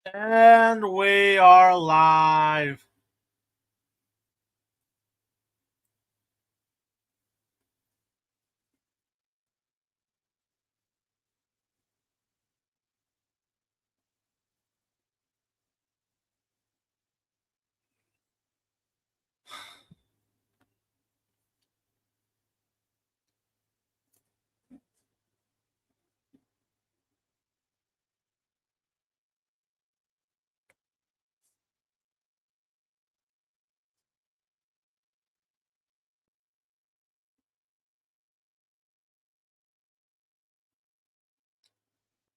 And we are live.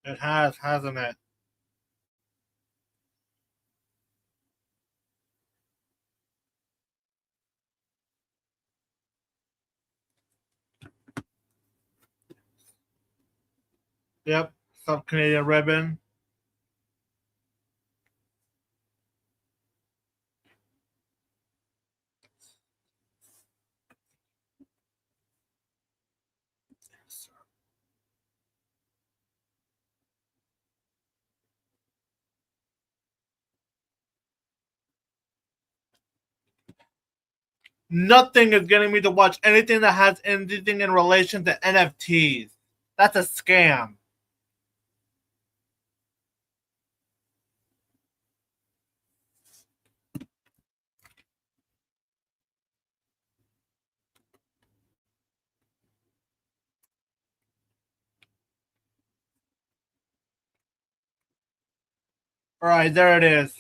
It has, hasn't it? Yep. Sub Canadian ribbon. Nothing is getting me to watch anything that has anything in relation to NFTs. That's a scam. All right, there it is.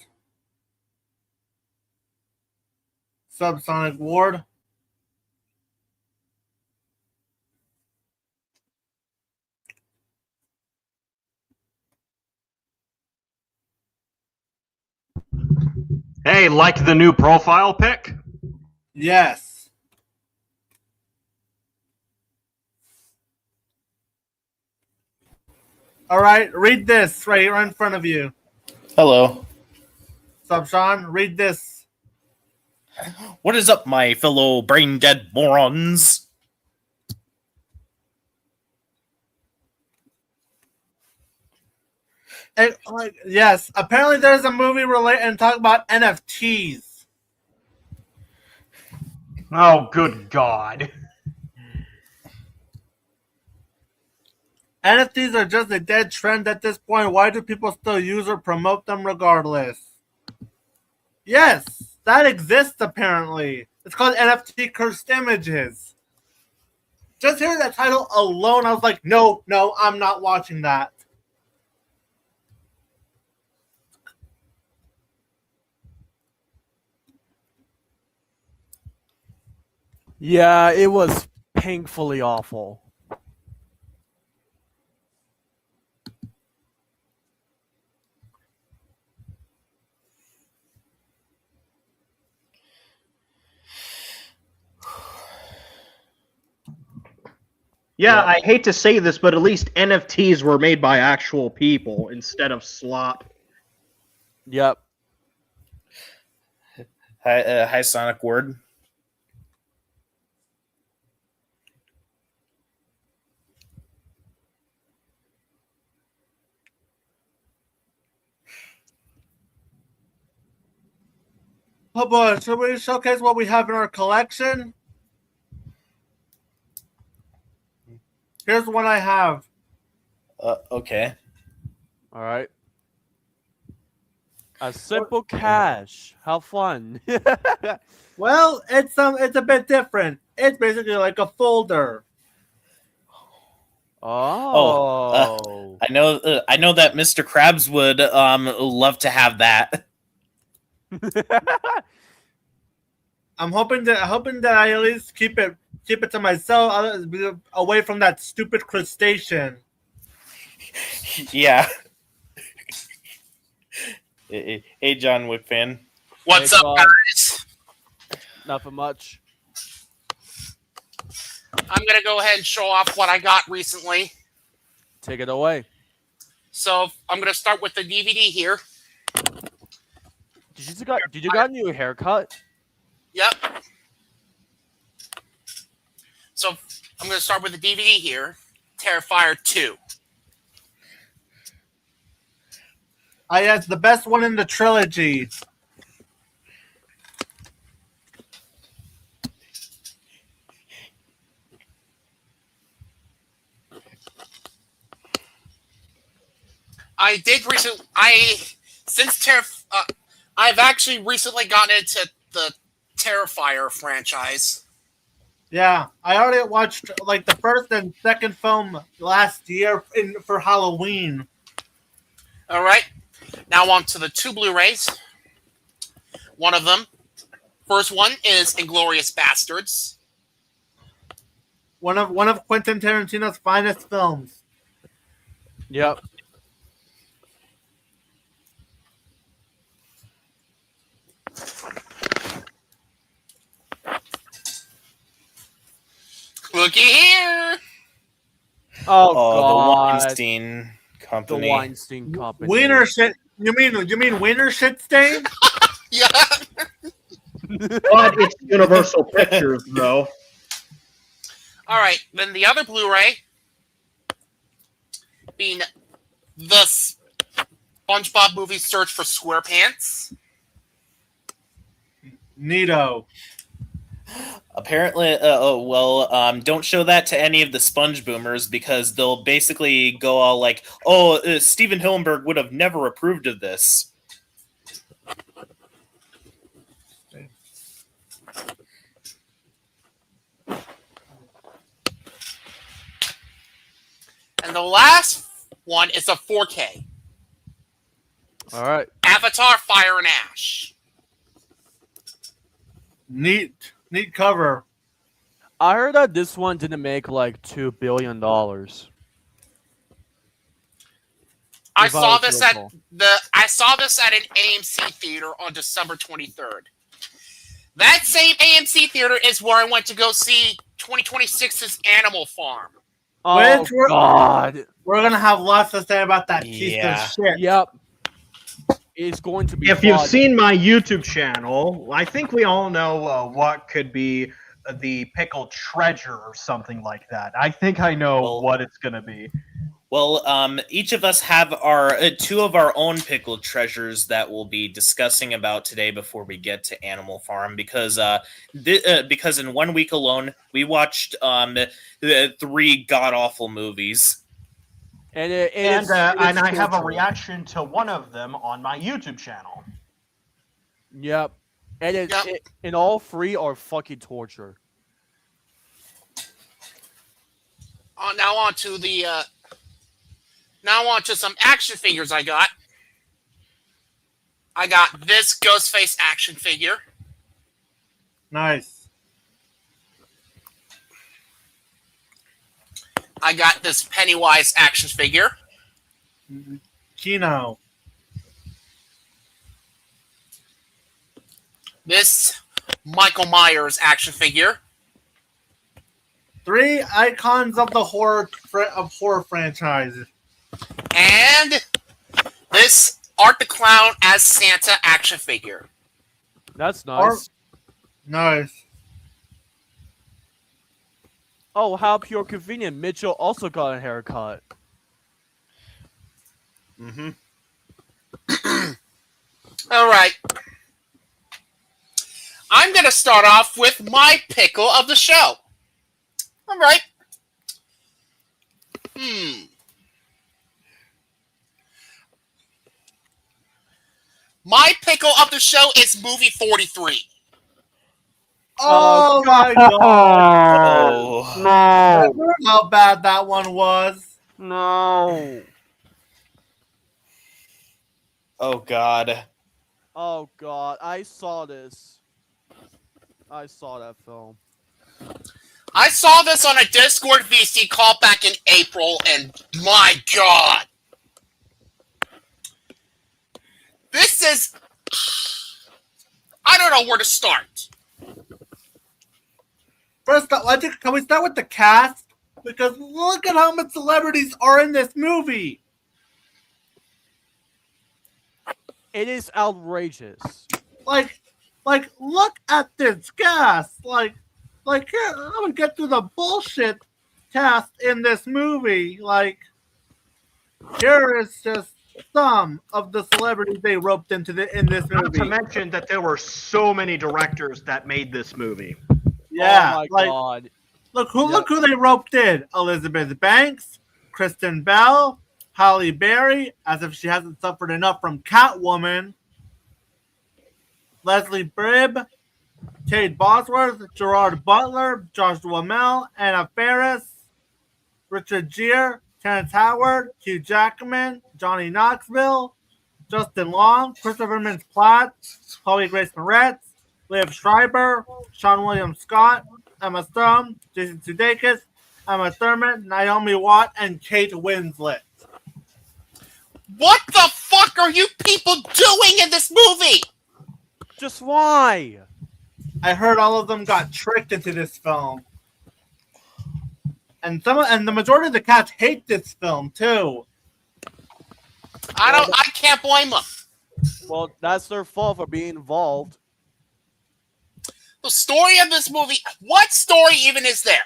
Subsonic Ward. Hey, like the new profile pic? Yes. All right, read this right here in front of you. Hello. Subshan, read this. What is up, my fellow brain dead morons? And, yes, apparently there's a movie relate and talk about NFTs. Oh, good God. NFTs are just a dead trend at this point. Why do people still use or promote them regardless? Yes, that exists apparently. It's called NFT cursed images. Just hearing that title alone, I was like, no, I'm not watching that. Yeah, it was painfully awful. Yeah, Yep. I hate to say this, but at least NFTs were made by actual people instead of slop. Yep. Hi, Sonic Word. Oh boy, should we showcase what we have in our collection? Here's one I have. Okay. All right. A simple cash. How fun. Well, it's a bit different. It's basically like a folder. Oh. I know that Mr. Krabs would love to have that. I'm hoping that I at least keep it to myself, away from that stupid crustacean. Yeah. Hey, John Wick fan. What's Hey, up, John. guys? Nothing much. I'm going to go ahead and show off what I got recently. Take it away. So I'm going to start with the DVD here. Did you got a new haircut? Yep. So I'm going to start with the DVD here. Terrifier 2. Yeah, it's the best one in the trilogy. I did recently. I've actually recently gotten into the Terrifier franchise. Yeah, I already watched like the first and second film last year for Halloween. All right, now on to the 2 Blu-rays. One of them, first one is Inglorious Bastards. One of Quentin Tarantino's finest films. Yep. Looky here. Oh, Oh, God. the Weinstein The Company. Weinstein Company. Wiener shit. You mean Wiener shit stain? Yeah. But it's Universal Pictures, though. All right, then the other Blu-ray being the SpongeBob movie Search for SquarePants. Neato. Apparently, don't show that to any of the Sponge Boomers because they'll basically go all like, "Oh, Steven Hillenberg would have never approved of this." And the last one is a 4K. All right. Avatar: Fire and Ash. Neat cover. I heard that this one didn't make like $2 billion. I If saw was this to at recall. I saw this at an AMC theater on December 23rd. That same AMC theater is where I went to go see 2026's Animal Farm. Oh, Which we're- God. We're gonna have lots to say about that piece Yeah. of shit. Yep. It's going to be If you've fun. seen my YouTube channel, I think we all know what could be the pickled treasure or something like that. I think I know Well- what it's going to be. Well, each of us have our 2 of our own pickled treasures that we'll be discussing about today before we get to Animal Farm because because in 1 week alone we watched 3 god awful movies. And And I have a reaction to one of them on my YouTube channel. Yep. And and all 3 are fucking torture. Now on to some action figures I got. I got this Ghostface action figure. Nice. I got this Pennywise action figure. Kino. This Michael Myers action figure. 3 icons of the horror franchise. And this Art the Clown as Santa action figure. That's nice. Nice. Oh, how pure convenient. Mitchell also got a haircut. Mm-hmm. All right. I'm going to start off with my pickle of the show. All right. My pickle of the show is movie 43. Oh my god. Oh. No. Remember how bad that one was? No. Oh God. Oh, God. I saw this. I saw that film. I saw this on a Discord VC call back in April, and my god. This is... I don't know where to start. First, can we start with the cast? Because look at how many celebrities are in this movie. It is outrageous. Like, look at this cast. Like, here, I'm gonna get through the bullshit cast in this movie. Like, here is just some of the celebrities they roped in this Not to movie. mention that there were so many directors that made this movie. Yeah, Oh my like god. look who they roped in: Elizabeth Banks, Kristen Bell, Halle Berry, as if she hasn't suffered enough from Catwoman, Leslie Bibb, Cade Bosworth, Gerard Butler, Josh Duhamel, Anna Faris, Richard Gere, Terrence Howard, Hugh Jackman, Johnny Knoxville, Justin Long, Christopher Mintz-Plasse, Chloe Grace Moretz, Liev Schreiber, Sean William Scott, Emma Stone, Jason Sudeikis, Emma Thurman, Naomi Watt, and Kate Winslet. What the fuck are you people doing in this movie? Just why? I heard all of them got tricked into this film. And the majority of the cats hate this film too. I can't blame them. Well, that's their fault for being involved. The story of this movie, what story even is there?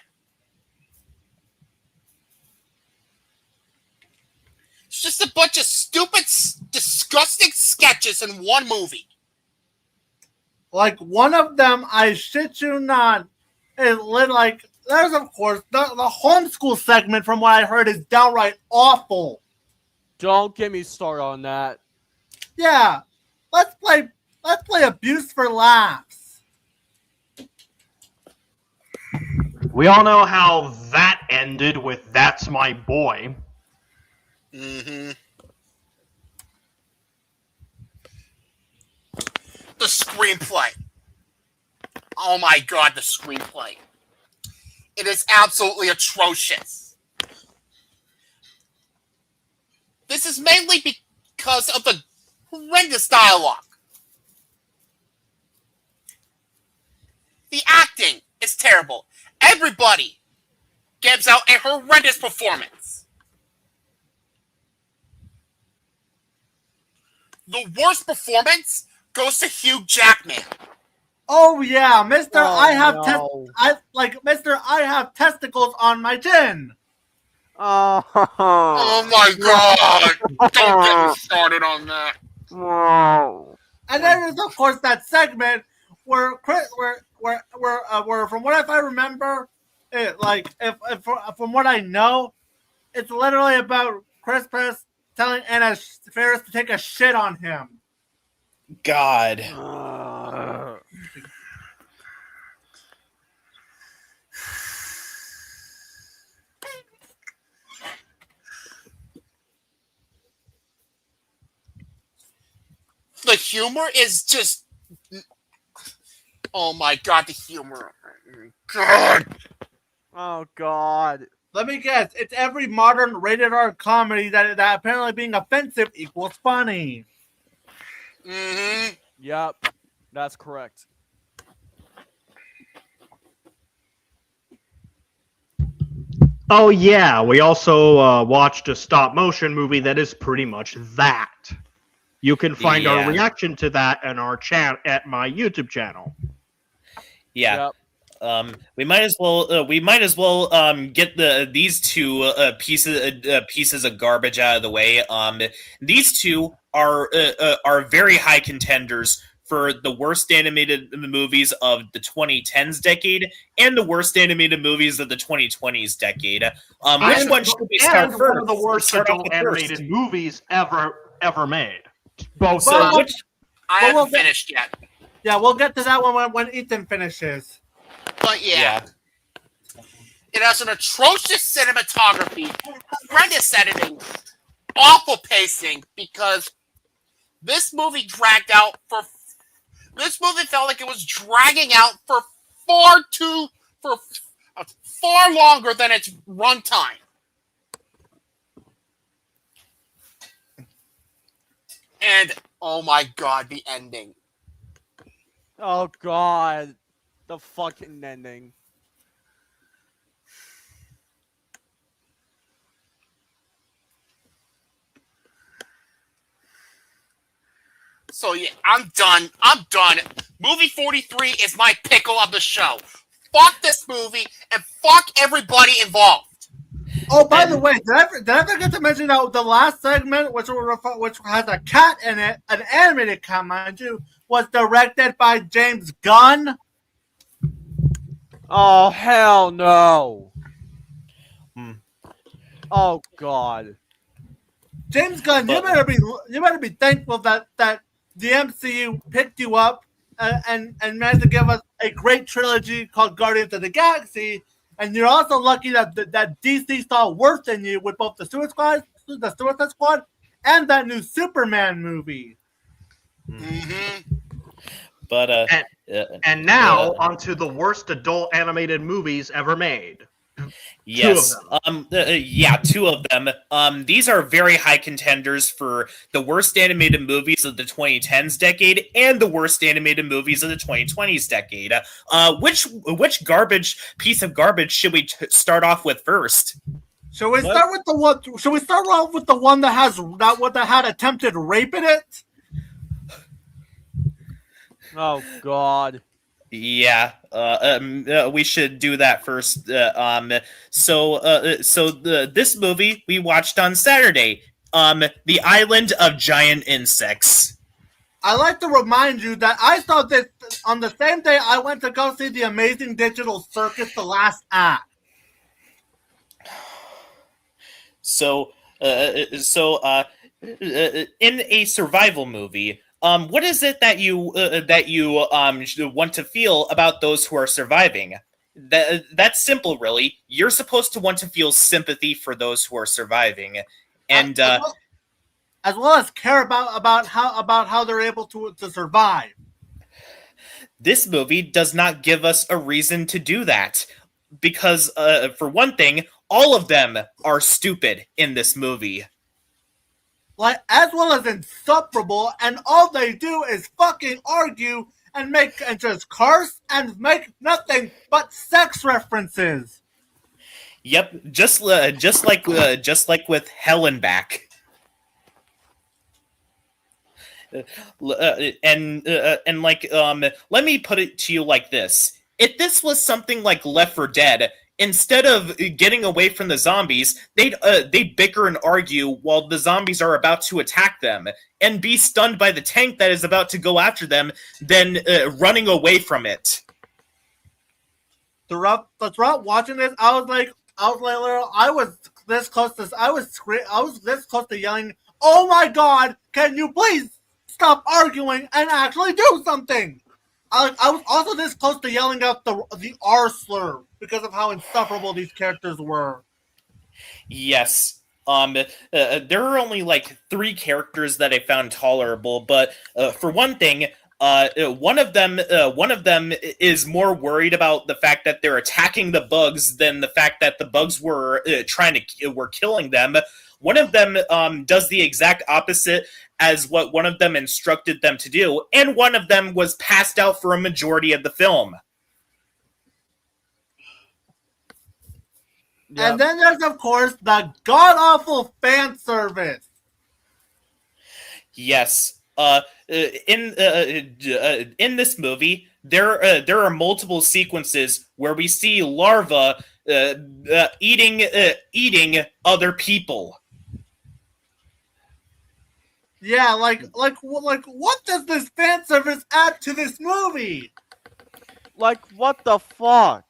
It's just a bunch of stupid, disgusting sketches in one movie. Like one of them, I shit you not, is lit like there's of course the homeschool segment from what I heard is downright awful. Don't get me started on that. Yeah. Let's play abuse for laughs. We all know how that ended with That's My Boy. Mm-hmm. The screenplay. Oh my god, the screenplay. It is absolutely atrocious. This is mainly because of the horrendous dialogue. The acting is terrible. Everybody gives out a horrendous performance. The worst performance goes to Hugh Jackman. Oh yeah, Mister, Oh, I have no. Mister, I have testicles on my chin. Oh. Oh my god! Don't get me started on that. And then there's of course that segment where from what if I remember, from what I know, it's literally about Chris Pratt telling Anna Faris to take a shit on him. God. The humor is just... Oh my god, the humor. God! Oh god. Let me guess, it's every modern rated R comedy that apparently being offensive equals funny. Mm-hmm. Yep. That's correct. Oh yeah, we also watched a stop motion movie that is pretty much that. You can find Yeah. our reaction to that on our at my YouTube channel. Yeah. Yep. We might as well get these two pieces of garbage out of the way. These two are very high contenders for the worst animated movies of the 2010s decade and the worst animated movies of the 2020s decade. Which one should we start first? One of the worst Start off adult with animated first. movies ever made. Both. So Well, which I Well, haven't finished yet. Yeah, we'll get to that one when Ethan finishes. But yeah. It has an atrocious cinematography, horrendous editing, awful pacing, because this movie dragged out for... This movie felt like it was dragging out for far longer than its runtime. And, oh my god, the ending. Oh god. The fucking ending. So yeah, I'm done. I'm done. Movie 43 is my pickle of the show. Fuck this movie and fuck everybody involved. Oh, by the way, did I forget to mention that the last segment, which has a cat in it, an animated cat, mind you, was directed by James Gunn. Oh, hell no. Hmm. Oh, God. James Gunn, But- you better be thankful that the MCU picked you up and managed to give us a great trilogy called Guardians of the Galaxy. And you're also lucky that DC saw worth in you with both the Suicide Squad, and that new Superman movie. Mm-hmm. But And now onto the worst adult animated movies ever made. yes, Two of two of them. These are very high contenders for the worst animated movies of the 2010s decade and the worst animated movies of the 2020s decade. Which piece of garbage should we start off with first? Should we start with the one? Should we start off with the one that had attempted rape in it? Oh, God. Yeah, we should do that first. This movie we watched on Saturday, The Island of Giant Insects. I like to remind you that I saw this on the same day I went to go see The Amazing Digital Circus: The Last Act. In a survival movie, what is it that you want to feel about those who are surviving? That's simple, really. You're supposed to want to feel sympathy for those who are surviving, and as well as care about how they're able to survive. This movie does not give us a reason to do that, because for one thing, all of them are stupid in this movie. Like, as well as insufferable, and all they do is fucking argue and just curse and make nothing but sex references. Yep, just like with Helen back. Let me put it to you like this: if this was something like Left 4 Dead, instead of getting away from the zombies, they'd bicker and argue while the zombies are about to attack them, and be stunned by the tank that is about to go after them, then running away from it. Throughout watching this, I was this close to yelling, "Oh my God! Can you please stop arguing and actually do something?" I was also this close to yelling out the R slur because of how insufferable these characters were. Yes. There are only like 3 characters that I found tolerable, but for one thing, one of them is more worried about the fact that they're attacking the bugs than the fact that the bugs were killing them. One of them does the exact opposite as what one of them instructed them to do, and one of them was passed out for a majority of the film. Yep. And then there's, of course, the god-awful fan service. Yes. In this movie, there are multiple sequences where we see larvae eating other people. Yeah, like what does this fan service add to this movie? Like, what the fuck?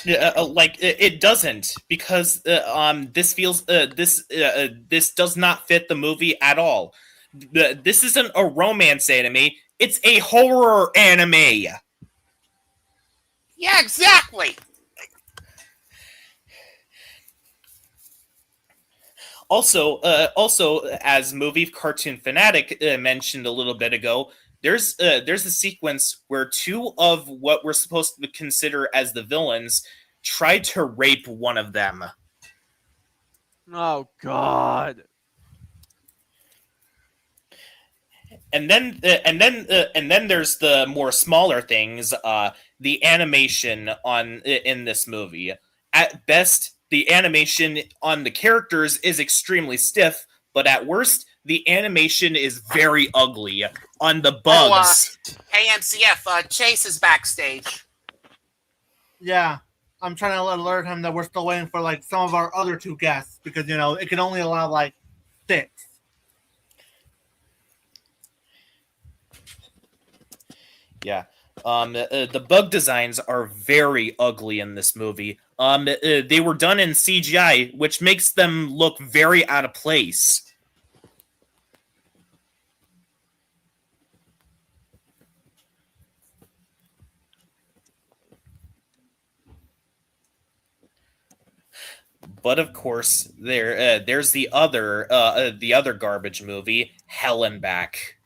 It doesn't, because this does not fit the movie at all. This isn't a romance anime; it's a horror anime. Yeah, exactly. Also, as movie cartoon fanatic mentioned a little bit ago, there's a sequence where 2 of what we're supposed to consider as the villains tried to rape one of them. Oh, God. And then there's the more smaller things. The animation in this movie, at best, the animation on the characters is extremely stiff, but at worst, the animation is very ugly on the bugs. Hey, MCF, Chase is backstage. Yeah. I'm trying to alert him that we're still waiting for like some of our other two guests because it can only allow like 6. Yeah. The bug designs are very ugly in this movie. They were done in CGI, which makes them look very out of place. But of course, there's the other garbage movie, Hell and Back.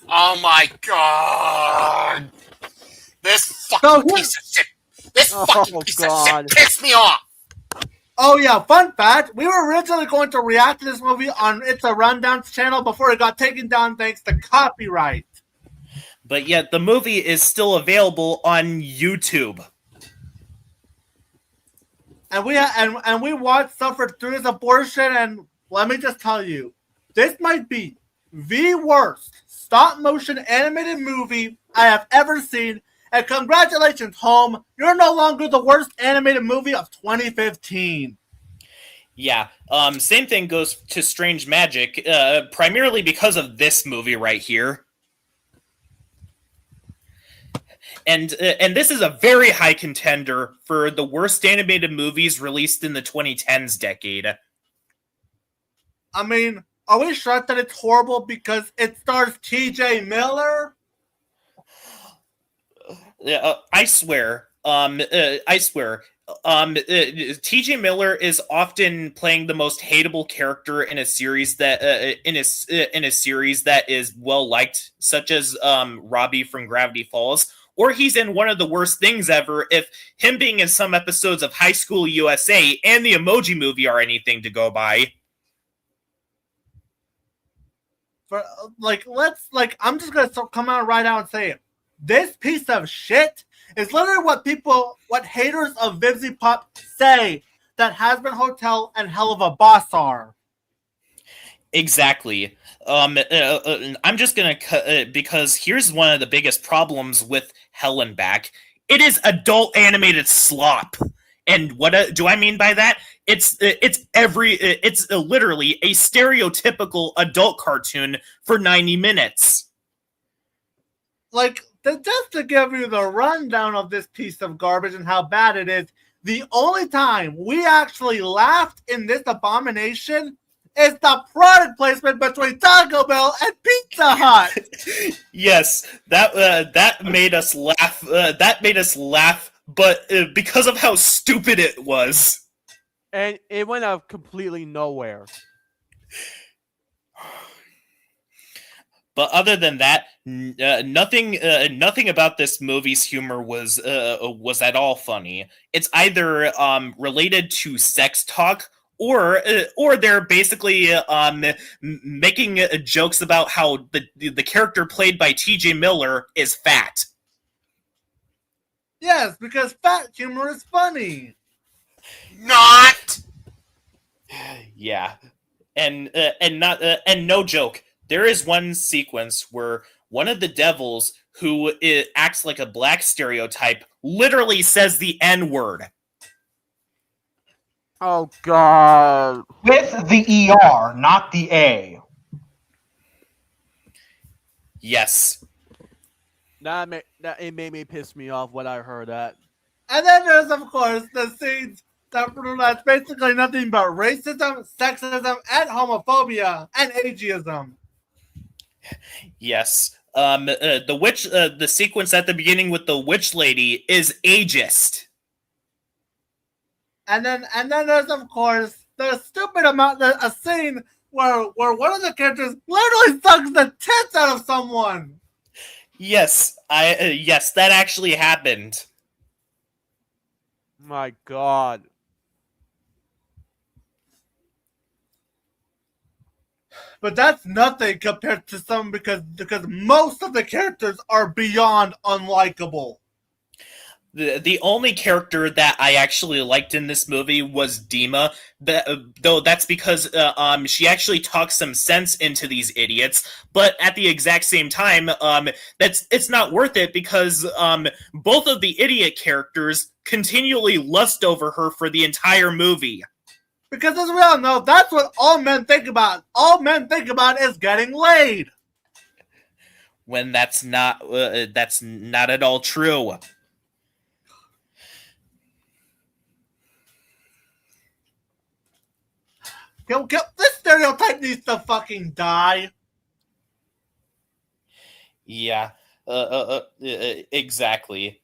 Oh my god! This So fucking here- piece of shit. This Oh, fucking piece of God. shit pissed me off. Oh yeah, fun fact, we were originally going to react to this movie on It's a Rundown's channel before it got taken down thanks to copyright. But yet the movie is still available on YouTube. And we watched suffered through this abortion, and let me just tell you, this might be the worst stop motion animated movie I have ever seen. And congratulations, Home, you're no longer the worst animated movie of 2015. Yeah. Same thing goes to Strange Magic, primarily because of this movie right here. And this is a very high contender for the worst animated movies released in the 2010s decade. I mean, are we sure that it's horrible because it stars T.J. Miller? I swear. T.J. Miller is often playing the most hateable character in a series that in a series that is well liked, such as Robbie from Gravity Falls. Or he's in one of the worst things ever if him being in some episodes of High School USA and the Emoji Movie are anything to go by. I'm just gonna come out right out and say it. This piece of shit is literally what haters of Vivzy Pop say that Has-Been Hotel and Hell of a Boss are. Exactly. I'm just gonna cut because here's one of the biggest problems with Hell and Back. It is adult animated slop, and what do I mean by that? It's literally a stereotypical adult cartoon for 90 minutes. Just to give you the rundown of this piece of garbage and how bad it is, the only time we actually laughed in this abomination is the product placement between Taco Bell and Pizza Hut. Yes, that made us laugh. That made us laugh, but because of how stupid it was. And it went out completely nowhere. But other than that, nothing about this movie's humor was at all funny. It's either related to sex talk, or they're basically making jokes about how the character played by T.J. Miller is fat. Yes, because fat humor is funny. Not. Yeah, and no joke. There is one sequence where one of the devils who acts like a black stereotype literally says the N-word. Oh god. With the ER, not the A. Yes. It made me piss me off when I heard that. And then there's, of course, the scenes that's basically nothing but racism, sexism, and homophobia, and ageism. Yes. The sequence at the beginning with the witch lady is ageist. And then there's, of course, the stupid a scene where one of the characters literally sucks the tits out of someone. Yes, yes, that actually happened. My god. But that's nothing compared to some because most of the characters are beyond unlikable. The only character that I actually liked in this movie was Dima, though that's because she actually talks some sense into these idiots. But at the exact same time, it's not worth it because both of the idiot characters continually lust over her for the entire movie. Because as we all know, that's what all men think about. All men think about is getting laid. When that's not at all true. This stereotype needs to fucking die. Yeah, exactly.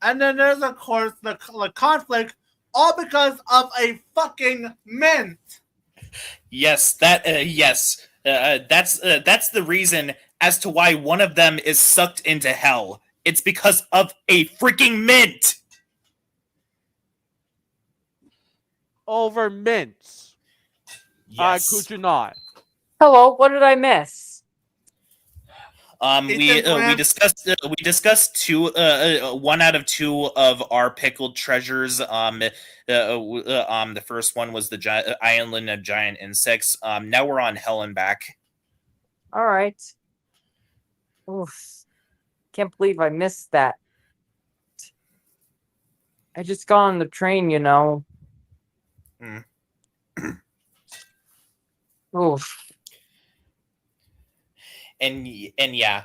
And then there's, of course, the conflict, all because of a fucking mint. Yes, that's the reason as to why one of them is sucked into hell. It's because of a freaking mint. Over mints. Yes. Could you not? Hello, what did I miss? We discussed one out of two of our pickled treasures. The first one was the island of giant insects. Now we're on hell and back. All right. Oof. Can't believe I missed that. I just got on the train, you know. Oof. And yeah,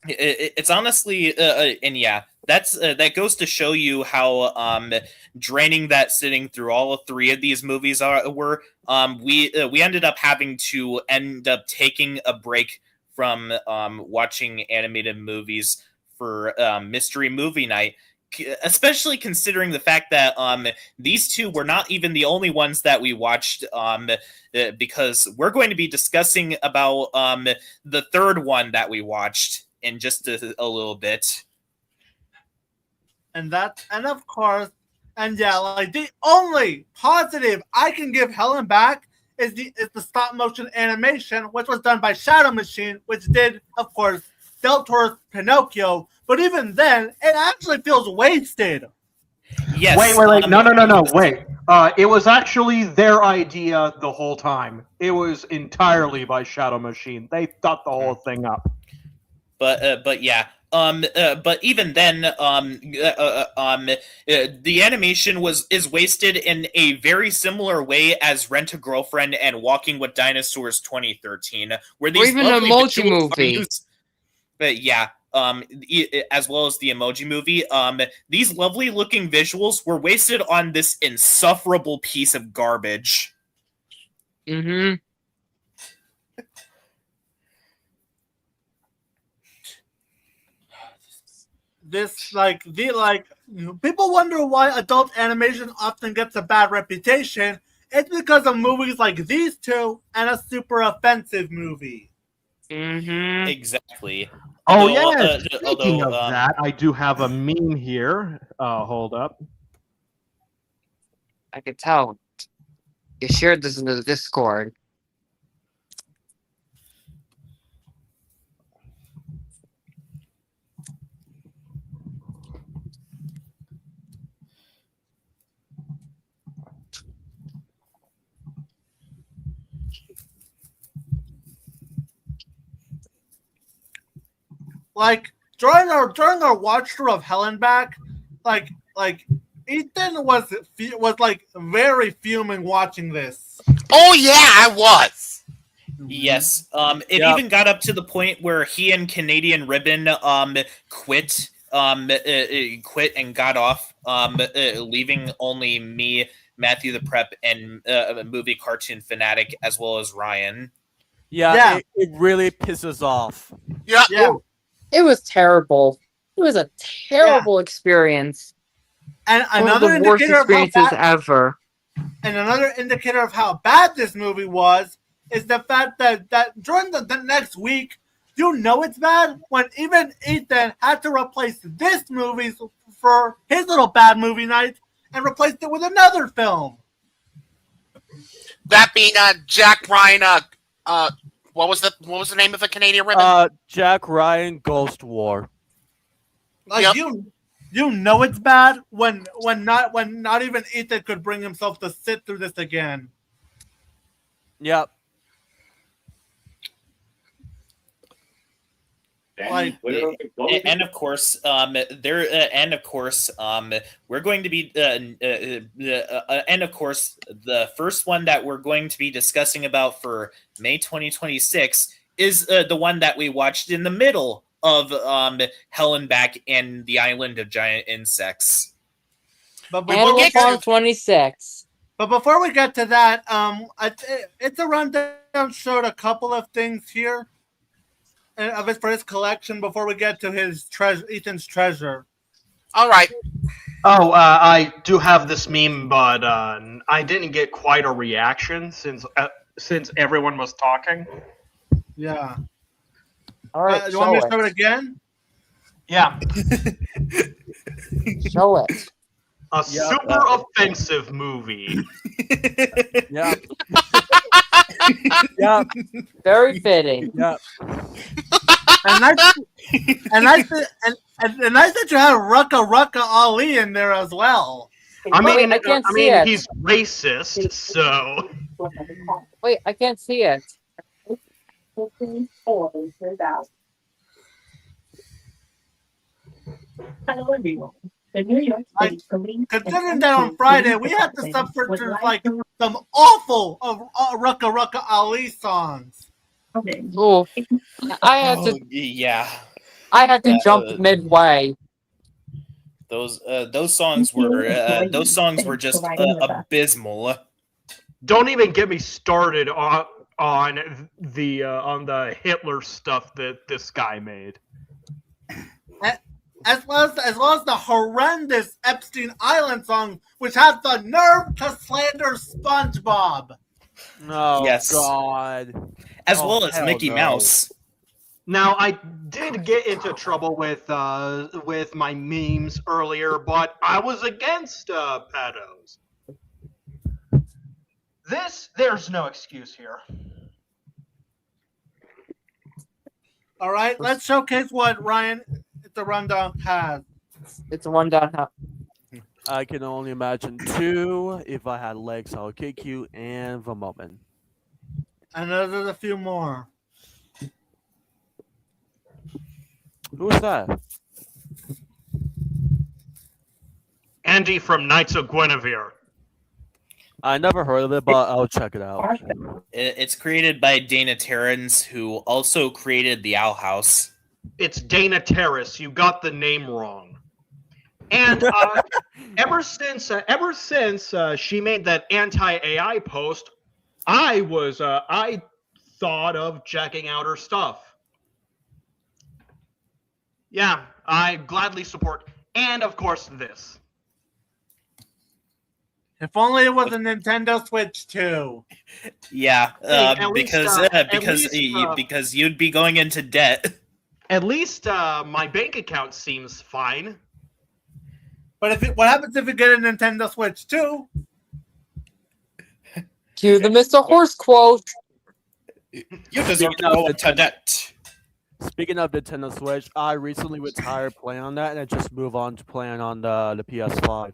it's honestly, and yeah, that goes to show you how draining that sitting through all three of these movies were. We ended up having to end up taking a break from watching animated movies for mystery movie night. Especially considering the fact that these two were not even the only ones that we watched, because we're going to be discussing about the third one that we watched in just a little bit. And of course, and yeah, like the only positive I can give Helen back is the stop motion animation, which was done by Shadow Machine, which did, of course, Del Toro's Pinocchio. But even then, it actually feels wasted. Yes. Wait. No. Wait. It was actually their idea the whole time. It was entirely by Shadow Machine. They thought the whole thing up. But yeah. But even then, the animation is wasted in a very similar way as Rent a Girlfriend and Walking with Dinosaurs 2013, where these Or even lovely Emoji visuals are Movie. used. But yeah. As well as the Emoji Movie, these lovely looking visuals were wasted on this insufferable piece of garbage. Mm-hmm. People wonder why adult animation often gets a bad reputation. It's because of movies like these two and a super offensive movie. Mm-hmm. Exactly. Oh, yeah. Speaking of that, I do have a meme here. Hold up. I could tell. You shared this in the Discord. Like during our watch through of Helen back, like Ethan was like very fuming watching this. Oh yeah, I was. Yes. It even got up to the point where he and Canadian Ribbon quit and got off, leaving only me, Matthew the Prep, and movie cartoon fanatic, as well as Ryan. Yeah. It really pisses off. Yeah. It was terrible. It was a terrible experience. And One of the worst experiences ever. And another indicator of how bad this movie was is the fact that during the next week, you know it's bad when even Ethan had to replace this movie for his little bad movie night and replaced it with another film. That being Jack Ryan, What was the name of the Canadian ribbon? Jack Ryan Ghost War. Like Yep. you know it's bad when not even Ethan could bring himself to sit through this again. Yep. Like, and of course, we're going to be, and of course, the first one that we're going to be discussing about for May 2026 is the one that we watched in the middle of Helen back in the Island of Giant Insects. but before Animal we get Farm 26. But before we get to that, It's a Rundown showed a couple of things here for his collection before we get to his Ethan's treasure. All right. Oh, I do have this meme, but I didn't get quite a reaction since everyone was talking. Yeah. All right, You want me to show show it it. again? Yeah, Show it. a super offensive movie. Yep. Yep. Very fitting. Yep. And I said you had Rucka Ali in there as well. I mean, I can't see it. he's racist, so Wait, I can't see it. Considering that on Friday we had to suffer through like some awful Rucka Ali songs. Ooh, I had to. Yeah, I had to jump midway. those songs were just abysmal. don't even get me started on the Hitler stuff that this guy made. As well as the horrendous Epstein Island song, which had the nerve to slander SpongeBob. Oh, Yes. God. As Oh, well as hell Mickey no. Mouse. Now, I did get into trouble with my memes earlier, but I was against pedos. There's no excuse here. All right, let's showcase what Ryan the Rundown has. It's a rundown. I can only imagine 2. If I had legs, I would kick you. And the moment. And there's a few more. Who's that? Andy from Knights of Guinevere. I never heard of it, but I'll check it out. It's created by Dana Terrence, who also created the Owl House. It's Dana Terrace. You got the name wrong. And ever since she made that anti-AI post, I thought of checking out her stuff. Yeah, I gladly support, and of course this. If only it was a Nintendo Switch 2. Yeah, At least, because you'd be going into debt. At least my bank account seems fine. But what happens if you get a Nintendo Switch 2? Cue the Mr. Horse quote. You deserve to go into debt. Speaking of Nintendo Switch, I recently retired playing on that, and I just moved on to playing on the PS5.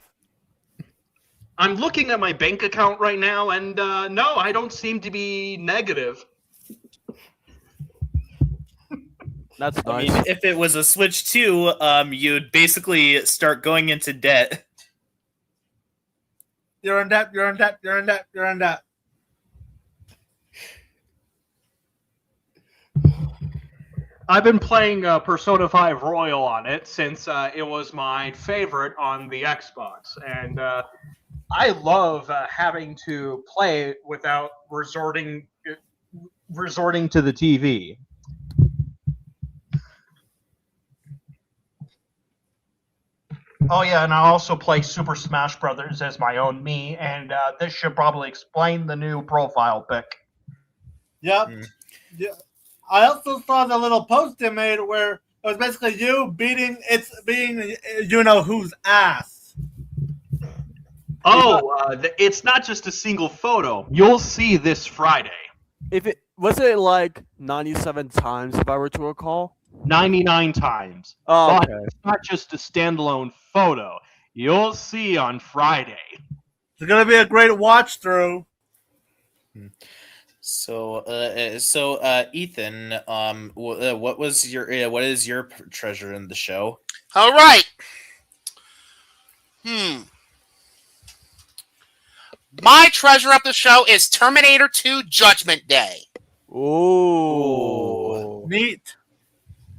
I'm looking at my bank account right now, and no, I don't seem to be negative. That's I nice. mean, if it was a Switch 2, you'd basically start going into debt. You're in debt, you're in debt, you're in debt, you're in debt. I've been playing Persona 5 Royal on it since it was my favorite on the Xbox, and I love having to play it without resorting to the TV. Oh yeah, and I also play Super Smash Brothers as my own me, and this should probably explain the new profile pic. Yep. Mm. Yeah. I also saw the little post they made where it was basically you beating you know whose ass. Oh, it's not just a single photo. You'll see this Friday. If Was it like 97 times, if I were to recall? 99 times. Oh, But okay. it's not just a standalone photo. You'll see on Friday. It's gonna be a great watch through. So, Ethan, what was your what is your treasure in the show? All right. My treasure of the show is Terminator 2 Judgment Day. Ooh. Neat.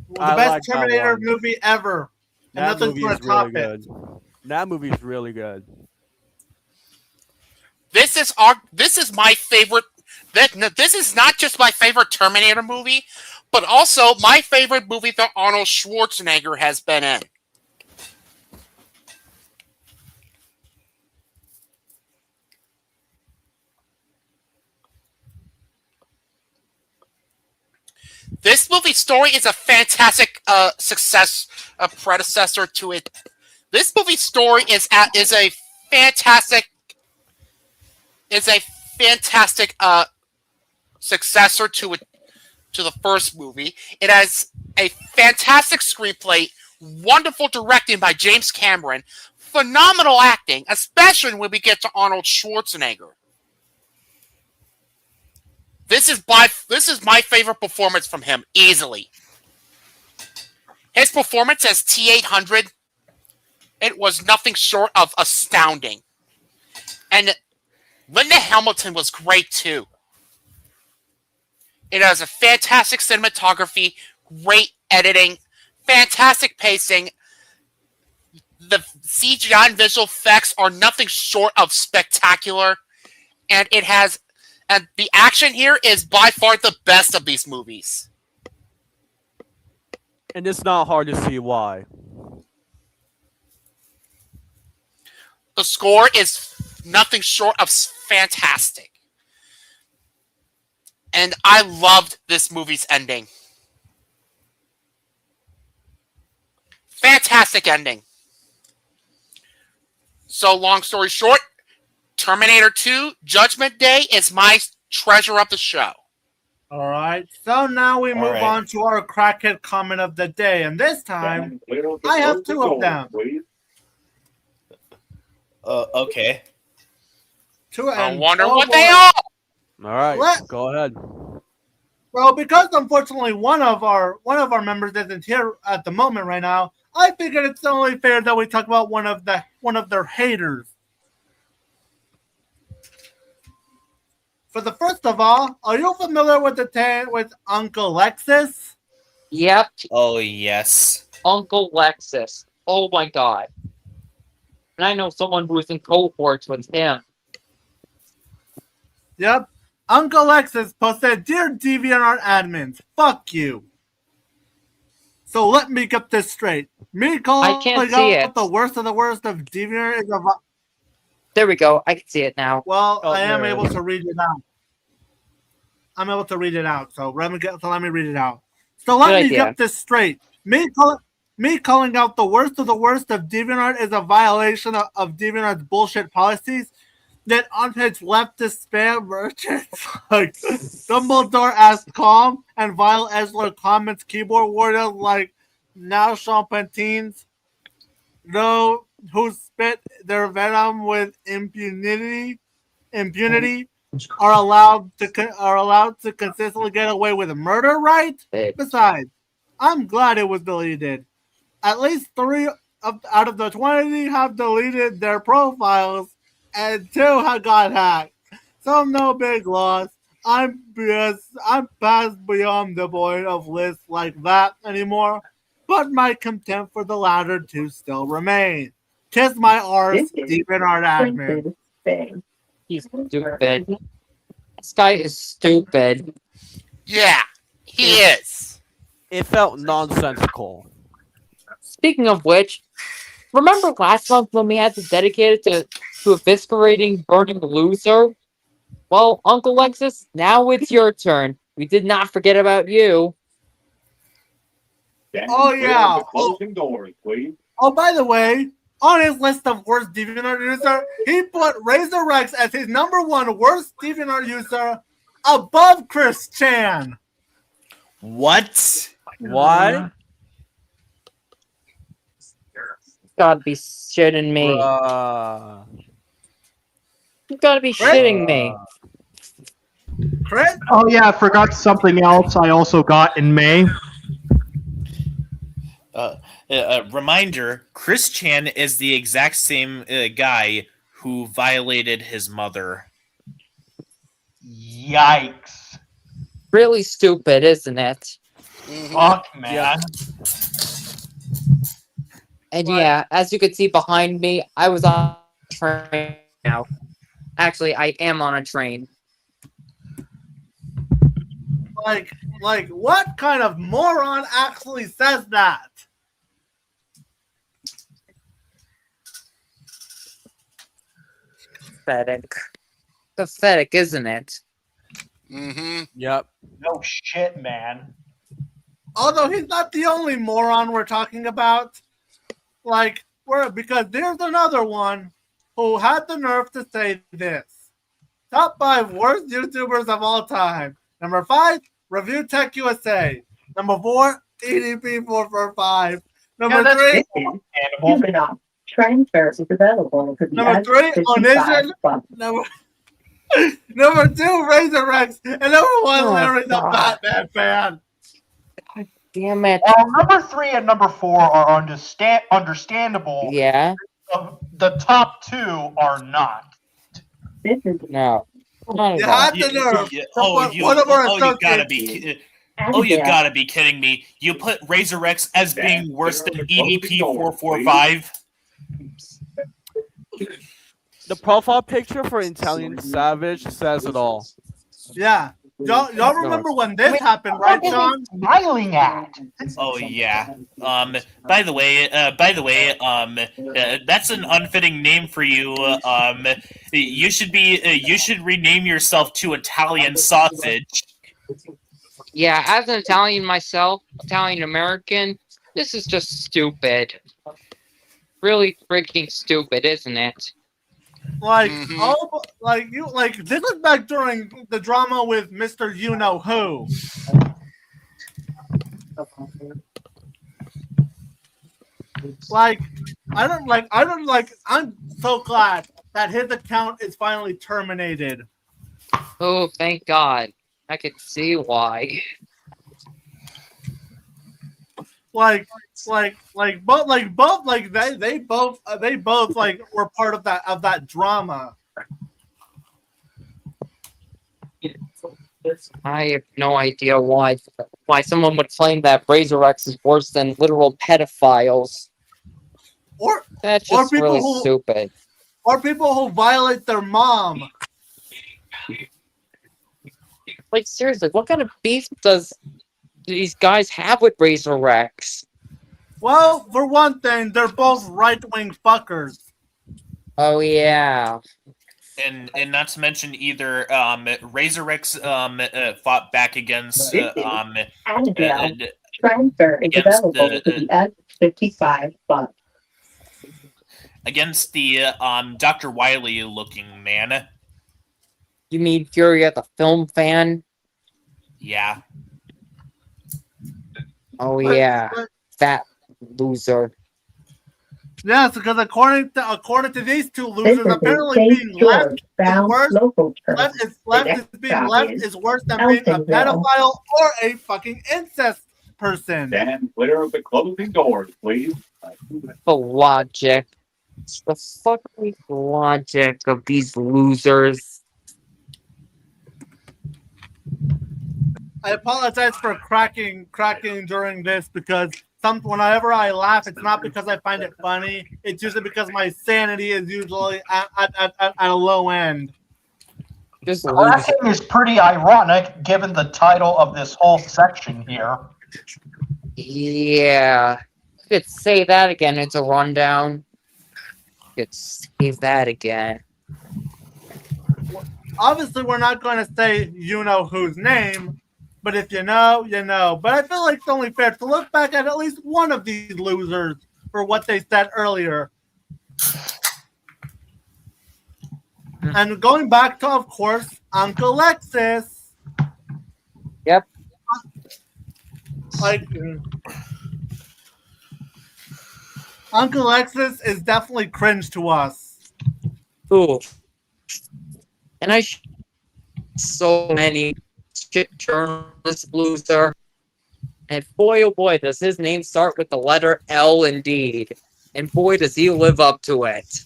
The I best like that Terminator one. movie ever. And That nothing's movie gonna is really top it. good. That movie is really good. This is my favorite. This is not just my favorite Terminator movie, but also my favorite movie that Arnold Schwarzenegger has been in. This movie's story is a fantastic a predecessor to it. This movie's story is a fantastic successor to the first movie. It has a fantastic screenplay, wonderful directing by James Cameron, phenomenal acting, especially when we get to Arnold Schwarzenegger. This is my favorite performance from him, easily. His performance as T-800, it was nothing short of astounding. And Linda Hamilton was great too. It has a fantastic cinematography, great editing, fantastic pacing. The CGI and visual effects are nothing short of spectacular. And the action here is by far the best of these movies. And it's not hard to see why. The score is nothing short of fantastic. And I loved this movie's ending. Fantastic ending. So, long story short, Terminator 2 Judgment Day is my treasure of the show. All right. So now we move right. on to our crackhead comment of the day. And this time, I have two of them. Okay. I wonder what they are. All right, go ahead. Well, because unfortunately one of our members isn't here at the moment right now, I figured it's only fair that we talk about one of their haters. For the first of all, are you familiar with with Uncle Lexus? Yep, Oh yes. Uncle Lexus. Oh my god. And I know someone who's in cohorts with him. Yep. Uncle Lexus posted, "Dear DeviantArt admins, fuck you." So let me get this straight. Me calling I can't see out it. the worst of DeviantArt is a There we go. I can see it now. well. Oh, I am there it able is. to read it out. I'm able to read it out. So let me read it out. So let Good me idea. get this straight. Me calling out the worst of DeviantArt is a violation of DeviantArt's bullshit policies. That on his leftist spam merchants like Dumbledore asked calm and Vile Esler comments keyboard warriors like now Champentines, though who spit their venom with impunity are allowed to consistently get away with murder, right? Besides, I'm glad it was deleted. At least 3 out of the 20 have deleted their profiles, and 2 have got hacked. So no big loss. I'm past beyond the point of lists like that anymore, but my contempt for the latter 2 still remain. Kiss my arse, DeviantArt admin. He's stupid. This guy is stupid. Yeah, he is. It felt nonsensical. Speaking of which, remember last month when we had to dedicate it to eviscerating Burning Loser? Well, Uncle Lexus, now it's your turn. We did not forget about you. Oh, yeah. Closing doors, please. Oh, by the way, on his list of worst DeviantArt user, he put Razor Rex as his #1 worst DeviantArt user above Chris Chan. What? What? Gotta be shitting me. Bruh. You gotta be shitting me. Chris? Oh yeah, I forgot something else I also got in May. Reminder: Chris Chan is the exact same guy who violated his mother. Yikes. Really stupid, isn't it? Fuck, man. Yeah. And What? yeah, as you can see behind me, I was on a train now. Actually, I am on a train. Like, what kind of moron actually says that? Pathetic. Pathetic, isn't it? Mm-hmm. Yep. No shit, man. Although he's not the only moron we're talking about. Because there's another one who had the nerve to say this. Top 5 worst YouTubers of all time. Number 5, Review Tech USA. Number 4, EDP445. Number 3, Juvenile. Transfer is available to the Number 3, Onision. Number 2, Razor Rex. And number 1, Oh, Larry the God. Batman fan. Damn it. Well, number 3 and number 4 are understandable. Yeah? The top 2 are not. This is No. Not You at all. had the nerve. You gotta be kidding me. You put Razor Rex as being worse than EDP 445. The profile picture for Italian Savage says it all. Yeah. Y'all remember when this happened, right, Sean? Smiling at. Oh yeah. By the way, that's an unfitting name for you. You should rename yourself to Italian Sausage. Yeah, as an Italian myself, Italian American, this is just stupid. Really freaking stupid, isn't it? This is back during the drama with Mr. You Know Who. I'm so glad that his account is finally terminated. Oh, thank God. I could see why. They both were part of that drama. I have no idea why someone would claim that Razor X is worse than literal pedophiles. That's or just people really who- stupid. Or people who violate their mom. Like, seriously, what kind of beef does these guys have with Razor Rex? Well, for one thing, they're both right-wing fuckers. Oh, yeah. And not to mention either Razor Rex fought back against transfer is against available to the F-55 bus. against the Dr. Wily looking man. You mean Fury the film fan? Yeah. Oh, yeah. That loser. Yes, because according to these two This losers, is apparently a being St. left George is bound worse. local term. Being left is worse than being a pedophile or a fucking incest person. Stand clear of the closing doors, please. The logic. The fucking logic of these losers. I apologize for cracking during this because whenever I laugh, it's not because I find it funny. It's usually because my sanity is usually at a low end. Just losers. Cracking is pretty ironic given the title of this whole section here. Yeah. You could say that again. It's a rundown. You could say that again. Obviously, we're not going to say you know whose name, but if you know, you know. But I feel like it's only fair to look back at least one of these losers for what they said earlier. And going back to, of course, Uncle Lexus. Yep. Like, Uncle Lexus is definitely cringe to us. Ooh. And so many shit journalist loser. And boy, oh boy, does his name start with the letter L indeed. And boy, does he live up to it.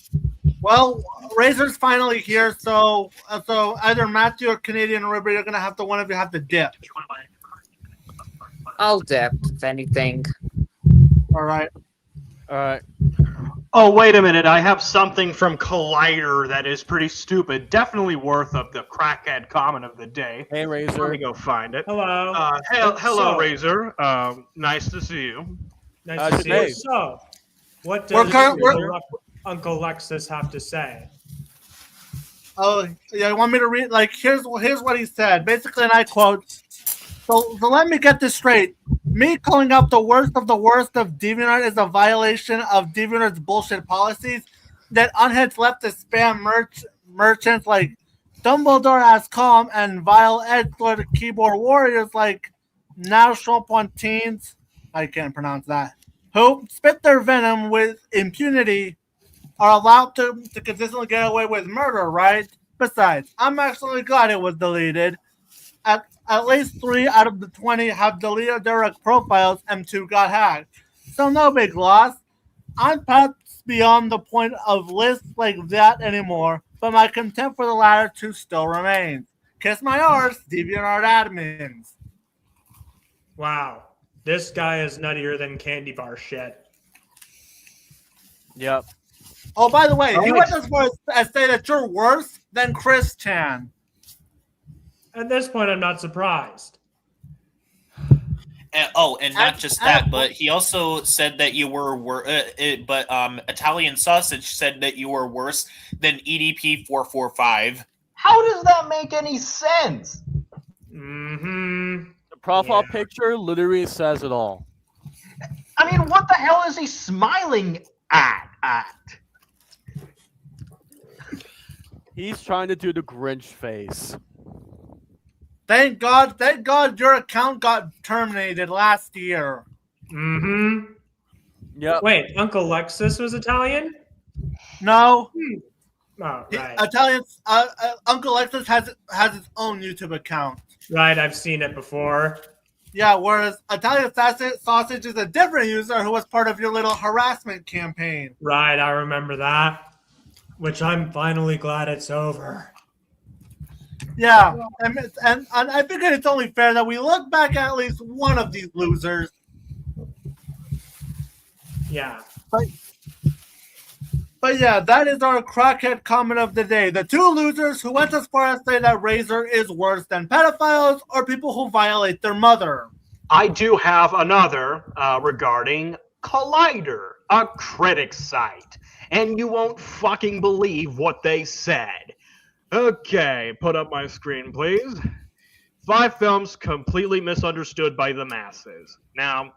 Well, Razor's finally here, so either Matthew or Canadian River, you're gonna have to one of you have to dip. I'll dip, if anything. All right. All right. Oh, wait a minute. I have something from Collider that is pretty stupid. Definitely worth of the crackhead comment of the day. Hey, Let Razor. me go find it. Hello. Hello, So- Razor. Nice to see you. Nice to see today. you. So, what We're does current- we're- your Uncle Lexus have to say? Oh, yeah. You want me to read? Like, here's what he said. Basically, and I quote. So let me get this straight. Me calling out the worst of DeviantArt is a violation of DeviantArt's bullshit policies that unhinged leftist spam merchants like Dumbledore as Calm and vile edgelord keyboard warriors like now Teens, I can't pronounce that, who spit their venom with impunity are allowed to consistently get away with murder, right? Besides, I'm actually glad it was deleted. At least 3 out of the 20 have deleted their profiles and 2 got hacked. So no big loss. I'm perhaps beyond the point of lists like that anymore, but my contempt for the latter 2 still remains. Kiss my arse, DeviantArt admins. Wow. This guy is nuttier than candy bar shit. Yep. Oh, by the way, he Alright. went as far as say that you're worse than Chris Chan. At this point, I'm not surprised. And not just that, but he also said that you were Italian Sausage said that you were worse than EDP 445. How does that make any sense? Mm-hmm. The profile Yeah. picture literally says it all. I mean, what the hell is he smiling at? He's trying to do the Grinch face. Thank God your account got terminated last year. Mm-hmm. Yep. Wait, Uncle Lexus was Italian? No, Oh, right. Italian Uncle Lexus has his own YouTube account. Right, I've seen it before. Yeah, whereas Italian Sausage is a different user who was part of your little harassment campaign. Right, I remember that. Which I'm finally glad it's over. Yeah, and I figured it's only fair that we look back at least one of these losers. Yeah. But yeah, that is our crackhead comment of the day. The 2 losers who went as far as say that Razor is worse than pedophiles or people who violate their mother. I do have another regarding Collider, a critic site. And you won't fucking believe what they said. Okay, put up my screen, please. 5 films completely misunderstood by the masses. Now,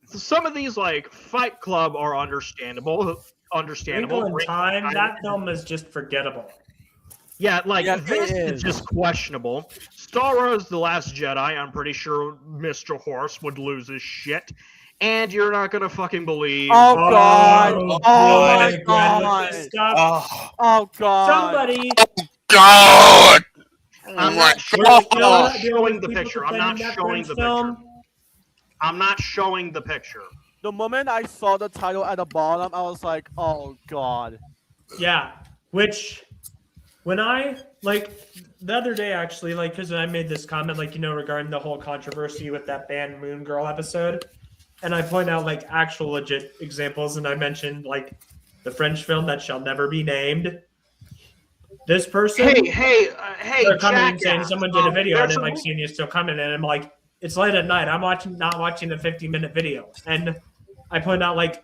some of these, like Fight Club, are understandable. Wrinkle in Time, that film is just forgettable. Yeah, like Yeah, this it is is. just questionable. Star Wars: The Last Jedi, I'm pretty sure Mr. Horse would lose his shit. And you're not gonna fucking believe. Oh God! Oh, Oh boy, my again with God! this stuff. Oh, Oh God! Somebody, God! Oh I'm my not showing, God. I'm not the showing only the people picture. I'm not defending that showing French the film. picture. I'm not showing the picture. The moment I saw the title at the bottom, I was like, "Oh God!" Yeah, which when I like the other day actually, like because I made this comment, like regarding the whole controversy with that band Moon Girl episode, and I point out like actual legit examples, and I mentioned like the French film that shall never be named. This person, Hey, they're coming and saying jackass. someone did a video, and There's then like seeing you still coming, and I'm like, it's late at night. I'm not watching the 50-minute video, and I point out like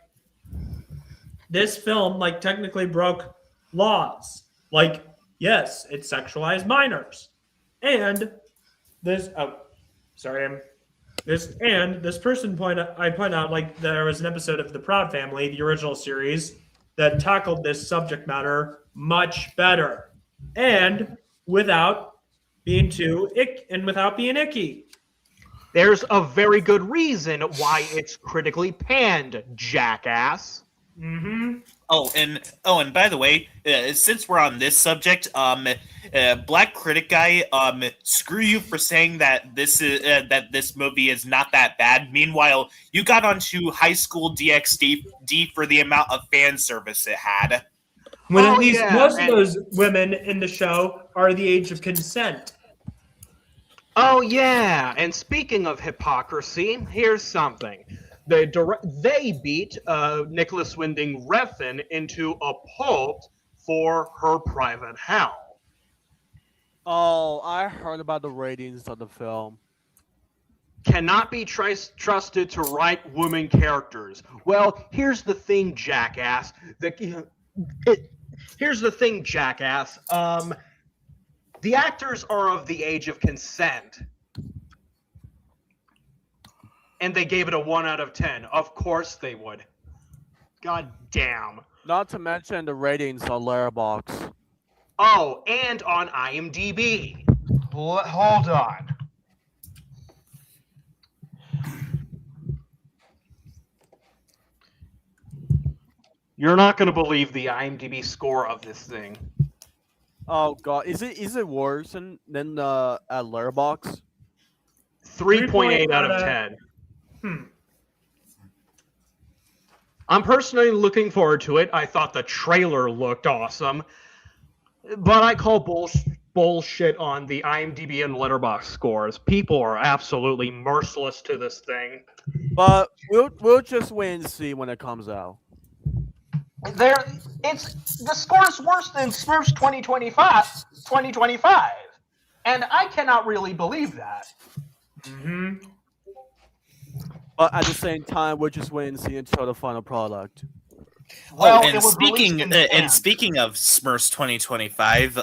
this film like technically broke laws. Like, yes, it sexualized minors, and this. Oh, sorry, this person I point out like there was an episode of The Proud Family, the original series, that tackled this subject matter much better, and without being too ick and without being icky. There's a very good reason why it's critically panned, jackass. Mm-hmm. And by the way, since we're on this subject, Black Critic Guy, screw you for saying that this movie is not that bad. Meanwhile, you got onto High School DxD for the amount of fan service it had. When at least most of those women in the show are the age of consent. Oh yeah, and speaking of hypocrisy, here's something. They beat Nicholas Winding Refn into a pulp for Her Private Hell. Oh, I heard about the ratings of the film. Cannot be trusted to write women characters. Well, here's the thing, jackass. Here's the thing, jackass. The actors are of the age of consent. And they gave it a 1 out of 10. Of course they would. God damn. Not to mention the ratings on Letterboxd. Oh, and on IMDb. Hold on. You're not going to believe the IMDb score of this thing. Oh god, is it worse than at Letterboxd? 3.8 out of 10. I'm personally looking forward to it. I thought the trailer looked awesome. But I call bullshit on the IMDb and Letterboxd scores. People are absolutely merciless to this thing. But we'll just wait and see when it comes out. The score's worse than Smurfs 2025, and I cannot really believe that. Mm-hmm. But at the same time, we'll just wait and see until the final product. Well, and speaking of Smurfs 2025,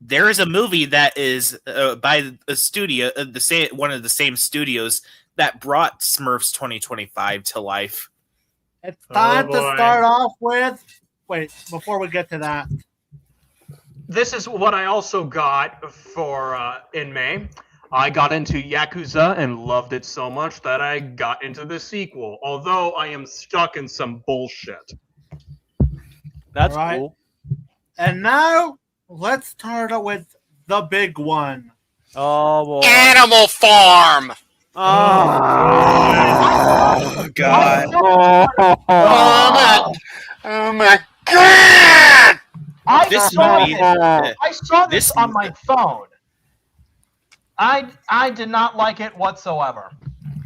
there is a movie that is by a studio, one of the same studios that brought Smurfs 2025 to life. It's time to start off with. Wait, before we get to that, this is what I also got for in May. I got into Yakuza and loved it so much that I got into the sequel. Although I am stuck in some bullshit. That's cool. And now let's start with the big one. Oh boy. Animal Farm. Oh god. Oh my god! I saw this on my phone. I did not like it whatsoever.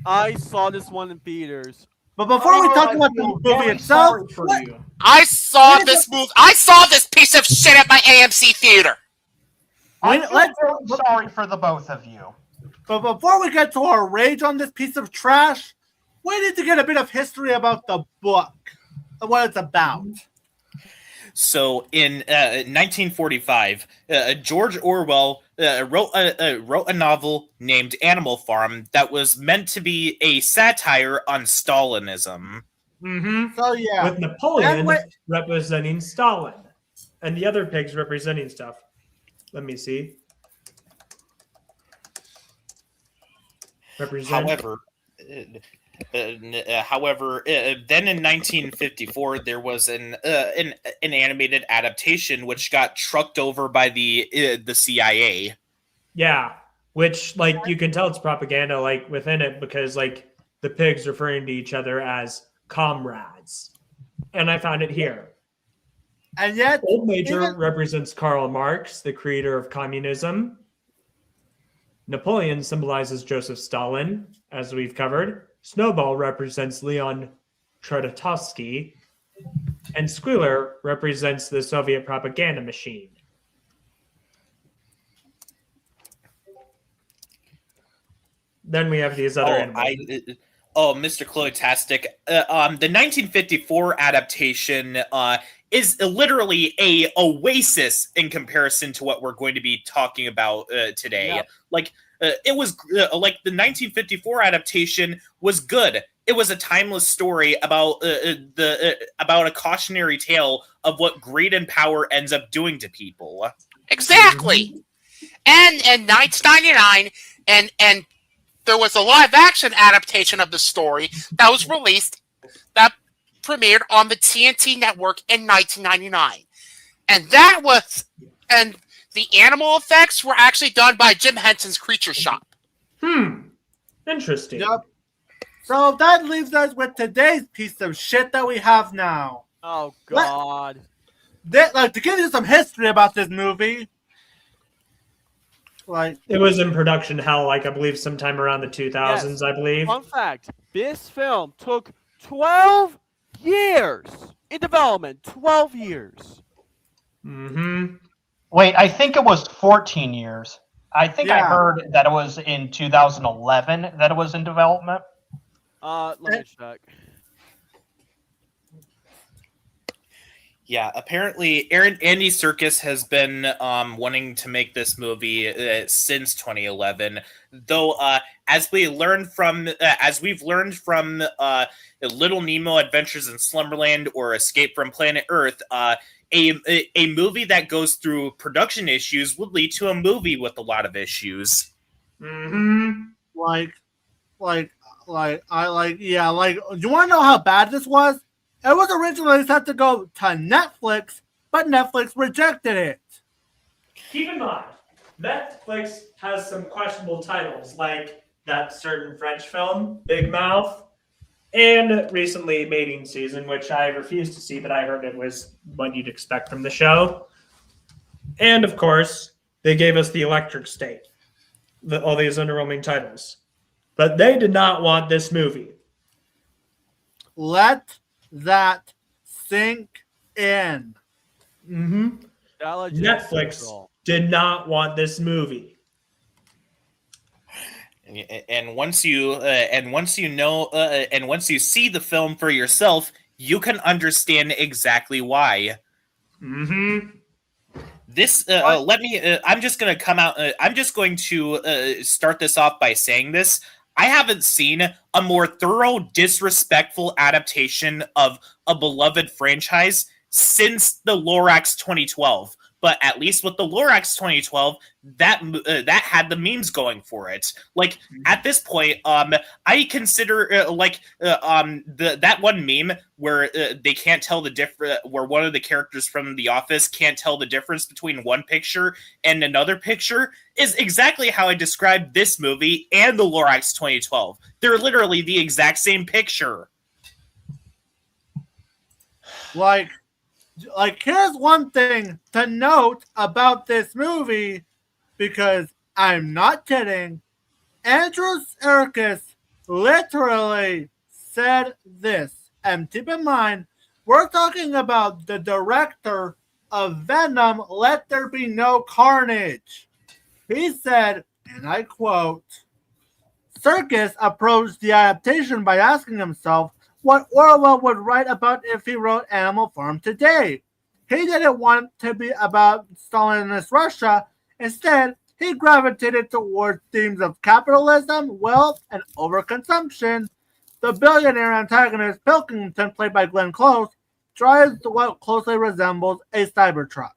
I saw this one in theaters. But before we talk about the movie itself, I saw this movie. I saw this piece of shit at my AMC theater. I'm really sorry for the both of you. But before we get to our rage on this piece of trash, we need to get a bit of history about the book, what it's about. So, in 1945, George Orwell wrote a novel named Animal Farm that was meant to be a satire on Stalinism. Mm-hmm. So yeah, with Napoleon representing Stalin, and the other pigs representing stuff. Let me see. However, then in 1954 there was an animated adaptation which got trucked over by the CIA. Yeah, which like you can tell it's propaganda like within it because like the pigs referring to each other as comrades, and I found it here. And yet, Old Major represents Karl Marx, the creator of communism. Napoleon symbolizes Joseph Stalin, as we've covered. Snowball represents Leon Trotsky, and Squealer represents the Soviet propaganda machine. Then we have these other animals. Mr. Clotastic. The 1954 adaptation is literally a oasis in comparison to what we're going to be talking about today. Yeah. It was like the 1954 adaptation was good. It was a timeless story about about a cautionary tale of what greed and power ends up doing to people. Exactly. And in 1999, and there was a live action adaptation of the story that was released that premiered on the TNT network in 1999. And the animal effects were actually done by Jim Henson's Creature Shop. Interesting. Yep. So that leaves us with today's piece of shit that we have now. Oh God. To give you some history about this movie, it was in production hell, I believe, sometime around the 2000s. Yes. I believe. Fun fact: this film took 12 years in development. 12 years. Mm-hmm. Wait, I think it was 14 years. I think I Yeah. heard that it was in 2011 that it was in development. Let me check. Yeah, apparently Andy Serkis has been wanting to make this movie since 2011. Though, as we've learned from Little Nemo: Adventures in Slumberland or Escape from Planet Earth, a movie that goes through production issues would lead to a movie with a lot of issues. Mm-hmm. You want to know how bad this was? It was originally set to go to Netflix, but Netflix rejected it. Keep in mind, Netflix has some questionable titles, like that certain French film, Big Mouth, and recently Mating Season, which I refused to see, but I heard it was what you'd expect from the show. And, of course, they gave us The Electric State, all these underwhelming titles. But they did not want this movie. Let that sink in. Mm-hmm. Netflix did not want this movie. And once you see the film for yourself, you can understand exactly why. Mm-hmm. This I'm just going to come out. I'm just going to start this off by saying this. I haven't seen a more thorough, disrespectful adaptation of a beloved franchise since the Lorax 2012. But at least with the Lorax 2012, that had the memes going for it. Like at this point, I consider that one meme where they can't tell the difference, where one of the characters from The Office can't tell the difference between one picture and another picture is exactly how I described this movie and the Lorax 2012. They're literally the exact same picture. Here's one thing to note about this movie, because I'm not kidding. Andrew Serkis literally said this, and keep in mind, we're talking about the director of Venom, Let There Be No Carnage. He said, and I quote, Serkis approached the adaptation by asking himself what Orwell would write about if he wrote Animal Farm today. He didn't want to be about Stalinist Russia. Instead, he gravitated towards themes of capitalism, wealth, and overconsumption. The billionaire antagonist Pilkington, played by Glenn Close, drives what closely resembles a Cybertruck.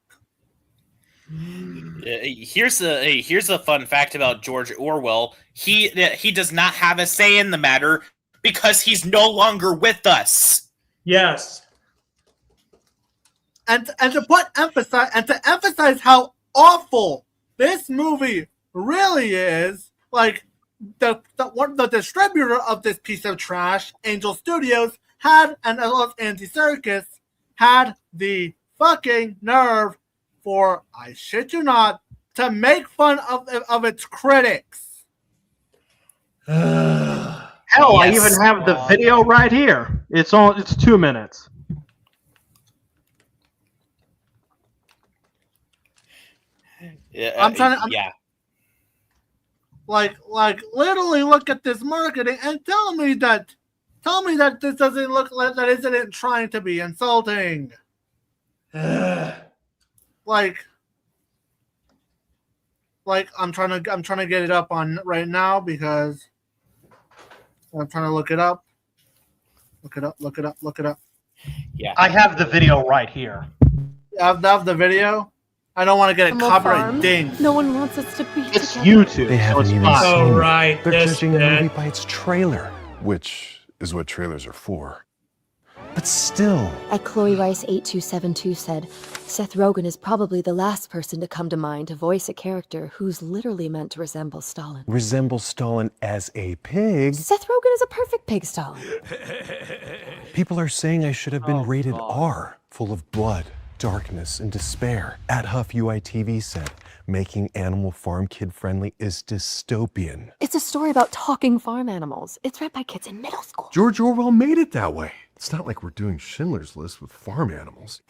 Here's a fun fact about George Orwell. He does not have a say in the matter because he's no longer with us. Yes. And to emphasize how awful this movie really is, like the distributor of this piece of trash, Angel Studios, had, and as well as Andy Serkis, had the fucking nerve for, I shit you not, to make fun of its critics. Hell, I even have the video right here. It's 2 minutes. Literally look at this marketing and tell me that this doesn't look like that isn't trying to be insulting. I'm trying to get it up on right now because I'm trying to look it up. Look it up. Yeah. I have the video right here. I have the video. I don't want to get a Animal copyright Farm. ding. No one wants us to be It's together. YouTube. They so haven't it's even fine. seen Oh, it. right, They're this judging a bit. movie by its trailer, which is what trailers are for. But still, At Chloe Rice 8272 said, Seth Rogen is probably the last person to come to mind to voice a character who's literally meant to resemble Stalin. resemble Stalin as a pig. Seth Rogen is a perfect pig, Stalin. People are saying I should have been Oh, rated God. R, full of blood, darkness, and despair. At Huff UITV said, making Animal Farm kid-friendly is dystopian. It's a story about talking farm animals. It's read by kids in middle school. George Orwell made it that way. It's not like we're doing Schindler's List with farm animals.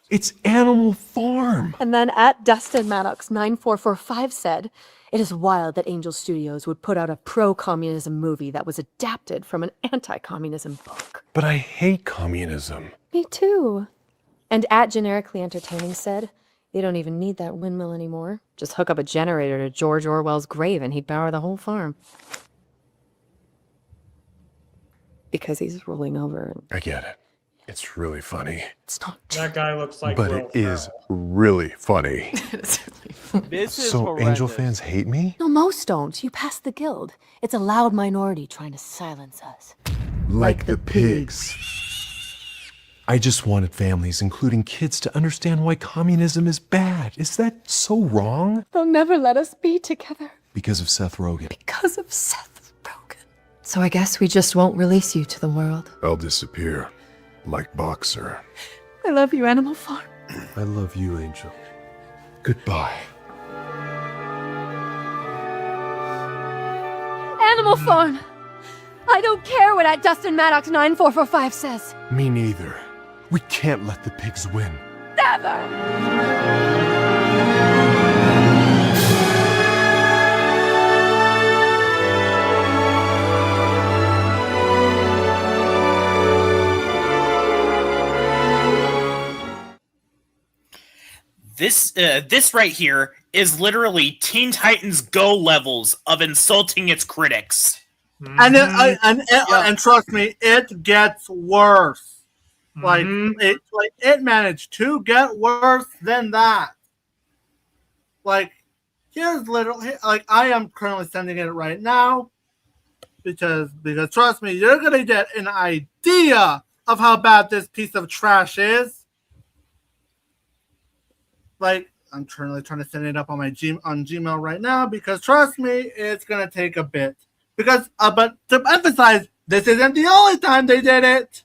It's Animal Farm. And then at Dustin Maddox 9445 said, it is wild that Angel Studios would put out a pro-communism movie that was adapted from an anti-communism book. But I hate communism. Me too. And at Generically Entertaining said, they don't even need that windmill anymore. Just hook up a generator to George Orwell's grave and he'd power the whole farm. Because he's rolling over. And I get it. It's really funny. it's not That guy looks like But Will it is Ferrell. really funny. This is So Angel horrendous. fans hate me? No, most don't. You passed the guild. It's a loud minority trying to silence us. Like the pigs. I just wanted families, including kids, to understand why communism is bad. Is that so wrong? They'll never let us be together. Because of Seth Rogen. Because of Seth Rogen. So I guess we just won't release you to the world. I'll disappear. Like Boxer. I love you, Animal Farm. I love you, Angel. Goodbye. Animal Farm! I don't care what at Dustin Maddox 9445 says. Me neither. We can't let the pigs win. Never! This right here is literally Teen Titans Go levels of insulting its critics. And and trust me, it gets worse. Like it managed to get worse than that. Like here's literally like I am currently sending it right now because trust me, you're gonna get an idea of how bad this piece of trash is. Like I'm currently trying to send it up on my Gmail right now because trust me, it's gonna take a bit. Because but to emphasize, this isn't the only time they did it.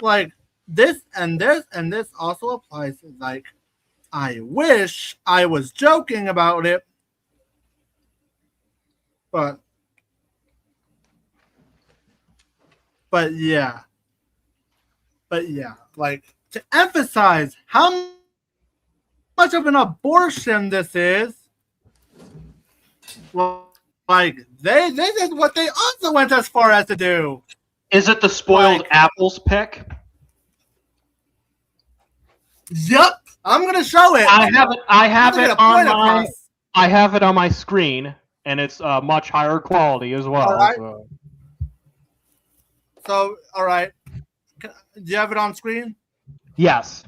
Like this and this and this also applies. Like I wish I was joking about it, but yeah, like to emphasize how much of an abortion this is. Well, like this is what they also went as far as to do. Is it the spoiled apples pick? Yep, I'm gonna show it. I have I'm it gonna on point my across. I have it on my screen, and it's much higher quality as well. All right. So. So, all right, do you have it on screen? Yes.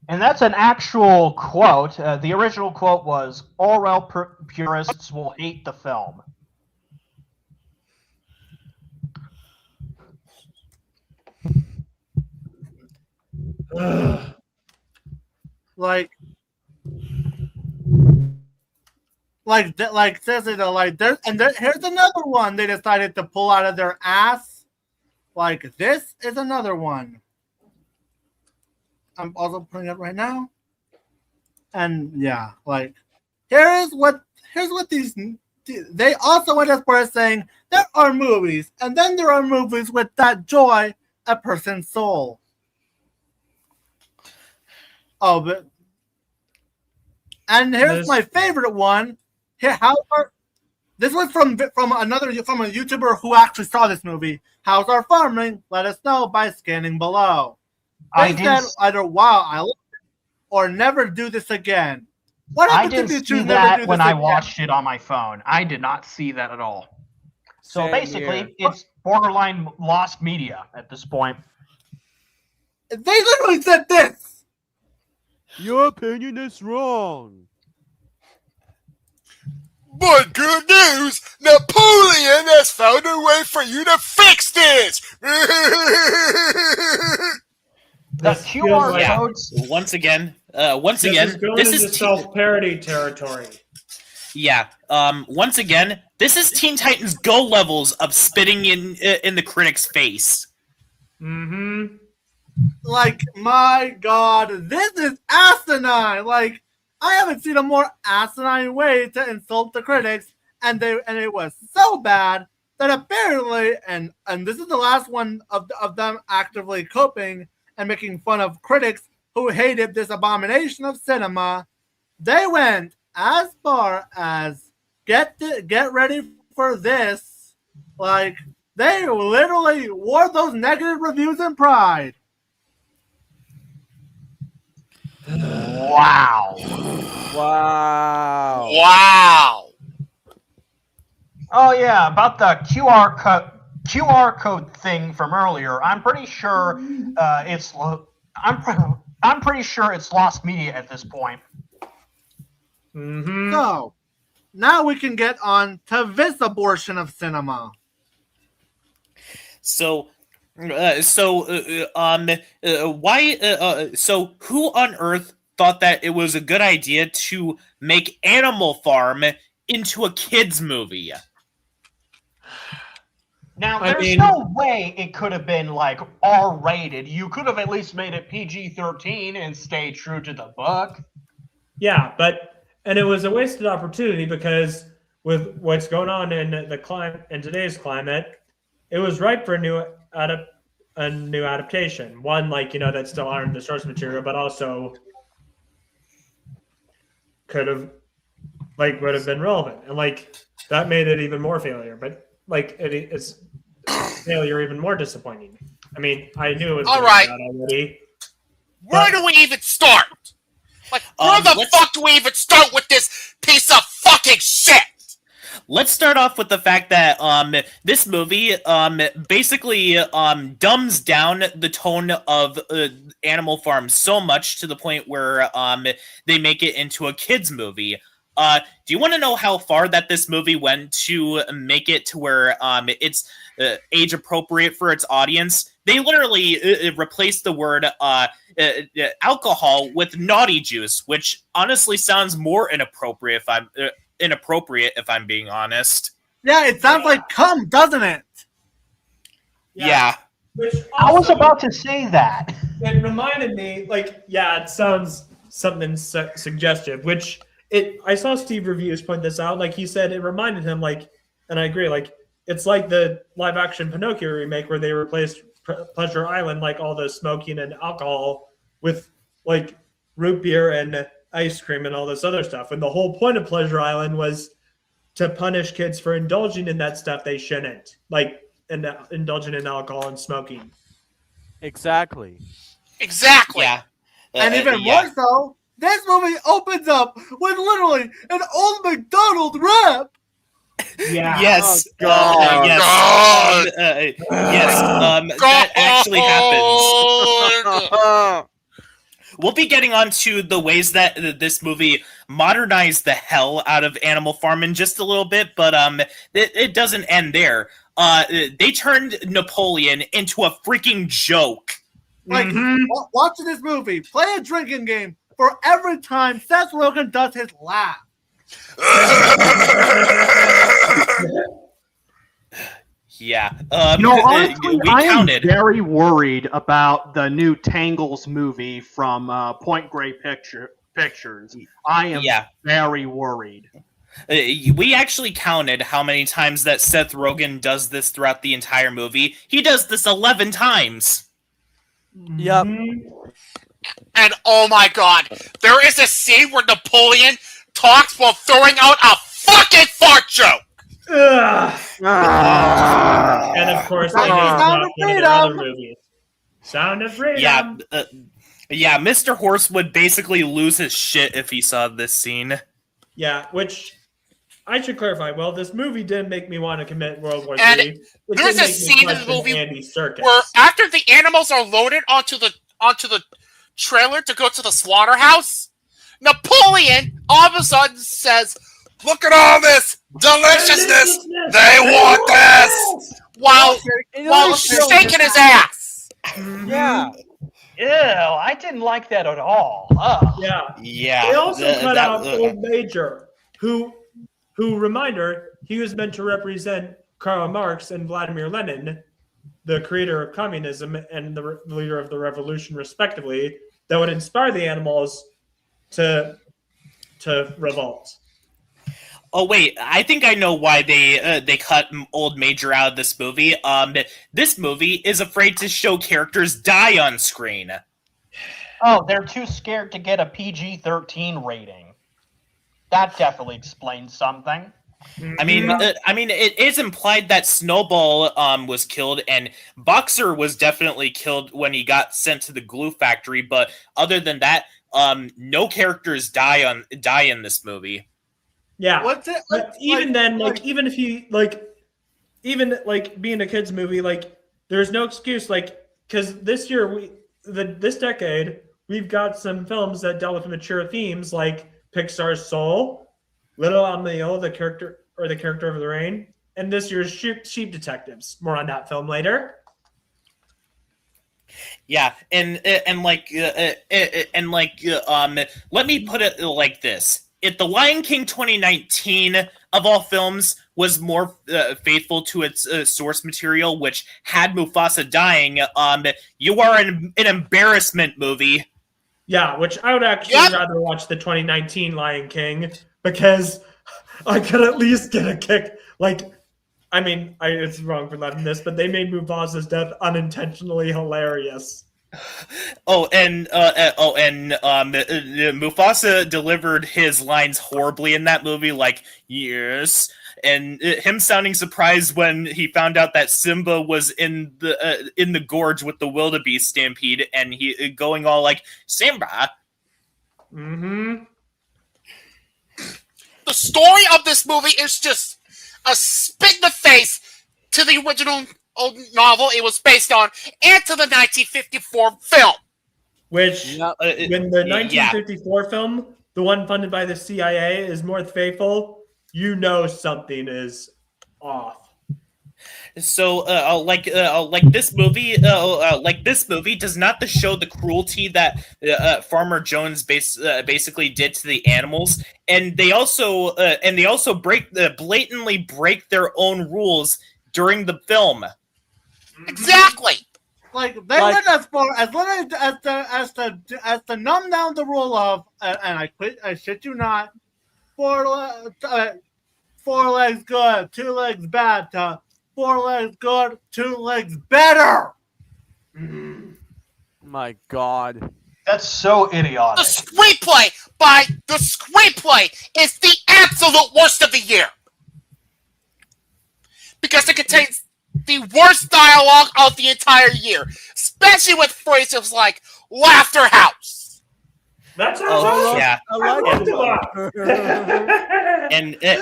And that's an actual quote. The original quote was, Orwell purists will hate the film. Here's another one they decided to pull out of their ass. Like this is another one. I'm also putting it right now. And yeah, like here's what these they also went as far as saying there are movies, and then there are movies with that joy a person's soul. Oh, but and here's my favorite one. Here, this was from a YouTuber who actually saw this movie. How's our farming? Let us know by scanning below. They said either wow, I love it, or never do this again. What I happened to didn't the see truth? that when I watched it on my phone. I did not see that at all. So Same basically, here. it's borderline lost media at this point. They literally said this. Your opinion is wrong. But good news, Napoleon has found a way for you to fix this. The This feels QR like- codes. Once again, This is going this into is self-parody territory. once again, this is Teen Titans Go levels of spitting in the critic's face. Mm-hmm. Like, my God, this is asinine. Like, I haven't seen a more asinine way to insult the critics, and it was so bad that apparently, and this is the last one of them actively coping and making fun of critics who hated this abomination of cinema. They went as far as get ready for this. Like, they literally wore those negative reviews in pride. Wow. Wow. Wow. Oh yeah, about the QR code thing from earlier. I'm pretty sure I'm pretty sure it's lost media at this point. Mm-hmm. So, now we can get on to this abortion of cinema. So why? So who on earth thought that it was a good idea to make Animal Farm into a kids movie? Now, I there's mean- no way it could have been like R-rated. You could have at least made it PG-13 and stayed true to the book. Yeah, and it was a wasted opportunity because with what's going on in today's climate, it was ripe for a new adaptation. One that still honored the source material, but also could have would have been relevant, and that made it even more failure. But it's failure even more disappointing. I mean, I knew it was All right. bad already. Where do we even start? Where the let's- fuck do we even start with this piece of fucking shit? Let's start off with the fact that this movie basically dumbs down the tone of Animal Farm so much to the point where they make it into a kids movie. Do you want to know how far that this movie went to make it to where it's age appropriate for its audience? They literally replaced the word alcohol with naughty juice, which honestly sounds more inappropriate if I'm being honest. Yeah, it sounds like cum, doesn't it? Yeah. Which I was also- about to say that. It reminded me, it sounds something suggestive, which I saw Steve Reviews point this out. He said it reminded him, and I agree, it's like the live action Pinocchio remake where they replaced Pleasure Island, all the smoking and alcohol with, root beer and ice cream and all this other stuff. And the whole point of Pleasure Island was to punish kids for indulging in that stuff they shouldn't, indulging in alcohol and smoking. Exactly. Exactly. Yeah. And even yeah. more so, this movie opens up with literally an old McDonald rap. Yeah. Yes. Oh, God. Yes. Yes. That actually happens. We'll be getting on to the ways that this movie modernized the hell out of Animal Farm in just a little bit, but it doesn't end there. They turned Napoleon into a freaking joke. Watching this movie, play a drinking game for every time Seth Rogen does his laugh. Yeah. Honestly, we I am counted. very worried about the new Tangles movie from Point Grey Pictures. I am very worried. We actually counted how many times that Seth Rogen does this throughout the entire movie. He does this 11 times. Yep. And oh my god, there is a scene where Napoleon talks while throwing out a fucking fart joke. Ugh. And of course, I Sound named of one of their other Freedom. movies. Sound of Freedom. Yeah. Yeah, Mr. Horse would basically lose his shit if he saw this scene. Yeah, which I should clarify. Well, this movie didn't make me want to commit World War And III. It there's did a make me scene in the question movie Andy's circus. where after the animals are loaded onto the trailer to go to the slaughterhouse, Napoleon all of a sudden says, "Look at all this deliciousness! They want this!" While shaking his ass. Yeah. Ew, I didn't like that at all. Ugh. Yeah. Yeah. They also cut out Old Major, who reminder, he was meant to represent Karl Marx and Vladimir Lenin, the creator of communism and the leader of the revolution, respectively, that would inspire the animals to revolt. Oh wait, I think I know why they cut Old Major out of this movie. This movie is afraid to show characters die on screen. Oh, they're too scared to get a PG-13 rating. That definitely explains something. I mean, it is implied that Snowball was killed, and Boxer was definitely killed when he got sent to the glue factory. But other than that, no characters die in this movie. Yeah, What's it? but even then, even if you even being a kids movie, there's no excuse, because this year this decade we've got some films that dealt with mature themes, like Pixar's Soul, Little Emilio, the character of the rain, and this year's Sheep Detectives. More on that film later. Yeah, let me put it like this. If The Lion King 2019, of all films, was more faithful to its source material, which had Mufasa dying, you are an embarrassment movie. Yeah, which I would actually rather watch the 2019 Lion King, because I could at least get a kick. It's wrong for letting this, but they made Mufasa's death unintentionally hilarious. Mufasa delivered his lines horribly in that movie, yes, and him sounding surprised when he found out that Simba was in the gorge with the wildebeest stampede, and he going all like, Simba. Mm-hmm. The story of this movie is just a spit in the face to the original novel it was based on, and to the 1954 film. Which, when the 1954 film, the one funded by the CIA, is more faithful, you know something is off. So, this movie does not show the cruelty that Farmer Jones basically did to the animals, and they also blatantly break their own rules during the film. Exactly. They went as far as to numb down the rule of, and I shit you not, four legs good, 2 legs bad, to 4 legs good, 2 legs better. My God. That's so idiotic. The screenplay is the absolute worst of the year, because it contains the worst dialogue of the entire year, especially with phrases like "laughter house." That's yeah. I like it.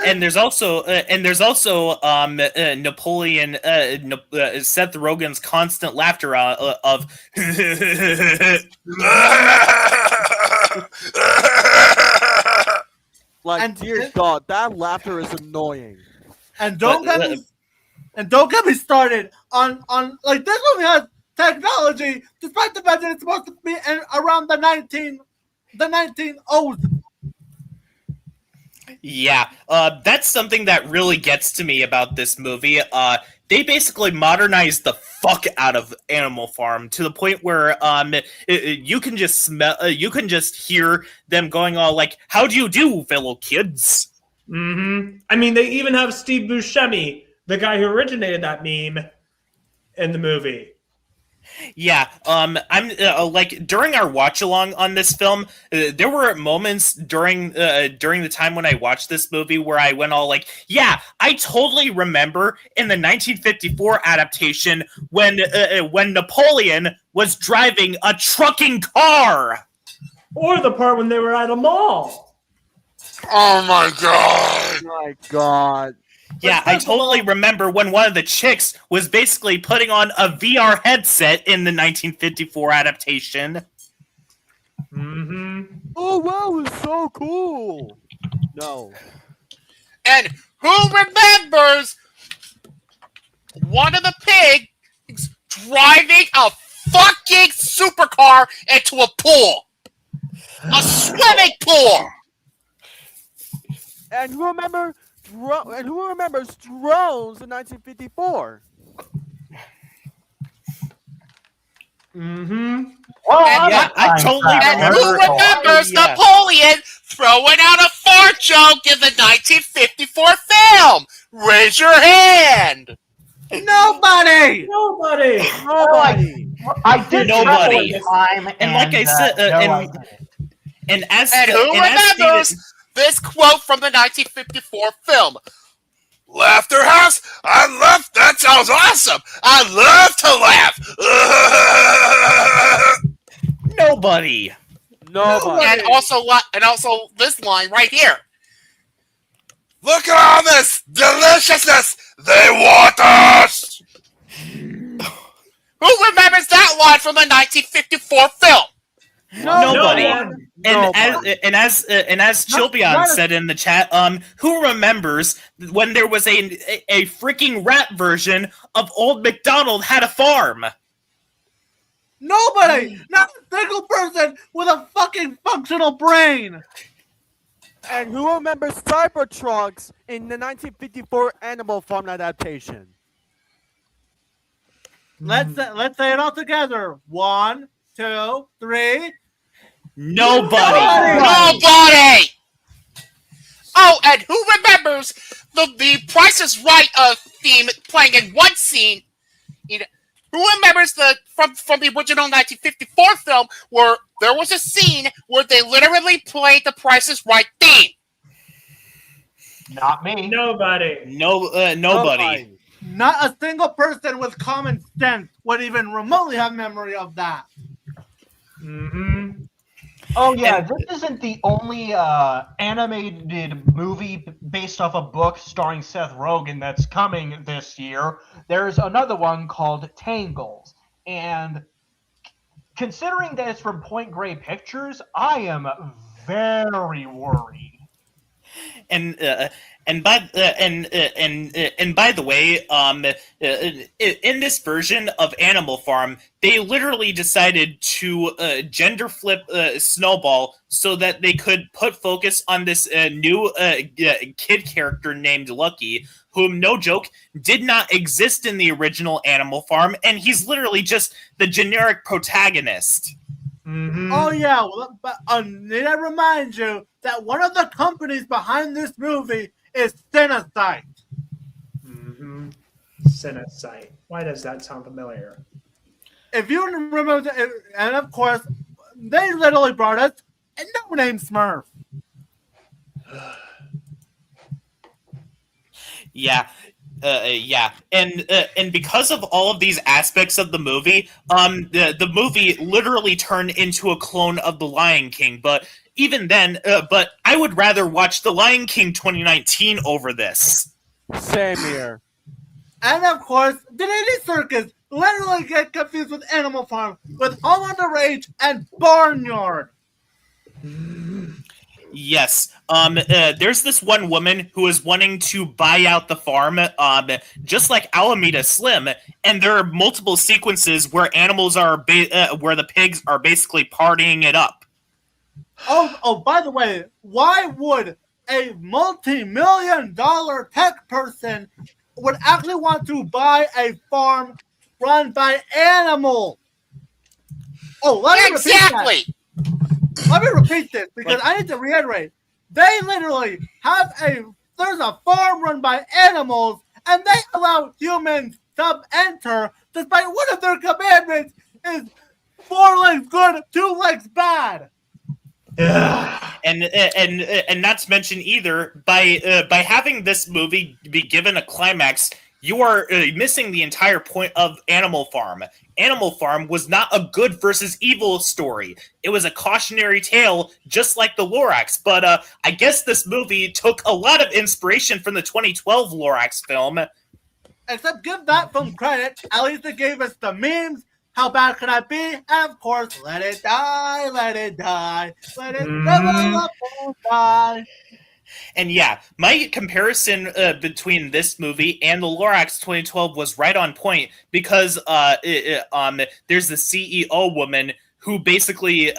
and there's also Napoleon Seth Rogen's constant laughter of dear God, that laughter is annoying. And don't get me started on this movie has technology, despite the fact that it's supposed to be around the 1900s. Yeah, that's something that really gets to me about this movie. They basically modernized the fuck out of Animal Farm to the point where you can just hear them going all like, "How do you do, fellow kids?" Mm-hmm. I mean, they even have Steve Buscemi, the guy who originated that meme, in the movie. Yeah, I'm like during our watch along on this film, there were moments during the time when I watched this movie where I went all like, "Yeah, I totally remember in the 1954 adaptation when Napoleon was driving a trucking car." Or the part when they were at a mall. Oh my god! My God. Yeah, I totally remember when one of the chicks was basically putting on a VR headset in the 1954 adaptation. Mm-hmm. Oh wow, it's so cool. No. And who remembers one of the pigs driving a fucking supercar into a pool? A swimming pool! And who remembers drones in 1954? Mm-hmm. Well, Yeah, I totally And remember. who remembers Yeah. Napoleon throwing out a fart joke in the 1954 film? Raise your hand! Nobody. Nobody. I did Nobody. travel in time, And like I said, no, I and didn't. as And who and as remembers stated- this this quote from the 1954 film? Laughter House? I love. That sounds awesome. I love to laugh. Nobody. Nobody. And also this line right here. Look at all this deliciousness. They want us. Who remembers that line from the 1954 film? Nobody. No. And as Chilbion said in the chat, who remembers when there was a freaking rap version of Old MacDonald Had a Farm? Nobody. Not a single person with a fucking functional brain. And who remembers Cybertrucks in the 1954 Animal Farm adaptation? Let's say it all together. 1, 2, 3. Nobody. Nobody. Oh, and who remembers the Price is Right theme playing in one scene? Who remembers from the original 1954 film where there was a scene where they literally played the Price is Right theme? Not me. Nobody. Nobody. Not a single person with common sense would even remotely have memory of that. Mm-hmm. Oh yeah, this isn't the only animated movie based off a book starring Seth Rogen that's coming this year. There's another one called Tangles, and considering that it's from Point Grey Pictures, I am very worried. And by the way, in this version of Animal Farm, they literally decided to gender flip Snowball so that they could put focus on this new kid character named Lucky, whom, no joke, did not exist in the original Animal Farm, and he's literally just the generic protagonist. Mm-hmm. Oh yeah, well, but need I remind you that one of the companies behind this movie is Cinesite. Mm-hmm. Cinesite. Why does that sound familiar? If you remember, and of course, they literally brought us a no-name Smurf. Yeah. And because of all of these aspects of the movie, the movie literally turned into a clone of The Lion King. But even then, but I would rather watch The Lion King 2019 over this. Same here. And of course, Disney Circus literally get confused with Animal Farm, with Home on the Rage and Barnyard. Yes. There's this one woman who is wanting to buy out the farm, just like Alameda Slim, and there are multiple sequences where animals are, where the pigs are basically partying it up. Oh, by the way, why would a multi-million-dollar tech person would actually want to buy a farm run by animals? Oh, let me repeat that. Let me repeat this because I need to reiterate. They literally have there's a farm run by animals and they allow humans to enter despite one of their commandments is 4 legs good, 2 legs bad. And not to mention either, by having this movie be given a climax, you are missing the entire point of Animal Farm. Animal Farm was not a good versus evil story. It was a cautionary tale, just like the Lorax. But I guess this movie took a lot of inspiration from the 2012 Lorax film. Except give that film credit. At least it gave us the memes. How bad could I be? And of course, let it die, let it die, let it develop and die. And yeah, my comparison between this movie and the Lorax 2012 was right on point because there's the CEO woman who basically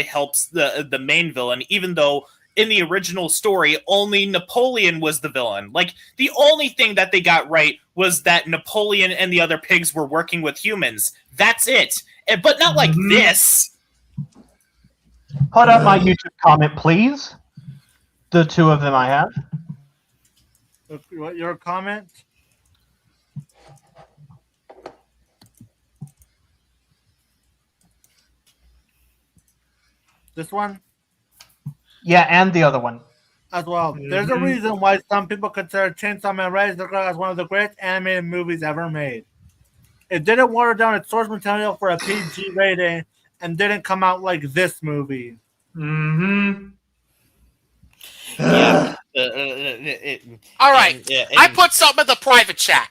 helps the main villain, even though in the original story only Napoleon was the villain. Like, the only thing that they got right was that Napoleon and the other pigs were working with humans. That's it. But not like this. Put up my YouTube comment, please. The two of them I have. What, your comment? This one? Yeah, and the other one. As well. There's a reason why some people consider Chainsaw Man Rising as one of the greatest animated movies ever made. It didn't water down its source material for a PG rating and didn't come out like this movie. Yeah. All right. I put something in the private chat.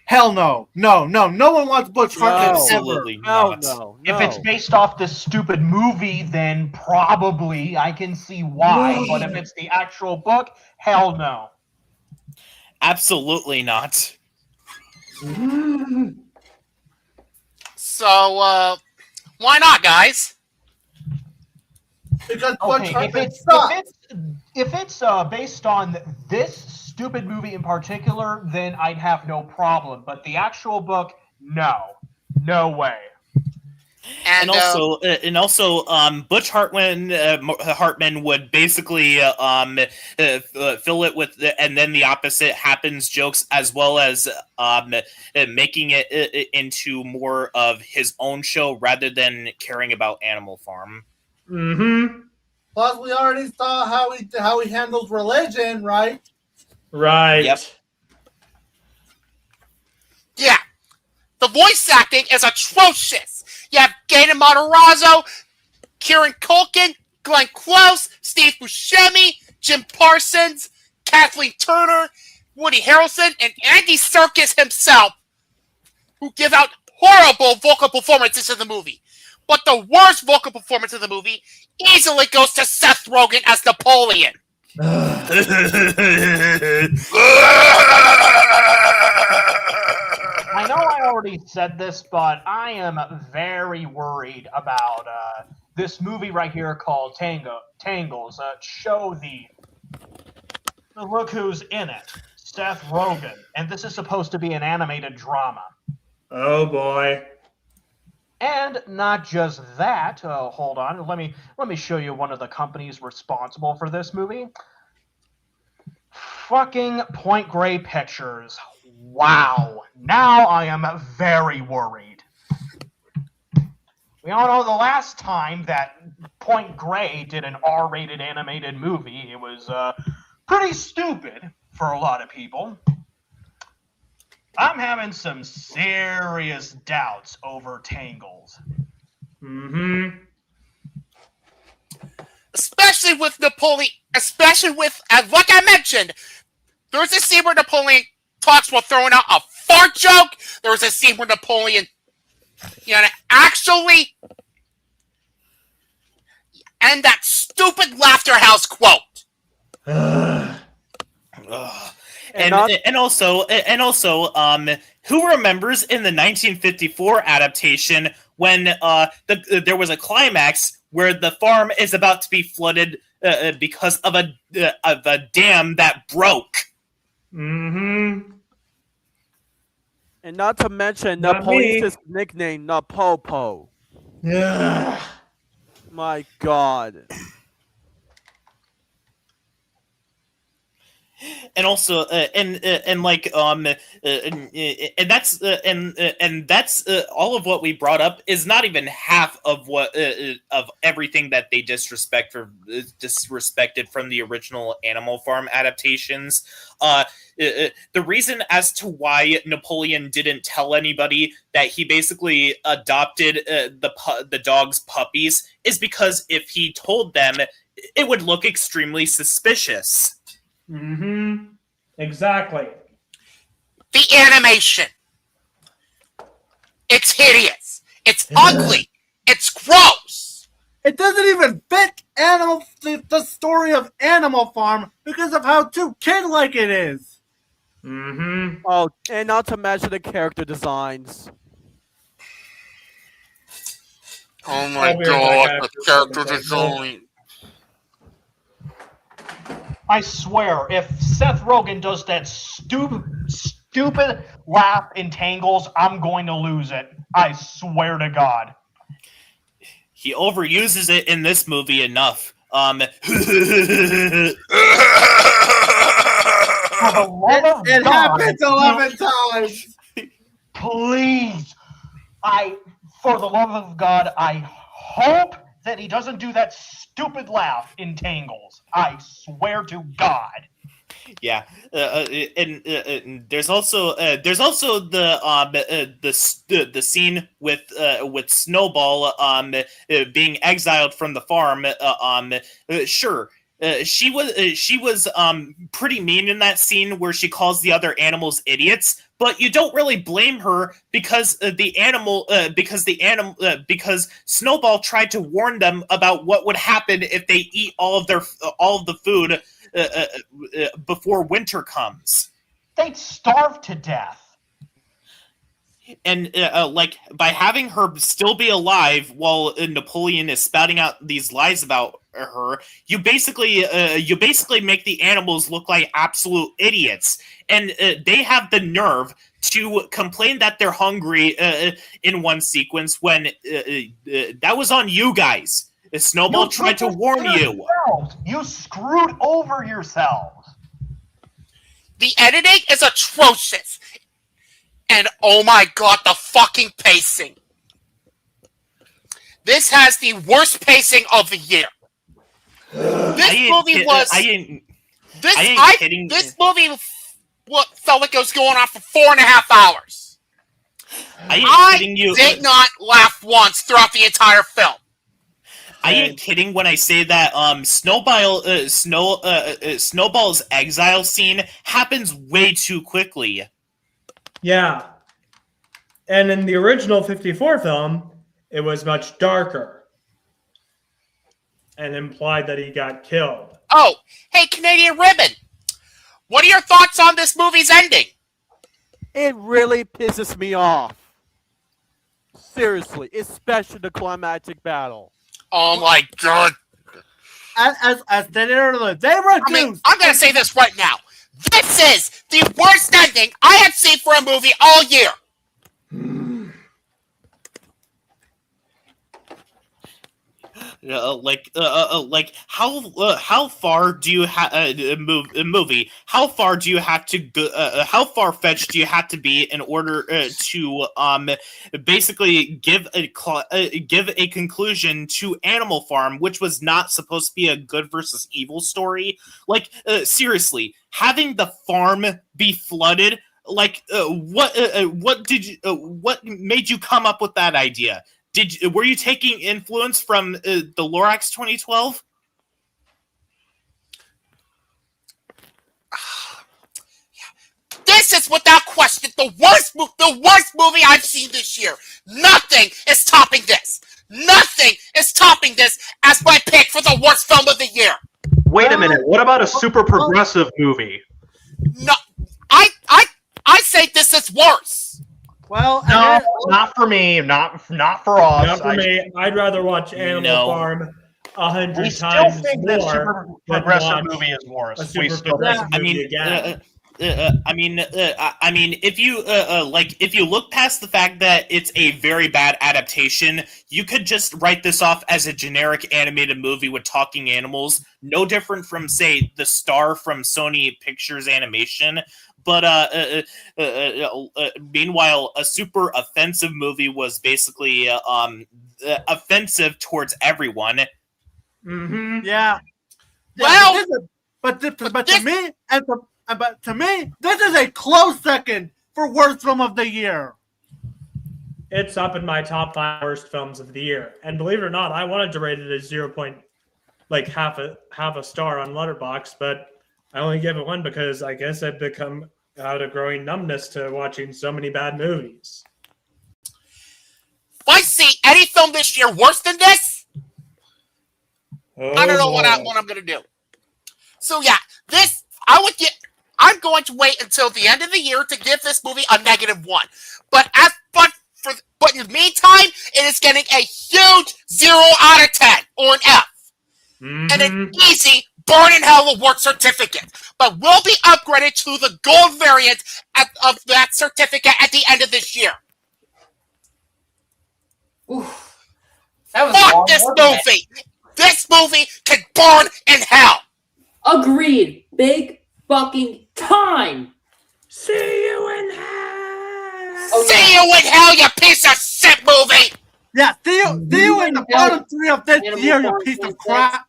Hell no. No one wants Butch Hartman. Absolutely ever. not. If it's based off this stupid movie, then probably I can see why. But if it's the actual book, hell no. Absolutely not. So, why not, guys? Because if it's based on this stupid movie in particular, then I'd have no problem. But the actual book, no way. And also, Butch Hartman would basically fill it with, and then the opposite happens jokes, as well as making it into more of his own show rather than caring about Animal Farm. Plus, we already saw how he handles religion, right? Right. Yep. Yeah. The voice acting is atrocious. You have Gaten Matarazzo, Kieran Culkin, Glenn Close, Steve Buscemi, Jim Parsons, Kathleen Turner, Woody Harrelson, and Andy Serkis himself, who give out horrible vocal performances in the movie. But the worst vocal performance in the movie easily goes to Seth Rogen as Napoleon. I know I already said this, but I am very worried about this movie right here called Tangles. Show the look who's in it. Seth Rogen. And this is supposed to be an animated drama. Oh boy. And not just that, hold on, let me show you one of the companies responsible for this movie. Fucking Point Grey Pictures. Wow. Now I am very worried. We all know the last time that Point Grey did an R-rated animated movie, it was pretty stupid for a lot of people. I'm having some serious doubts over Tangles. Especially with Napoleon, like I mentioned, there's a scene where Napoleon talks while throwing out a fart joke. There was a scene where Napoleon, actually, and that stupid Laughter House quote. And also, who remembers in the 1954 adaptation when there was a climax where the farm is about to be flooded because of a dam that broke? And not to mention Napoleon's nickname, Napopo. Yeah. My God. And also, and like, and that's all of what we brought up is not even half of what of everything that they disrespected from the original Animal Farm adaptations. The reason as to why Napoleon didn't tell anybody that he basically adopted the dog's puppies is because if he told them, it would look extremely suspicious. Mm-hmm. Exactly. The animation. It's hideous. It's ugly. It's gross. It doesn't even fit the story of Animal Farm because of how too kid-like it is. Mm-hmm. Oh, and not to mention the character designs. Oh my god, the character design. I swear, if Seth Rogen does that stupid laugh in Tangles, I'm going to lose it. I swear to God. He overuses it in this movie enough. It happens 11 times. Please, for the love of God, I hope that he doesn't do that stupid laugh in Tangles. I swear to God. Yeah, and there's also the scene with Snowball being exiled from the farm. Sure. She was pretty mean in that scene where she calls the other animals idiots, but you don't really blame her because because Snowball tried to warn them about what would happen if they eat all of the food before winter comes. They'd starve to death. And like by having her still be alive while Napoleon is spouting out these lies about her, you basically make the animals look like absolute idiots, and they have the nerve to complain that they're hungry in one sequence when that was on you guys. Snowball tried to warn you. You screwed over yourselves. The editing is atrocious. And oh my god, the fucking pacing. This has the worst pacing of the year. This movie felt like it was going on for 4.5 hours. I did not laugh once throughout the entire film. I ain't kidding when I say that Snowball's exile scene happens way too quickly. Yeah. And in the original 54 film, it was much darker and implied that he got killed. Oh, hey, Canadian Ribbon. What are your thoughts on this movie's ending? It really pisses me off. Seriously, especially the climactic battle. Oh my god. As they reduced. I'm going to say this right now. This is the worst ending I have seen for a movie all year. Like how far do you movie? How far do you have to go? How far fetched do you have to be in order to basically give a conclusion to Animal Farm, which was not supposed to be a good versus evil story? Like seriously, having the farm be flooded. Like what made you come up with that idea? Were you taking influence from the Lorax 2012? This is without question the worst movie I've seen this year. Nothing is topping this. Nothing is topping this as my pick for the worst film of the year. Wait a minute. What about a super progressive movie? No, I say this is worse. Well, no, not for me. Not for us. Not for me. I'd rather watch Animal Farm 100 times still think more. that super progressive movie is worse. A super progressive movie again. if you look past the fact that it's a very bad adaptation, you could just write this off as a generic animated movie with talking animals, no different from, say, The Star from Sony Pictures Animation. But meanwhile, a super offensive movie was basically offensive towards everyone. Mm-hmm. Yeah. Well, but to me, this is a close second for worst film of the year. It's up in my top 5 worst films of the year, and believe it or not, I wanted to rate it as half a star on Letterboxd, but I only gave it 1 because I guess I've become out of growing numbness to watching so many bad movies. If I see any film this year worse than this, I don't know what I'm going to do. So yeah, I'm going to wait until the end of the year to give this movie a -1. But in the meantime, it is getting a huge 0 out of 10 or an F. Mm-hmm. And an easy burn in hell award certificate, but will be upgraded to the gold variant of that certificate at the end of this year. Oof. That was Fuck this movie! This movie can burn in hell! Agreed. Big fucking time! See you in hell! See you in hell, you piece of shit movie! Yeah, see you in the bottom 3 of this year, you piece of crap.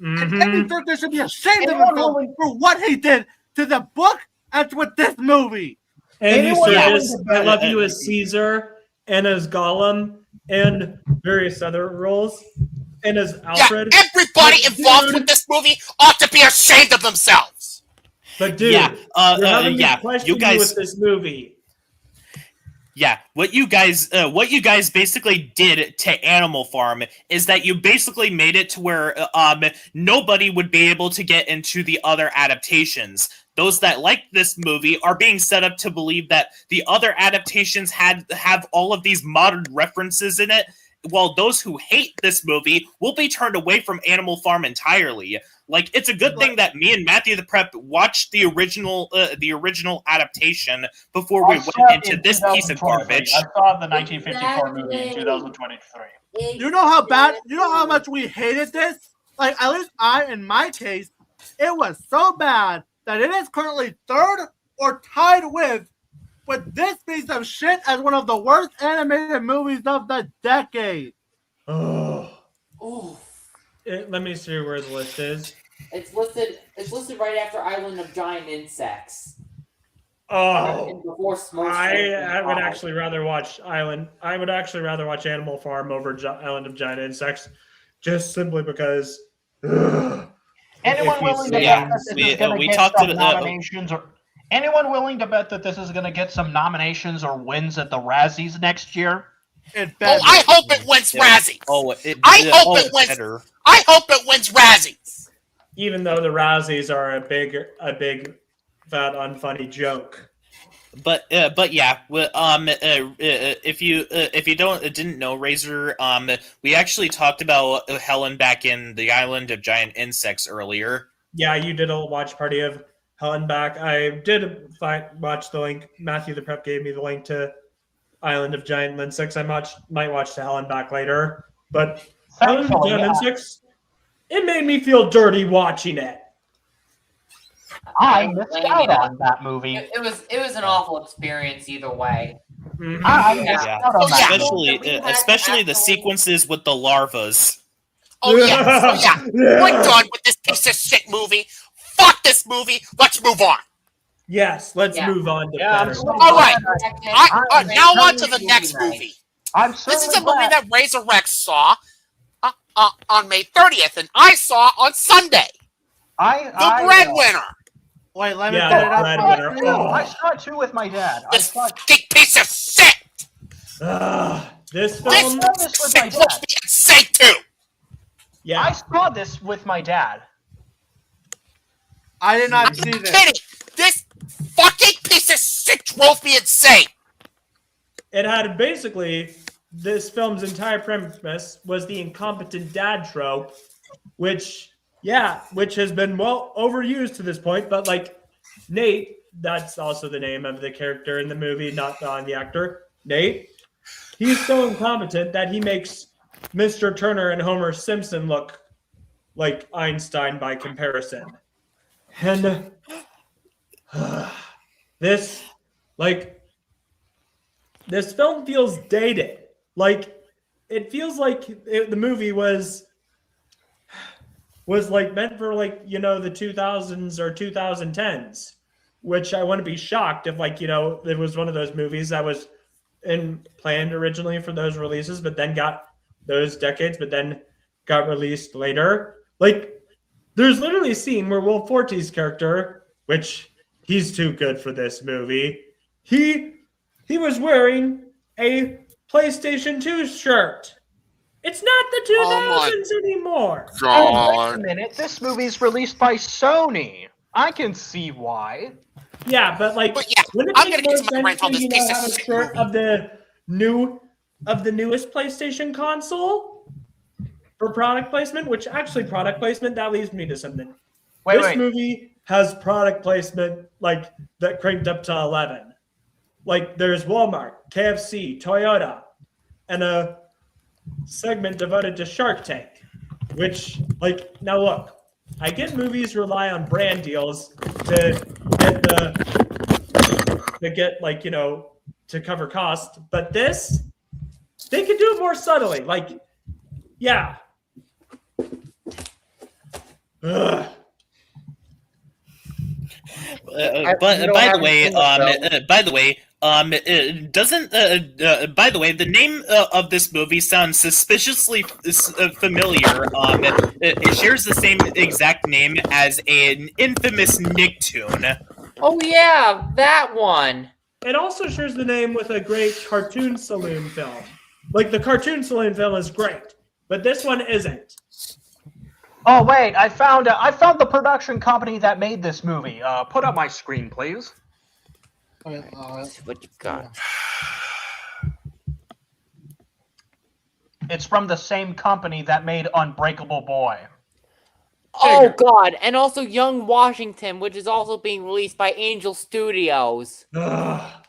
Mm-hmm. And David Fincher should be ashamed of himself for what he did to the book and with this movie. Andy Serkis, I Love You as Caesar, and as Gollum, and various other roles, and as Alfred. Yeah, everybody involved with this movie ought to be ashamed of themselves. But dude, you're having me question you with this movie. Yeah, what you guys basically did to Animal Farm is that you basically made it to where nobody would be able to get into the other adaptations. Those that like this movie are being set up to believe that the other adaptations have all of these modern references in it, while those who hate this movie will be turned away from Animal Farm entirely. Like, it's a good thing that me and Matthew the Prep watched the original adaptation before we went into this piece of garbage. I saw the 1954 movie in 2023. You know how much we hated this? Like, at least in my case, it was so bad that it is currently 3rd or tied with this piece of shit as one of the worst animated movies of the decade. Oh. Let me see where the list is. It's listed right after Island of Giant Insects. Oh, I would actually rather watch Island. I would actually rather watch Animal Farm over Island of Giant Insects, just simply because. Anyone willing to bet that this is going to get some nominations, or anyone willing to bet that this is going to get some nominations or wins at the Razzies next year? I hope it wins Razzies. I hope it wins Razzies. Even though the Razzies are a big fat unfunny joke. But yeah, if you didn't know, Razor, we actually talked about Helen back in the Island of Giant Insects earlier. Yeah, you did a watch party of Helen back. I did watch the link. Matthew the Prep gave me the link to Island of Giant Insects. I might watch the Helen back later, but Island of Giant Insects, it made me feel dirty watching it. I missed out on that movie. It was an awful experience either way. Mm-hmm. Especially the sequences with the larvas. Oh yeah. We're done with this piece of shit movie. Fuck this movie. Let's move on. Yes, let's move on to better. All right. Now on to the next movie. This is a movie that Razor Rex saw on May 30th, and I saw on Sunday. The Breadwinner. Wait, let me get it up. I saw it too with my dad. This fucking piece of shit. This film. This with my dad. Say too. Yeah, I saw this with my dad. I did not see this. Kidding. This fucking piece of shit drove me insane. It had basically this film's entire premise was the incompetent dad trope, which has been well overused to this point. But like Nate, that's also the name of the character in the movie, not the actor, Nate. He's so incompetent that he makes Mr. Turner and Homer Simpson look like Einstein by comparison. And this film feels dated. Like, it feels like the movie was like meant for like, the 2000s or 2010s, which I wouldn't be shocked if it was one of those movies that was planned originally for those releases, but then got those decades, but then got released later. Like, there's literally a scene where Will Forte's character, which he's too good for this movie, he was wearing a PlayStation 2 shirt. It's not the 2000s anymore. Oh, wait a minute. This movie's released by Sony. I can see why. Yeah, but wouldn't it make more sense to have a shirt of the newest PlayStation console for product placement? Which actually, product placement, that leads me to something. This movie has product placement that cranked up to 11. Like, there's Walmart, KFC, Toyota, and a segment devoted to Shark Tank. Which, now look, I get movies rely on brand deals to to cover cost, but this, they could do it more subtly. Yeah. By the way, doesn't by the way, the name of this movie sounds suspiciously familiar. It shares the same exact name as an infamous Nicktoon. Oh yeah, that one. It also shares the name with a great Cartoon Saloon film. The Cartoon Saloon film is great, but this one isn't. Oh wait, I found the production company that made this movie. Put up my screen, please. What you got? It's from the same company that made Unbreakable Boy. Oh god, and also Young Washington, which is also being released by Angel Studios. Not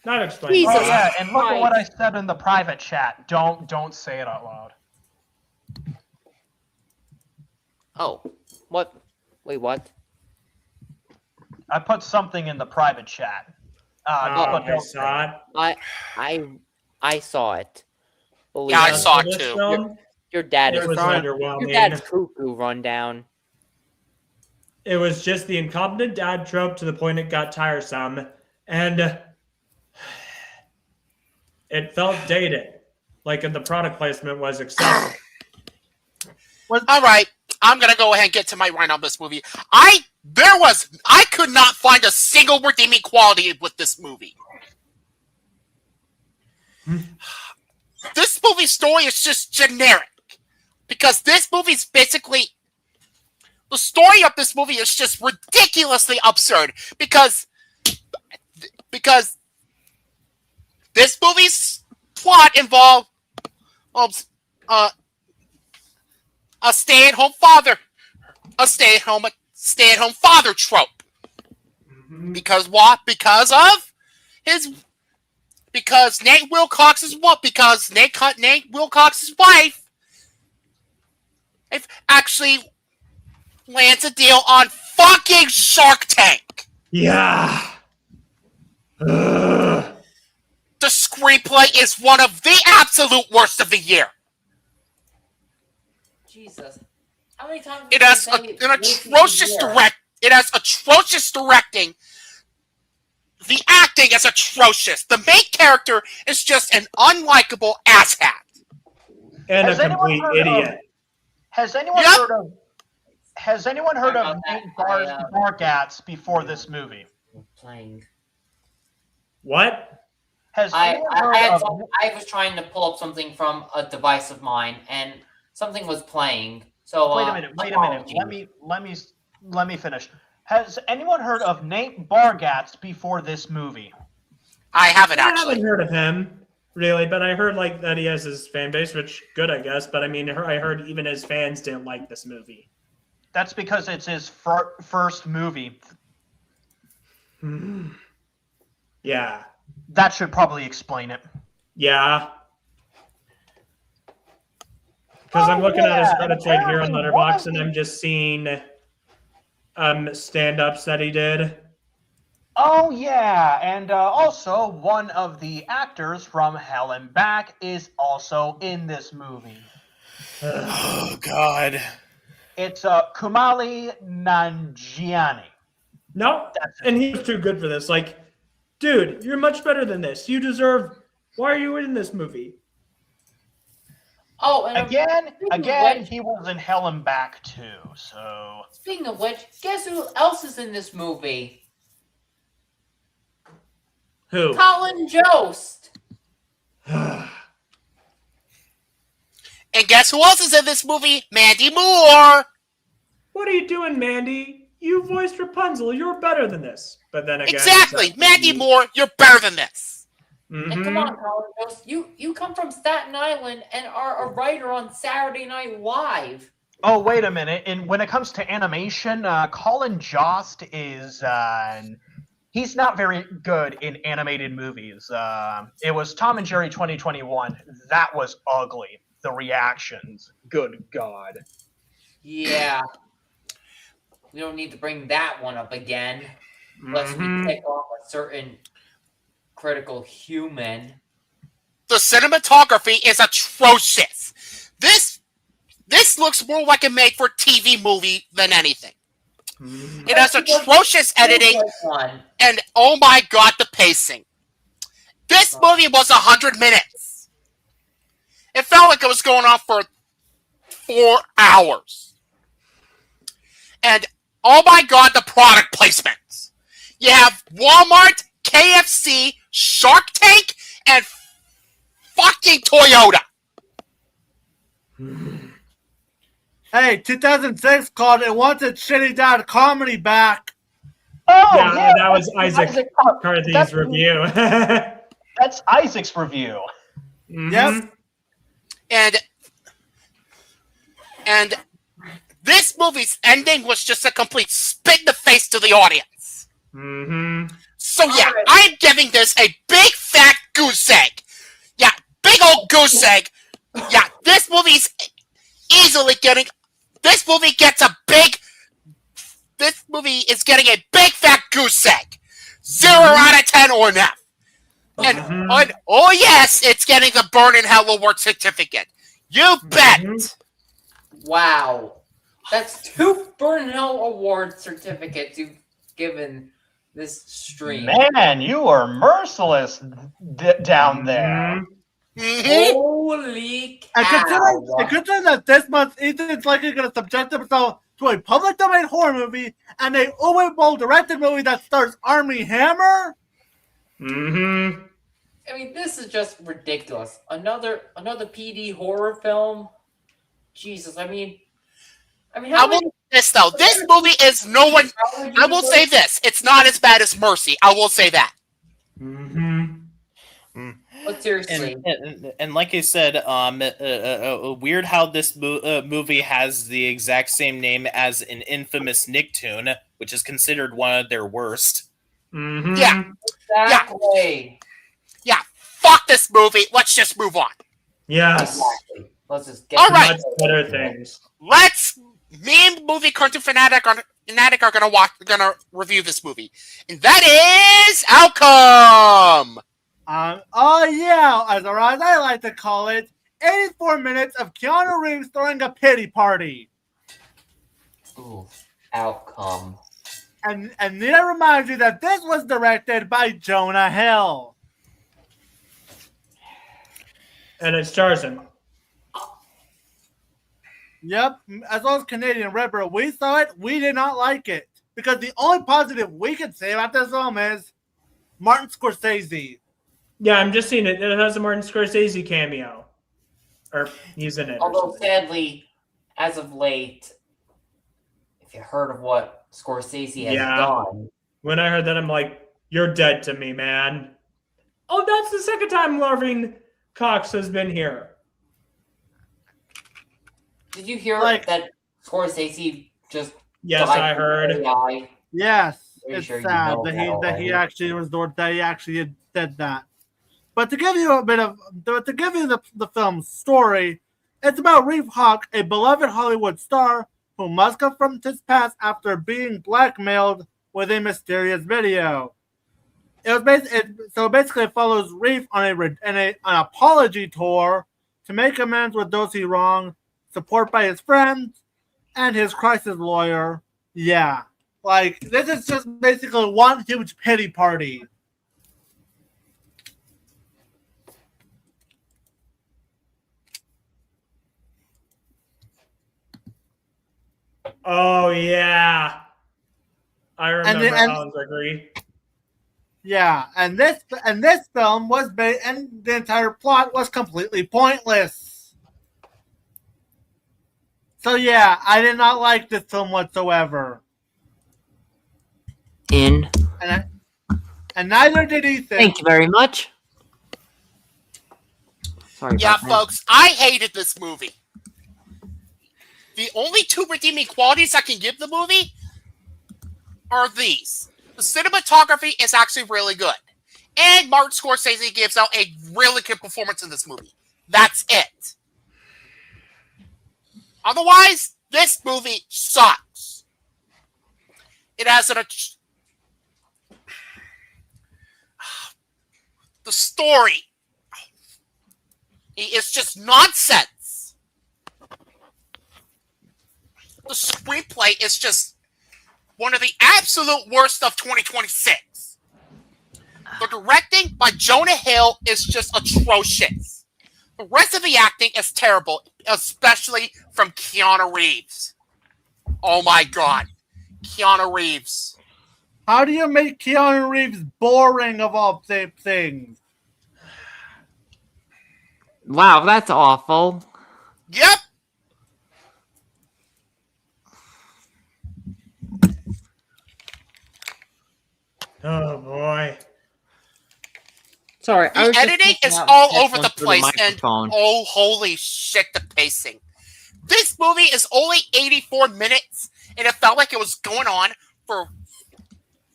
explained. Oh yeah, and look at what I said in the private chat. Don't say it out loud. Oh, what? Wait, what? I put something in the private chat. I saw it. I saw it. Yeah, I saw it too. Your dad is underwhelming. Your dad's cuckoo rundown. It was just the incompetent dad trope to the point it got tiresome, and it felt dated. And the product placement was excessive. All right, I'm gonna go ahead and get to my rant on this movie. I could not find a single redeeming quality with this movie. This movie's story is just generic. Because this movie's basically... The story of this movie is just ridiculously absurd. Because this movie's plot involved a stay-at-home father trope. Because what? Because Nate Wilcox's what? Because Nate Wilcox's wife actually lands a deal on fucking Shark Tank. Yeah. The screenplay is one of the absolute worst of the year. Jesus. How many times It has atrocious directing. The acting is atrocious. The main character is just an unlikable asshat. And a complete idiot. Has anyone heard of Nate Bargatze before this movie? Playing. What? I was trying to pull up something from a device of mine, and something was playing. So wait a minute. Let me finish. Has anyone heard of Nate Bargatze before this movie? I haven't actually. I haven't heard of him, really, but I heard that he has his fan base, which good, I guess. But I mean, I heard even his fans didn't like this movie. That's because it's his first movie. Yeah. That should probably explain it. Yeah. Because I'm looking at his credits right here on Letterboxd, and I'm just seeing stand-ups that he did. Oh yeah, and also one of the actors from Hell and Back is also in this movie. Oh God. It's Kumali Nanjiani. No, and he was too good for this. Like, dude, you're much better than this. You deserve. Why are you in this movie? Oh, and Again, he was in Hell and Back too. So speaking of which, guess who else is in this movie? Who? Colin Jost. And guess who else is in this movie? Mandy Moore. What are you doing, Mandy? You voiced Rapunzel. You're better than this. But then again, Exactly, Mandy Moore. You're better than this. And come on, Colin Jost. You come from Staten Island and are a writer on Saturday Night Live. oh, wait a minute. And when it comes to animation, Colin Jost is he's not very good in animated movies. It was Tom and Jerry 2021. That was ugly. The reactions. Good God. Yeah. We don't need to bring that one up again. Unless we take off a certain critical human. The cinematography is atrocious. This looks more like a made-for-TV movie than anything. It has atrocious editing, and oh my God, the pacing. This movie was 100 minutes. It felt like it was going on for 4 hours. And oh my God, the product placements. You have Walmart, KFC, Shark Tank, and fucking Toyota. Hey, 2006 called It Wants Its Shitty Dad Comedy Back. Oh, yeah, that was Isaac McCarthy's review. That's Isaac's review. Yep. And this movie's ending was just a complete spit in the face to the audience. So yeah, I'm giving this a big fat goose egg. Yeah, big old goose egg. Yeah, this movie's easily getting. This movie gets a big. This movie is getting a big fat goose egg. 0 out of 10 or enough. And oh yes, it's getting the Burn in Hell Award certificate. You bet. Wow. That's 2 Burn in Hell Award certificates you've given this stream. Man, you are merciless down there. Holy cow. And considering that this month Ethan's likely going to subject himself to a public domain horror movie and a Owen Bowl directed movie that stars Armie Hammer. I mean, this is just ridiculous. Another PD horror film. Jesus, I mean, I will say this though. This movie is no one. I will say this: it's not as bad as Mercy. I will say that. But seriously, and like I said, weird how this movie has the exact same name as an infamous Nicktoon, which is considered one of their worst. Yeah, exactly. Yeah. Fuck this movie. Let's just move on. Yes. Exactly. Let's just get all right. Much better things. Me and movie cartoon fanatic are gonna review this movie, and that is Outcome. Oh yeah, as I like to call it, 84 minutes of Keanu Reeves throwing a pity party. Ooh, Outcome. And need I remind you that this was directed by Jonah Hill. And it stars him. Yep, as well as Canadian Ripper. We saw it, we did not like it. Because the only positive we can say about this film is Martin Scorsese. Yeah, I'm just seeing it. It has a Martin Scorsese cameo. Or he's in it. Although, sadly, as of late, if you heard of what Scorsese has done. When I heard that, I'm like, you're dead to me, man. Oh, that's the second time Marvin Cox has been here. Did you hear that Scorsese just Yes, died I heard. from AI? Yes. it's sure you sad know that that already. he actually did that. But to give you a bit of to give you the film's story, it's about Reeve Hawk, a beloved Hollywood star who must confront his past after being blackmailed with a mysterious video. So basically it follows Reeve on an apology tour to make amends with those he wronged, support by his friends, and his crisis lawyer. Yeah. Like, this is just basically one huge pity party. Oh yeah, I remember Alan Gregory. Yeah, and this film was and the entire plot was completely pointless. So yeah, I did not like this film whatsoever. And neither did Ethan. thank you very much. Sorry Yeah, about that. folks, I hated this movie. The only two redeeming qualities I can give the movie are these. The cinematography is actually really good. And Martin Scorsese gives out a really good performance in this movie. That's it. Otherwise, this movie sucks. It has the story is just nonsense. The screenplay is just one of the absolute worst of 2026. The directing by Jonah Hill is just atrocious. The rest of the acting is terrible, especially from Keanu Reeves. Oh my god. Keanu Reeves. How do you make Keanu Reeves boring of all things? Wow, that's awful. Yep. Oh boy. Sorry, The editing is all over the place, and oh, holy shit, the pacing. This movie is only 84 minutes, and it felt like it was going on for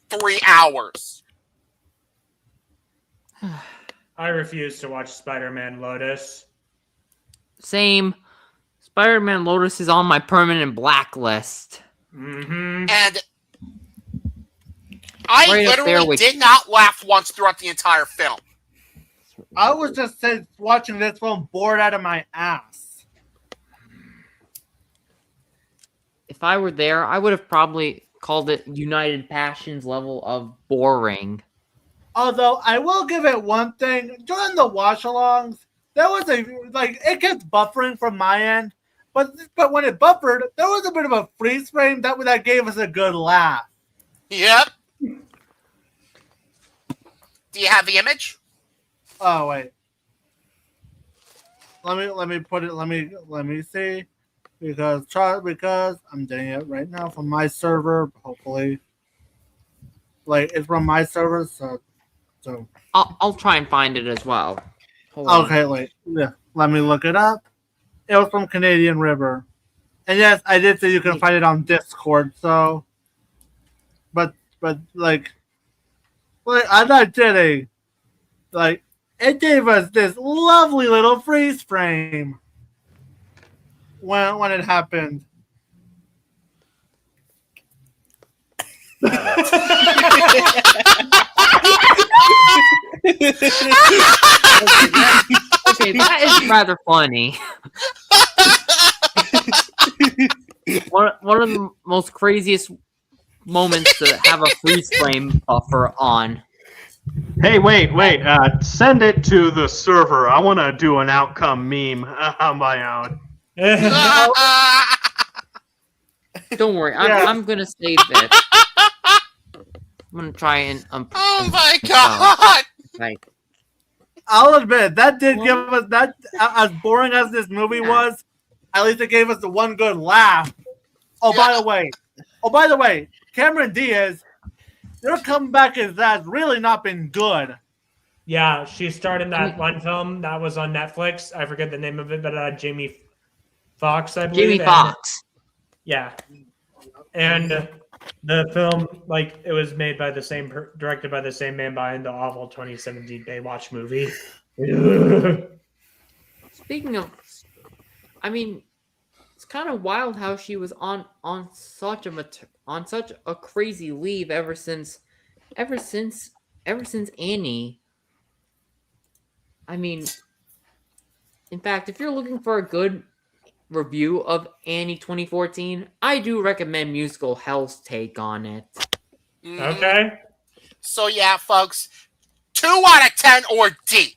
3 hours. I refuse to watch Spider-Man Lotus. Same. Spider-Man Lotus is on my permanent blacklist. Mm-hmm. And I Right up there literally with- did not laugh once throughout the entire film. I was just watching this film bored out of my ass. If I were there, I would have probably called it United Passions level of boring. Although I will give it one thing, during the watch-alongs, there was it kept buffering from my end, but when it buffered, there was a bit of a freeze frame that gave us a good laugh. Yep. Do you have the image? Oh wait. Let me put it. Let me see, because I'm doing it right now from my server. Hopefully, it's from my server, so. I'll try and find it as well. Hold on. Okay, wait. Yeah, let me look it up. It was from Canadian River, and yes, I did say you can find it on Discord. So, but I'm not kidding. It gave us this lovely little freeze frame when it happened. Okay, that is rather funny. one of the most craziest moments to have a freeze frame buffer on. Hey, wait. Send it to the server. I want to do an outcome meme on my own. Don't worry, I'm gonna save this. I'm gonna try and oh my god! Like, I'll admit that did give us that, as boring as this movie was. At least it gave us the one good laugh. Oh, by the way, Cameron Diaz, your comeback has really not been good. Yeah, she starred in that one film that was on Netflix. I forget the name of it, but Jamie Foxx, I believe. Jamie Foxx. Yeah. And the film, like, it was made by the same, directed by the same man behind the awful 2017 Baywatch movie. Speaking of, I mean, it's kind of wild how she was on such a crazy leave ever since Annie. I mean, in fact, if you're looking for a good review of Annie 2014, I do recommend Musical Hell's take on it. Okay. So yeah, folks, 2 out of 10 or D.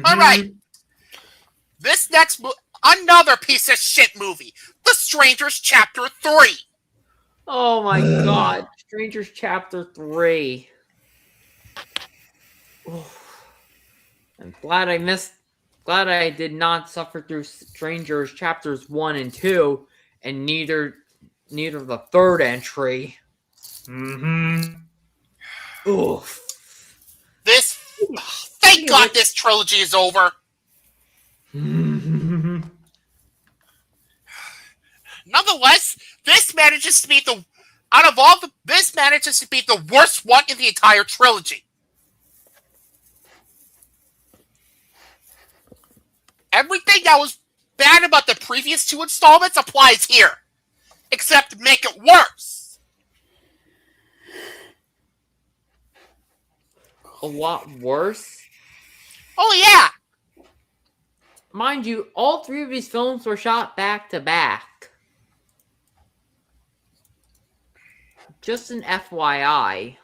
All right. This next another piece of shit movie, The Strangers Chapter 3. Oh my god, Strangers Chapter 3. I'm glad I did not suffer through Strangers Chapters 1 and 2, and neither the third entry. Oof. Thank God this trilogy is over. Nonetheless, this manages to be the worst one in the entire trilogy. Everything that was bad about the previous 2 installments applies here, except make it worse. A lot worse? Oh yeah! Mind you, all 3 of these films were shot back to back. Just an FYI.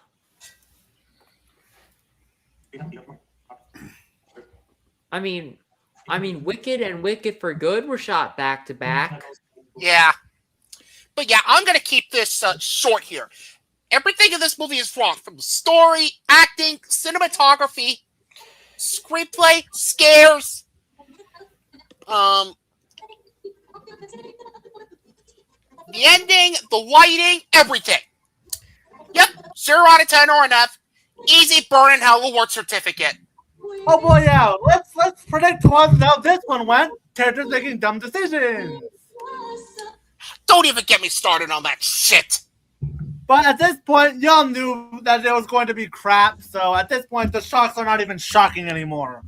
I mean, Wicked and Wicked for Good were shot back to back. Yeah. But yeah, I'm going to keep this short here. Everything in this movie is wrong. From the story, acting, cinematography, screenplay, scares, the ending, the lighting, everything. Yep, 0 out of 10 or an F. Easy burn in hell award certificate. Oh boy, yeah. Let's predict how this one went. Characters making dumb decisions. Don't even get me started on that shit. But at this point, y'all knew that it was going to be crap. So at this point, the shocks are not even shocking anymore.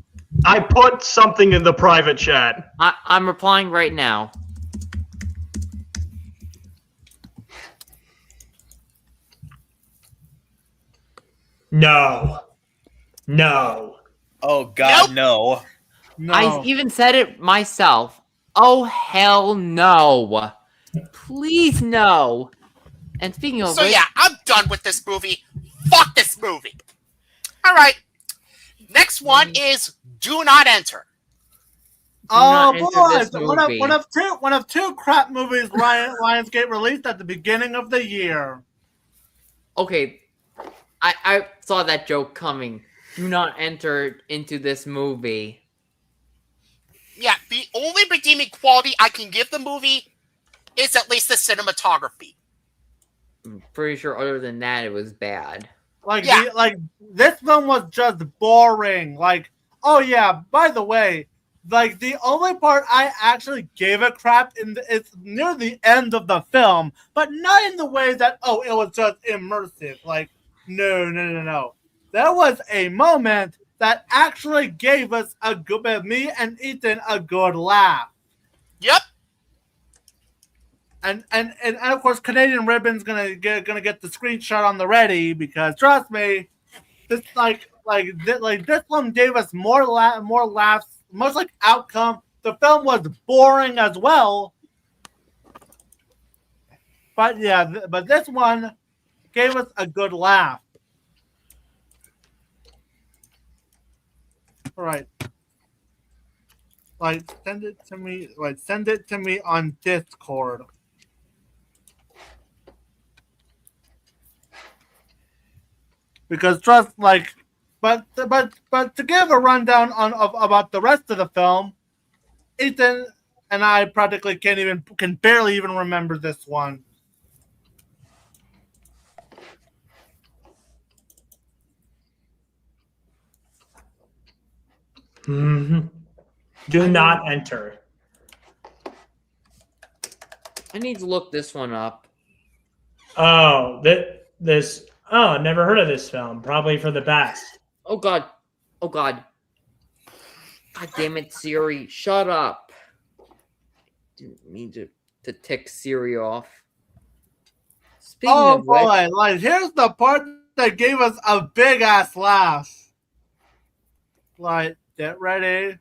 I put something in the private chat. I'm replying right now. No. Oh God, no. I even said it myself. Oh hell no. Please no. And speaking of which, yeah, I'm done with this movie. Fuck this movie. Alright. Next one is Do Not Enter. Oh boy, one of two crap movies Lionsgate released at the beginning of the year. Okay, I saw that joke coming. Do not enter into this movie. Yeah, the only redeeming quality I can give the movie is at least the cinematography. I'm pretty sure other than that, it was bad. This film was just boring. Like, oh yeah, by the way, like the only part I actually gave a crap it's near the end of the film, but not in the way that it was just immersive. Like, no. There was a moment that actually gave us me and Ethan a good laugh. Yep. And of course, Canadian Ribbon's gonna get the screenshot on the ready because trust me, this this one gave us more laughs, most like outcome. The film was boring as well, but yeah, but this one gave us a good laugh. All right. Send it to me. Send it to me on Discord. Because but to give a rundown about the rest of the film, Ethan and I practically can barely even remember this one. Do not enter. I need to look this one up. Oh, this. Oh, never heard of this film. Probably for the best. Oh god. Oh god. God damn it, Siri. Shut up. Didn't mean to tick Siri off. Speaking Oh of which, boy, like here's the part that gave us a big ass laugh. Like, get ready.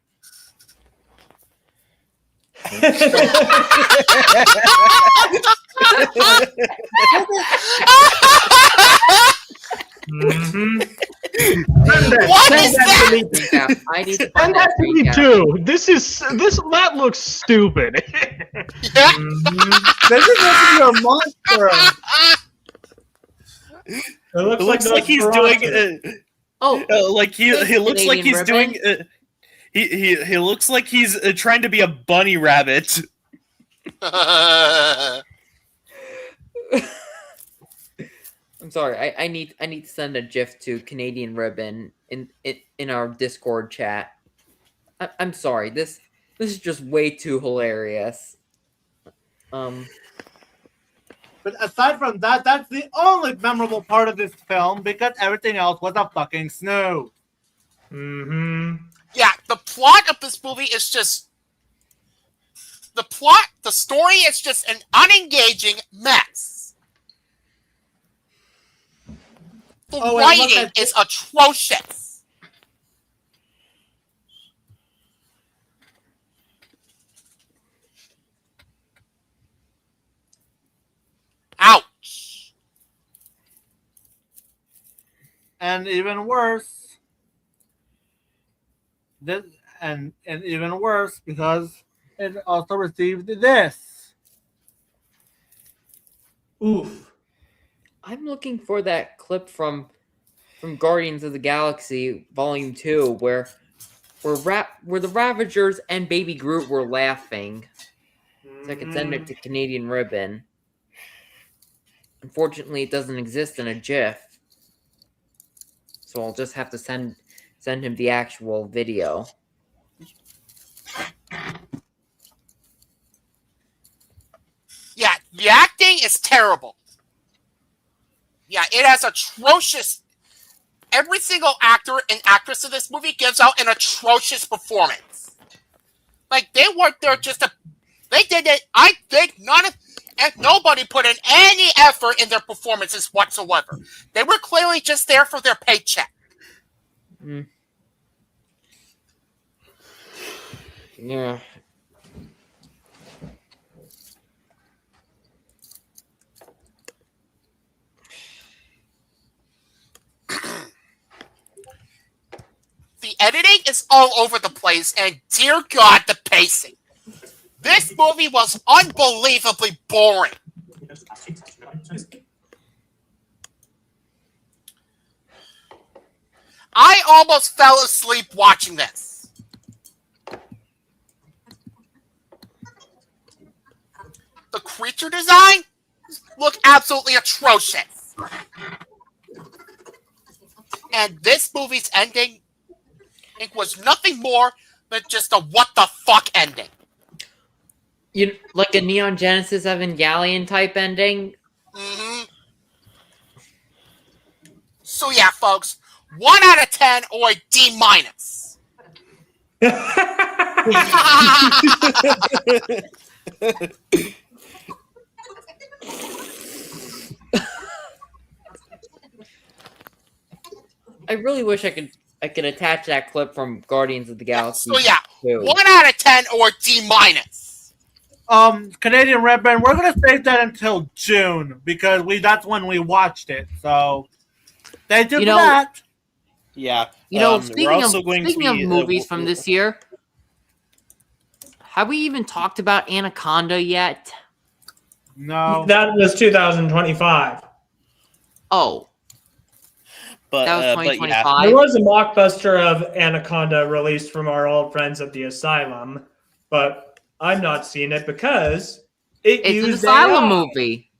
Mm-hmm. What is that? recap. I need to And find that that to me recap. too. That looks stupid. Yeah. This is gonna be your monster. It It looks those like he's garages. doing. Oh, Like he looks like Canadian he's doing. He looks like he's trying to be a bunny rabbit. I'm sorry. I need to send a GIF to Canadian Ribbon in our Discord chat. I'm sorry. This is just way too hilarious. But aside from that, that's the only memorable part of this film because everything else was a fucking snooze. Mm-hmm. Yeah, the plot of this movie is just the story is just an unengaging mess. The Oh, and look writing at is atrocious. Ouch. And even worse, and even worse because it also received this. Oof. I'm looking for that clip from Guardians of the Galaxy Volume 2 where the Ravagers and Baby Groot were laughing. So I could send it to Canadian Ribbon. Unfortunately, it doesn't exist in a GIF. So I'll just have to send him the actual video. Yeah, the acting is terrible. Yeah, it has atrocious. Every single actor and actress in this movie gives out an atrocious performance. Like they weren't there just to. They did it. I think nobody put in any effort in their performances whatsoever. They were clearly just there for their paycheck. Yeah. The editing is all over the place, and dear God, the pacing. This movie was unbelievably boring. I almost fell asleep watching this. The creature design looked absolutely atrocious. And this movie's ending, it was nothing more than just a what the fuck ending. Like a Neon Genesis Evangelion type ending? Mm-hmm. So yeah, folks, 1 out of 10 or a D minus. I really wish I could attach that clip from Guardians of the Galaxy. So yeah, too. 1 out of 10 or D minus. Canadian Red Band, we're gonna save that until June because that's when we watched it. So they did that. Yeah. Speaking of movies from this year, have we even talked about Anaconda yet? No. That was 2025. Oh. But that was 2025. There was a mockbuster of Anaconda released from our old friends at the Asylum, but I've not seen it because it's an Asylum movie.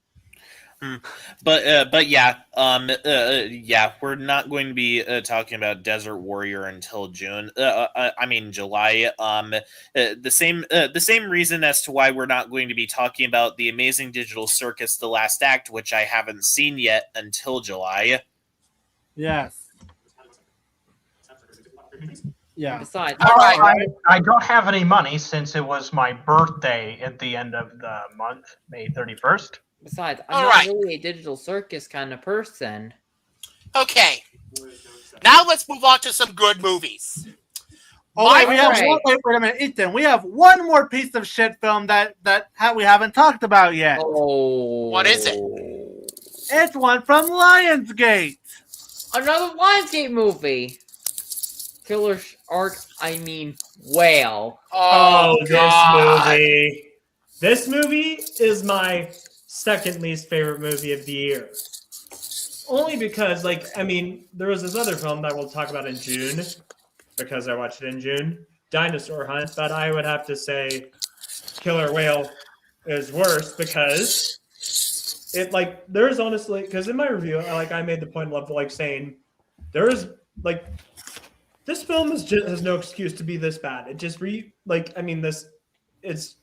But yeah, yeah, we're not going to be talking about Desert Warrior until June. I mean July. The same reason as to why we're not going to be talking about the Amazing Digital Circus: The Last Act, which I haven't seen yet, until July. Yes. Yeah. Besides, All right. I don't have any money since it was my birthday at the end of the month, May 31st. besides, I'm All not right. really a digital circus kind of person. Okay. Now let's move on to some good movies. Oh, wait, we have Alright. wait a minute, Ethan. We have one more piece of shit film that we haven't talked about yet. Oh. What is it? It's one from Lionsgate. Another Lionsgate movie. Killer Shark, I mean, whale. Oh, God. This movie is my second least favorite movie of the year. Only because, like, I mean, there was this other film that we'll talk about in June, because I watched it in June, Dinosaur Hunt, but I would have to say Killer Whale is worse because it, like, there's honestly, because in my review, I made the point of, like, saying there's, like, this film has no excuse to be this bad. It just it's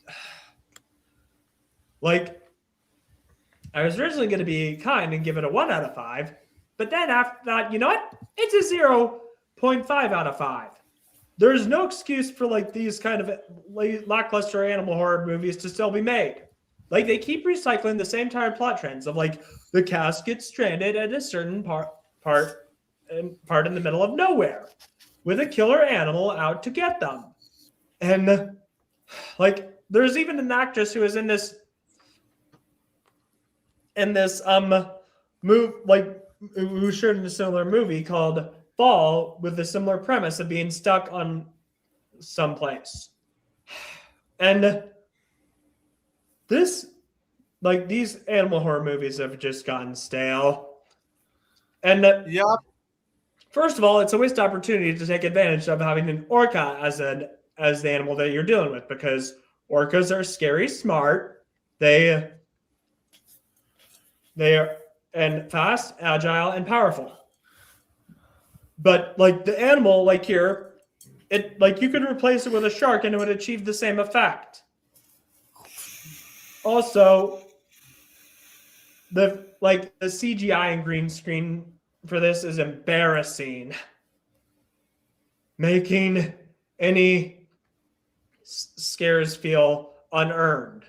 like, I was originally going to be kind and give it a 1 out of 5, but then after that, you know what? It's a 0.5 out of 5. There's no excuse for, like, these kind of lackluster animal horror movies to still be made. Like, they keep recycling the same tired plot trends of, like, the cast gets stranded at a certain part in the middle of nowhere with a killer animal out to get them. And, like, there's even an actress who is in this who shared in a similar movie called Fall with a similar premise of being stuck on someplace. And these animal horror movies have just gotten stale. And Yep. First of all, it's a waste opportunity to take advantage of having an orca as the animal that you're dealing with, because orcas are scary smart. They are and fast, agile, and powerful. But, like, the animal, like here, it, like, you could replace it with a shark and it would achieve the same effect. Also, the CGI and green screen for this is embarrassing, making any scares feel unearned.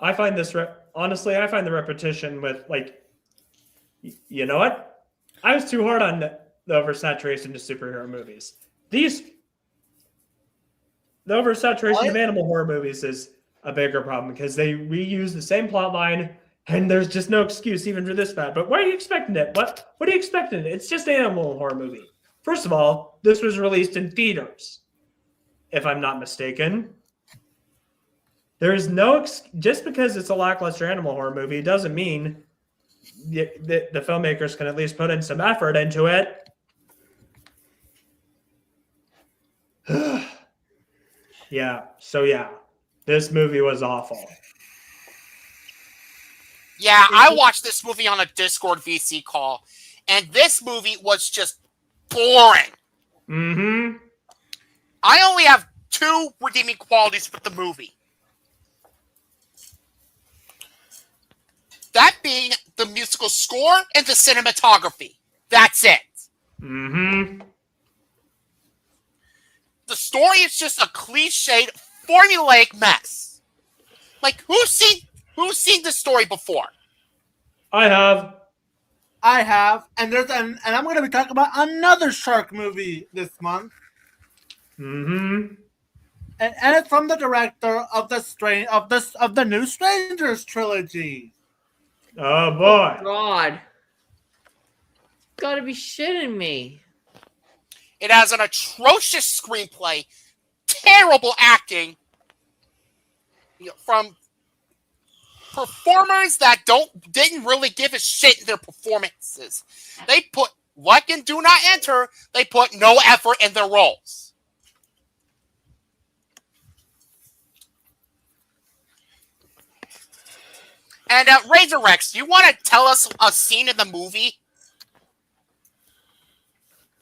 I find the repetition with, like, you know what? I was too hard on the oversaturation of superhero movies. The oversaturation of animal horror movies is a bigger problem because they reuse the same plot line, and there's just no excuse even for this bad. But why are you expecting it? What are you expecting? It's just an animal horror movie. First of all, this was released in theaters, if I'm not mistaken. There is no just because it's a lackluster animal horror movie doesn't mean the filmmakers can at least put in some effort into it. Yeah. So yeah, this movie was awful. Yeah, I watched this movie on a Discord VC call, and this movie was just boring. Mm-hmm. I only have 2 redeeming qualities with the movie. That being the musical score and the cinematography. That's it. Mm-hmm. The story is just a cliched, formulaic mess. Like, who's seen this story before? I have, and I'm going to be talking about another shark movie this month. Mm-hmm. And it's from the director of the new Strangers trilogy. Oh boy! Oh, God, gotta be shitting me. It has an atrocious screenplay, terrible acting from performers that didn't really give a shit in their performances. They put, like in Do Not Enter, they put no effort in their roles. And Razor Rex, do you want to tell us a scene in the movie?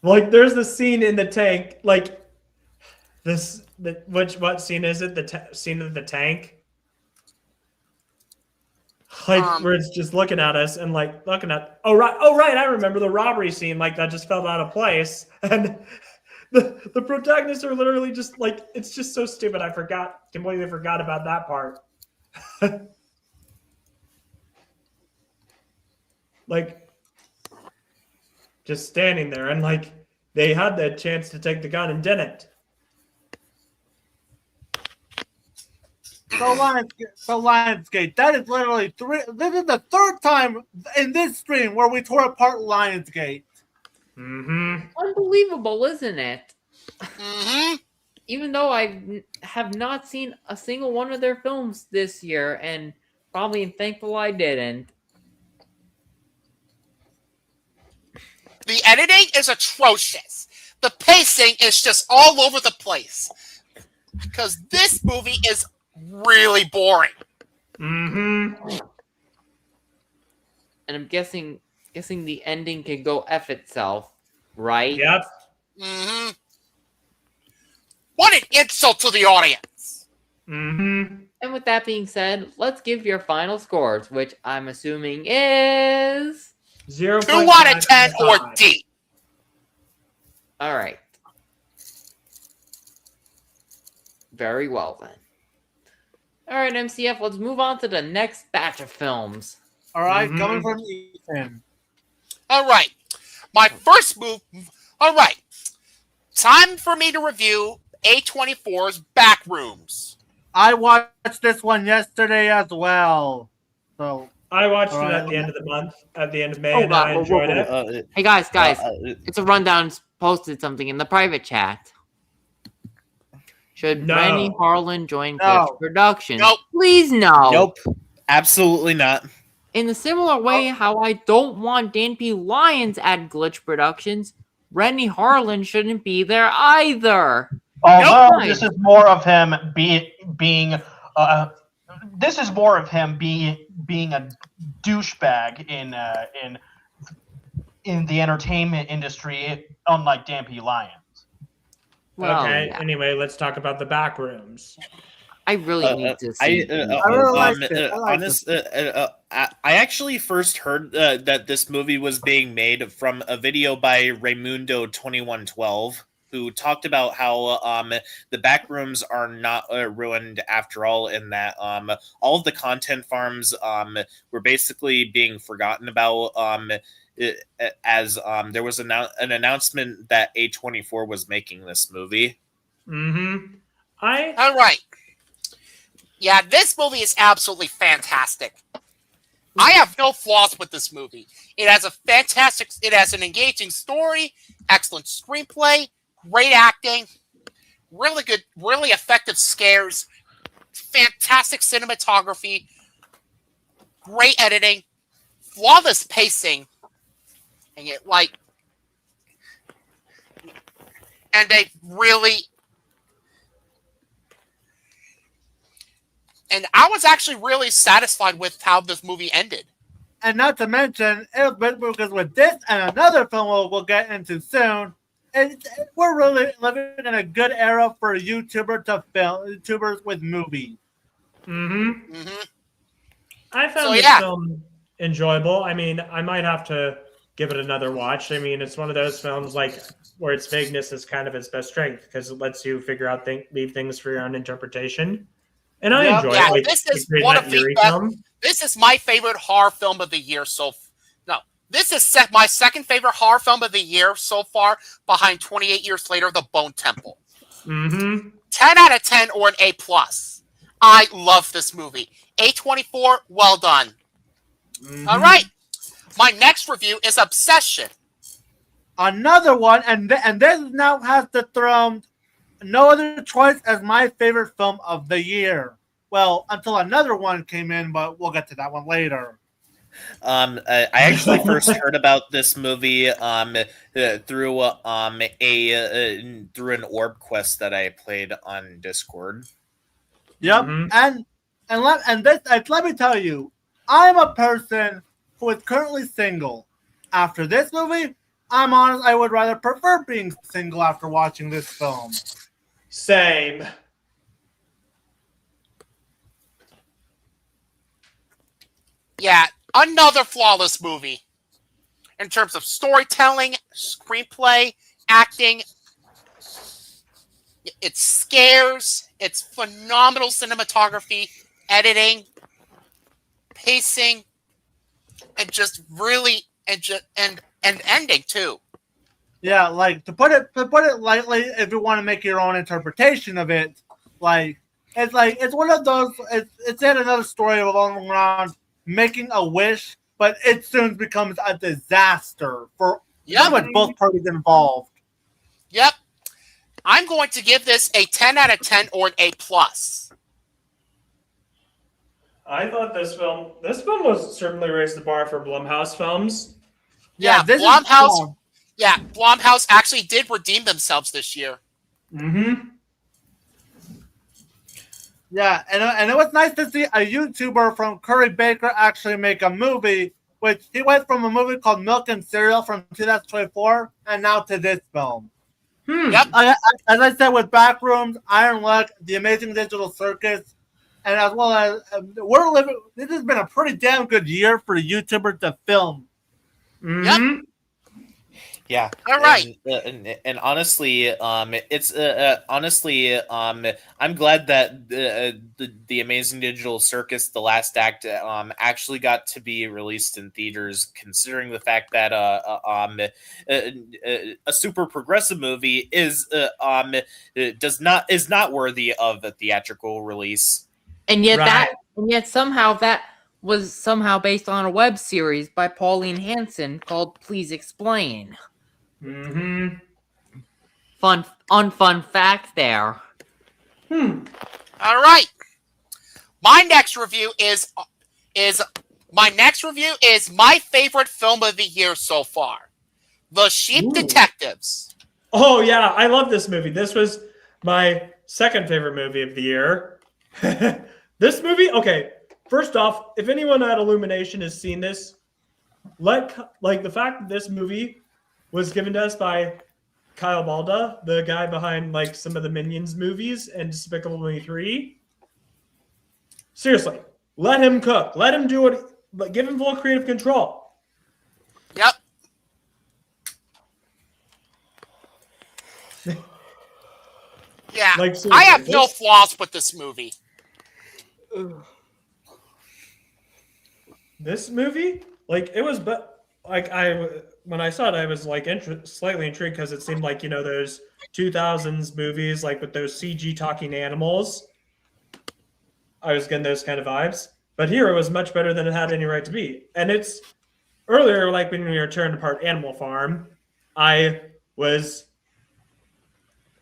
Like, there's the scene in the tank. Like, what scene is it? The scene of the tank. Like, where it's just looking at us and like looking at. Oh right, I remember the robbery scene. Like that just felt out of place, and the protagonists are literally just like, it's just so stupid. I completely forgot about that part. Like, just standing there, and like they had the chance to take the gun and didn't. So Lionsgate, that is literally this is the third time in this stream where we tore apart Lionsgate. Mm-hmm. Unbelievable, isn't it? Mm-hmm. Even though I have not seen a single one of their films this year, and probably am thankful I didn't. The editing is atrocious. The pacing is just all over the place. Because this movie is really boring. Mm-hmm. And I'm guessing the ending can go F itself, right? Yep. Mm-hmm. What an insult to the audience. Mm-hmm. And with that being said, let's give your final scores, which I'm assuming is 0. 2 out of 10 or D. All right. Very well then. All right, MCF. Let's move on to the next batch of films. All right, coming from Ethan. All right. My first move. All right. Time for me to review A24's Backrooms. I watched this one yesterday as well. So I watched it at the end of the month, at the end of May, and I enjoyed it. Hey guys, it's a rundown. Posted something in the private chat. Should Rennie Harlan join Glitch Productions? Nope. Please no. Nope. Absolutely not. In a similar way, how I don't want Dan P. Lyons at Glitch Productions, Rennie Harlan shouldn't be there either. Although this is more of him being a douchebag in the entertainment industry, unlike Dan P. Lyons. Well, okay. yeah. Anyway, let's talk about the Backrooms. I really need to see. I actually first heard that this movie was being made from a video by Raymundo 2112, who talked about how the Backrooms are not ruined after all, and that all of the content farms were basically being forgotten about. As there was an announcement that A24 was making this movie. Mm-hmm. All right. Yeah, this movie is absolutely fantastic. I have no flaws with this movie. It has an engaging story, excellent screenplay, great acting, really good, really effective scares, fantastic cinematography, great editing, flawless pacing, and they really. And I was actually really satisfied with how this movie ended. And not to mention, because with this and another film we'll get into soon, we're really living in a good era for YouTubers with movies. Mm-hmm. Mm-hmm. I found this film enjoyable. I mean, I might have to give it another watch. I mean, it's one of those films like where its vagueness is kind of its best strength because it lets you figure out leave things for your own interpretation. And I enjoy it. Like, this is one of the best. This is my favorite horror film of the year. This is my second favorite horror film of the year so far, behind 28 Years Later, The Bone Temple. Mm-hmm. 10 out of 10 or an A+. I love this movie. A24, well done. Mm-hmm. All right. My next review is Obsession. Another one, and this now has the throne. No other choice as my favorite film of the year. Well, until another one came in, but we'll get to that one later. I actually first heard about this movie through an orb quest that I played on Discord. Yep, and let me tell you, I'm a person who is currently single. After this movie, I'm honest, I would rather prefer being single after watching this film. Same. Yeah, another flawless movie. In terms of storytelling, screenplay, acting, it scares, it's phenomenal cinematography, editing, pacing, and just really and ending too. Yeah, like to put it lightly, if you want to make your own interpretation of it, it's one of those. It's yet another story revolving around making a wish, but it soon becomes a disaster for pretty much both parties involved. Yep. I'm going to give this a 10 out of 10 or an A+. I thought this film was certainly raised the bar for Blumhouse films. Yeah, Blumhouse. Yeah, Blumhouse actually did redeem themselves this year. Mm-hmm. Yeah, and it was nice to see a YouTuber from Curry Baker actually make a movie, which he went from a movie called Milk and Cereal from 2024 and now to this film. Yep. As I said, with Backrooms, Iron Luck, The Amazing Digital Circus, and as well as this has been a pretty damn good year for YouTubers to film. Mm-hmm. Yep. Yeah. All right. And honestly, it's honestly, I'm glad that the Amazing Digital Circus, The Last Act, actually got to be released in theaters, considering the fact that a super progressive movie is not worthy of a theatrical release. And yet somehow that was somehow based on a web series by Pauline Hanson called Please Explain. Mm-hmm. Fun fact there. All right. My next review is my favorite film of the year so far, The Sheep Detectives. Oh yeah, I love this movie. This was my second favorite movie of the year. This movie, okay. First off, if anyone at Illumination has seen this, the fact that this movie was given to us by Kyle Balda, the guy behind some of the Minions movies and Despicable Me 3. Seriously, let him cook. Let him do it. Give him full creative control. Yep. Yeah, I have no flaws with this movie. This movie, it was, but when I saw it, I was slightly intrigued because it seemed like those 2000s movies with those CG talking animals. I was getting those kind of vibes, but here it was much better than it had any right to be. And it's earlier, when we were tearing apart Animal Farm, I was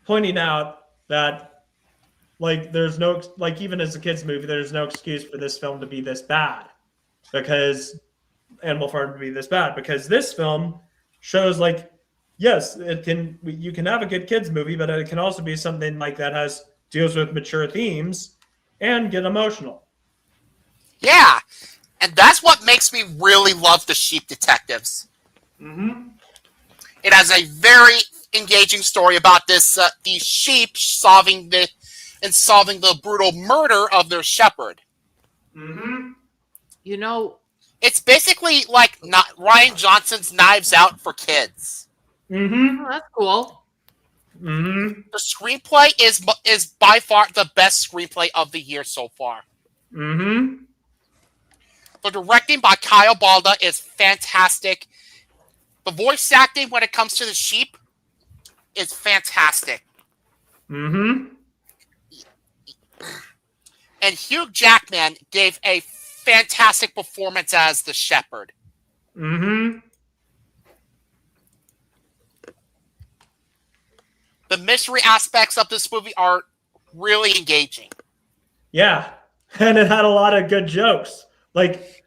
pointing out that there's no even as a kids movie, there's no excuse for this film to be this bad, because Animal Farm to be this bad, because this film shows yes, you can have a good kids movie, but it can also be something that deals with mature themes and get emotional. Yeah, and that's what makes me really love The Sheep Detectives. Mm-hmm. It has a very engaging story about these sheep solving the brutal murder of their shepherd. Mm-hmm. It's basically not Ryan Johnson's Knives Out for kids. Mm-hmm. Oh, that's cool. Mm-hmm. The screenplay is by far the best screenplay of the year so far. Mm-hmm. The directing by Kyle Balda is fantastic. The voice acting when it comes to the sheep is fantastic. Mm-hmm. And Hugh Jackman gave a fantastic performance as the shepherd. Mm-hmm. The mystery aspects of this movie are really engaging. Yeah, and it had a lot of good jokes.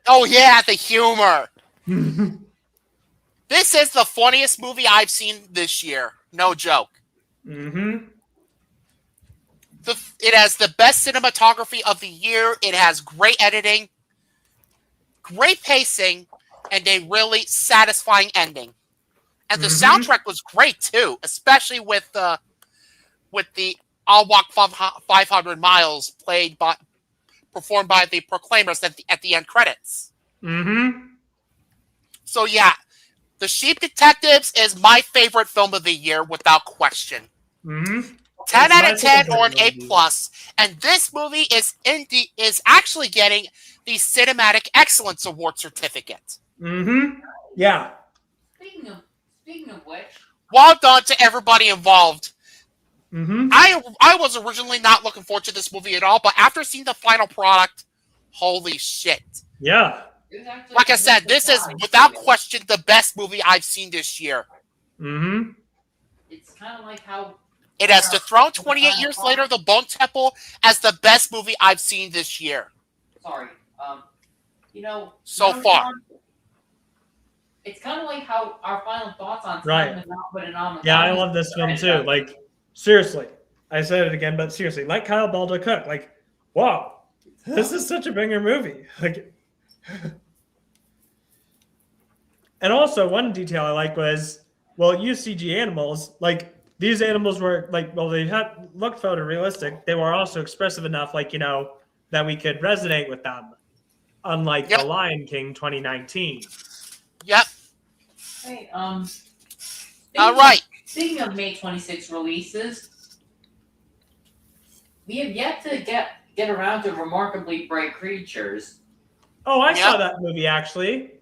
Oh yeah, the humor. This is the funniest movie I've seen this year. No joke. Mm-hmm. It has the best cinematography of the year. It has great editing. great pacing, and a really satisfying ending. And the soundtrack was great too, especially with the "I'll Walk 500 Miles" performed by the Proclaimers at the end credits. So yeah, The Sheep Detectives is my favorite film of the year without question. 10 out of 10 or an A+. And this movie is actually getting the Cinematic Excellence Award certificate. Yeah. Speaking of which, Well done to everybody involved. I was originally not looking forward to this movie at all, but after seeing the final product, holy shit. Yeah. Like I said, this is without question the best movie I've seen this year. it's kind of like how It has dethroned 28 years later the Bone Temple as the best movie I've seen this year. Sorry, so far. It's kind of like how our final thoughts on Right. Yeah, I love this film too. Like, seriously, I said it again, but seriously, let Kyle Balda cook. Like, wow, this is such a banger movie. Like, and also one detail I like was, well, it used CG animals. Like, these animals were like, well, they had looked photorealistic. They were also expressive enough, like, that we could resonate with them. Unlike The Lion King 2019. Yep. Hey, all right. Speaking of May 26 releases, we have yet to get around to Remarkably Bright Creatures. Oh, I saw that movie actually.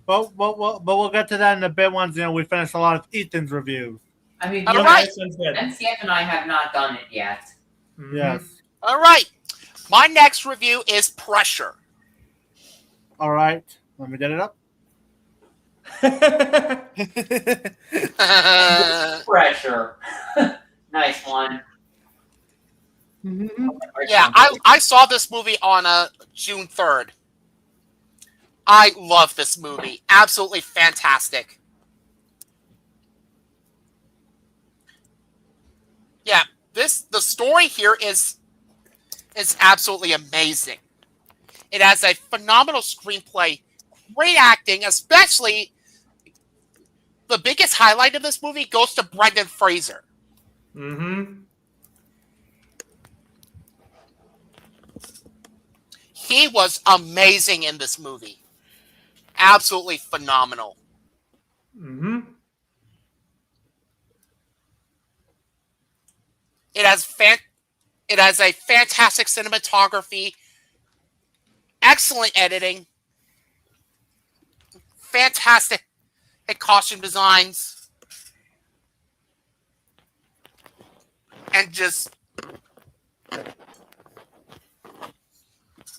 But we'll get to that in a bit once we finish a lot of Ethan's reviews. I mean, all right. NCF and I have not done it yet. Yes. All right. My next review is Pressure. All right. Let me get it up. Pressure. Nice one. Yeah, I saw this movie on June 3rd. I love this movie. Absolutely fantastic. Yeah, the story here is absolutely amazing. It has a phenomenal screenplay, great acting, especially the biggest highlight of this movie goes to Brendan Fraser. He was amazing in this movie. Absolutely phenomenal. It has a fantastic cinematography, excellent editing, fantastic costume designs, and just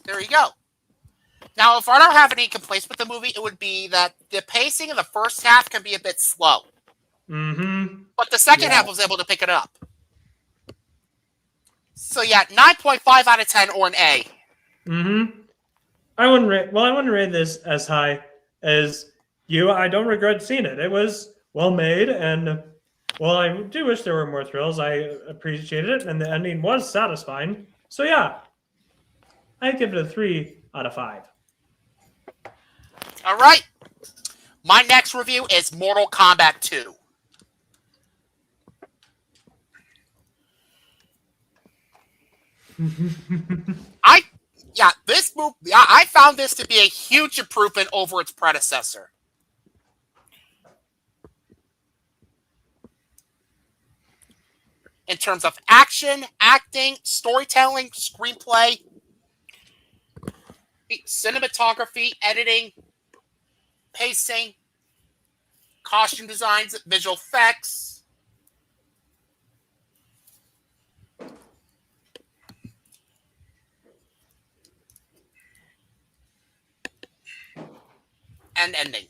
there you go. Now, if I don't have any complaints with the movie, it would be that the pacing in the first half can be a bit slow. But the second half was able to pick it up. So yeah, 9.5 out of 10 or an A. I wouldn't rate this as high as you. I don't regret seeing it. It was well made, and well, I do wish there were more thrills. I appreciated it, and the ending was satisfying. So yeah, I'd give it a 3 out of 5. All right. My next review is Mortal Kombat 2. This movie, I found this to be a huge improvement over its predecessor. In terms of action, acting, storytelling, screenplay, cinematography, editing, pacing, costume designs, visual effects. And ending.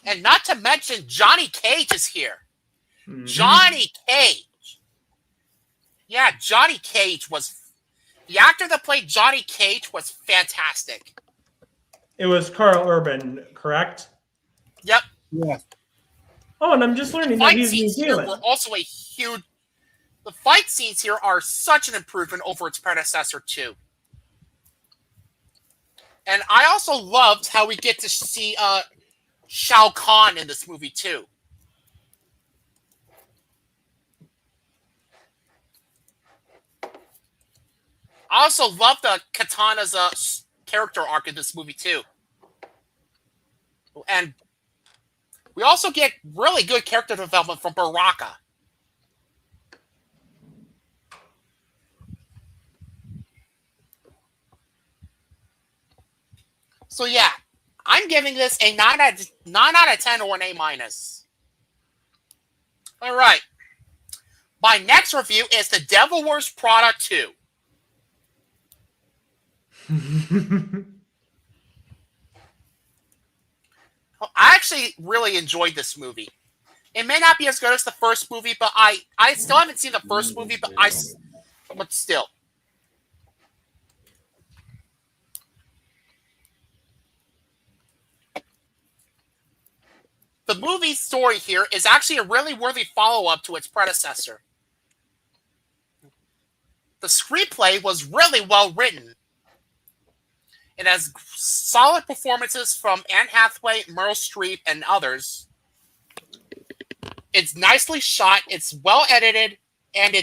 And not to mention, Johnny Cage is here. Johnny Cage. Yeah, Johnny Cage was... The actor that played Johnny Cage was fantastic. It was Carl Urban, correct? Yep. Yes. Oh, and I'm just learning that Fight he's New scenes here Zealand. were also a huge. The fight scenes here are such an improvement over its predecessor too. And I also loved how we get to see Shao Kahn in this movie too. I also love the Katana's character arc in this movie too. And we also get really good character development from Baraka. So yeah, I'm giving this a 9 out of 10 or an A minus. All right. My next review is The Devil Wears Prada 2. I actually really enjoyed this movie. It may not be as good as the first movie, but I still haven't seen the first movie, but still. The movie story here is actually a really worthy follow-up to its predecessor. The screenplay was really well written. It has solid performances from Anne Hathaway, Meryl Streep, and others. It's nicely shot, it's well edited, and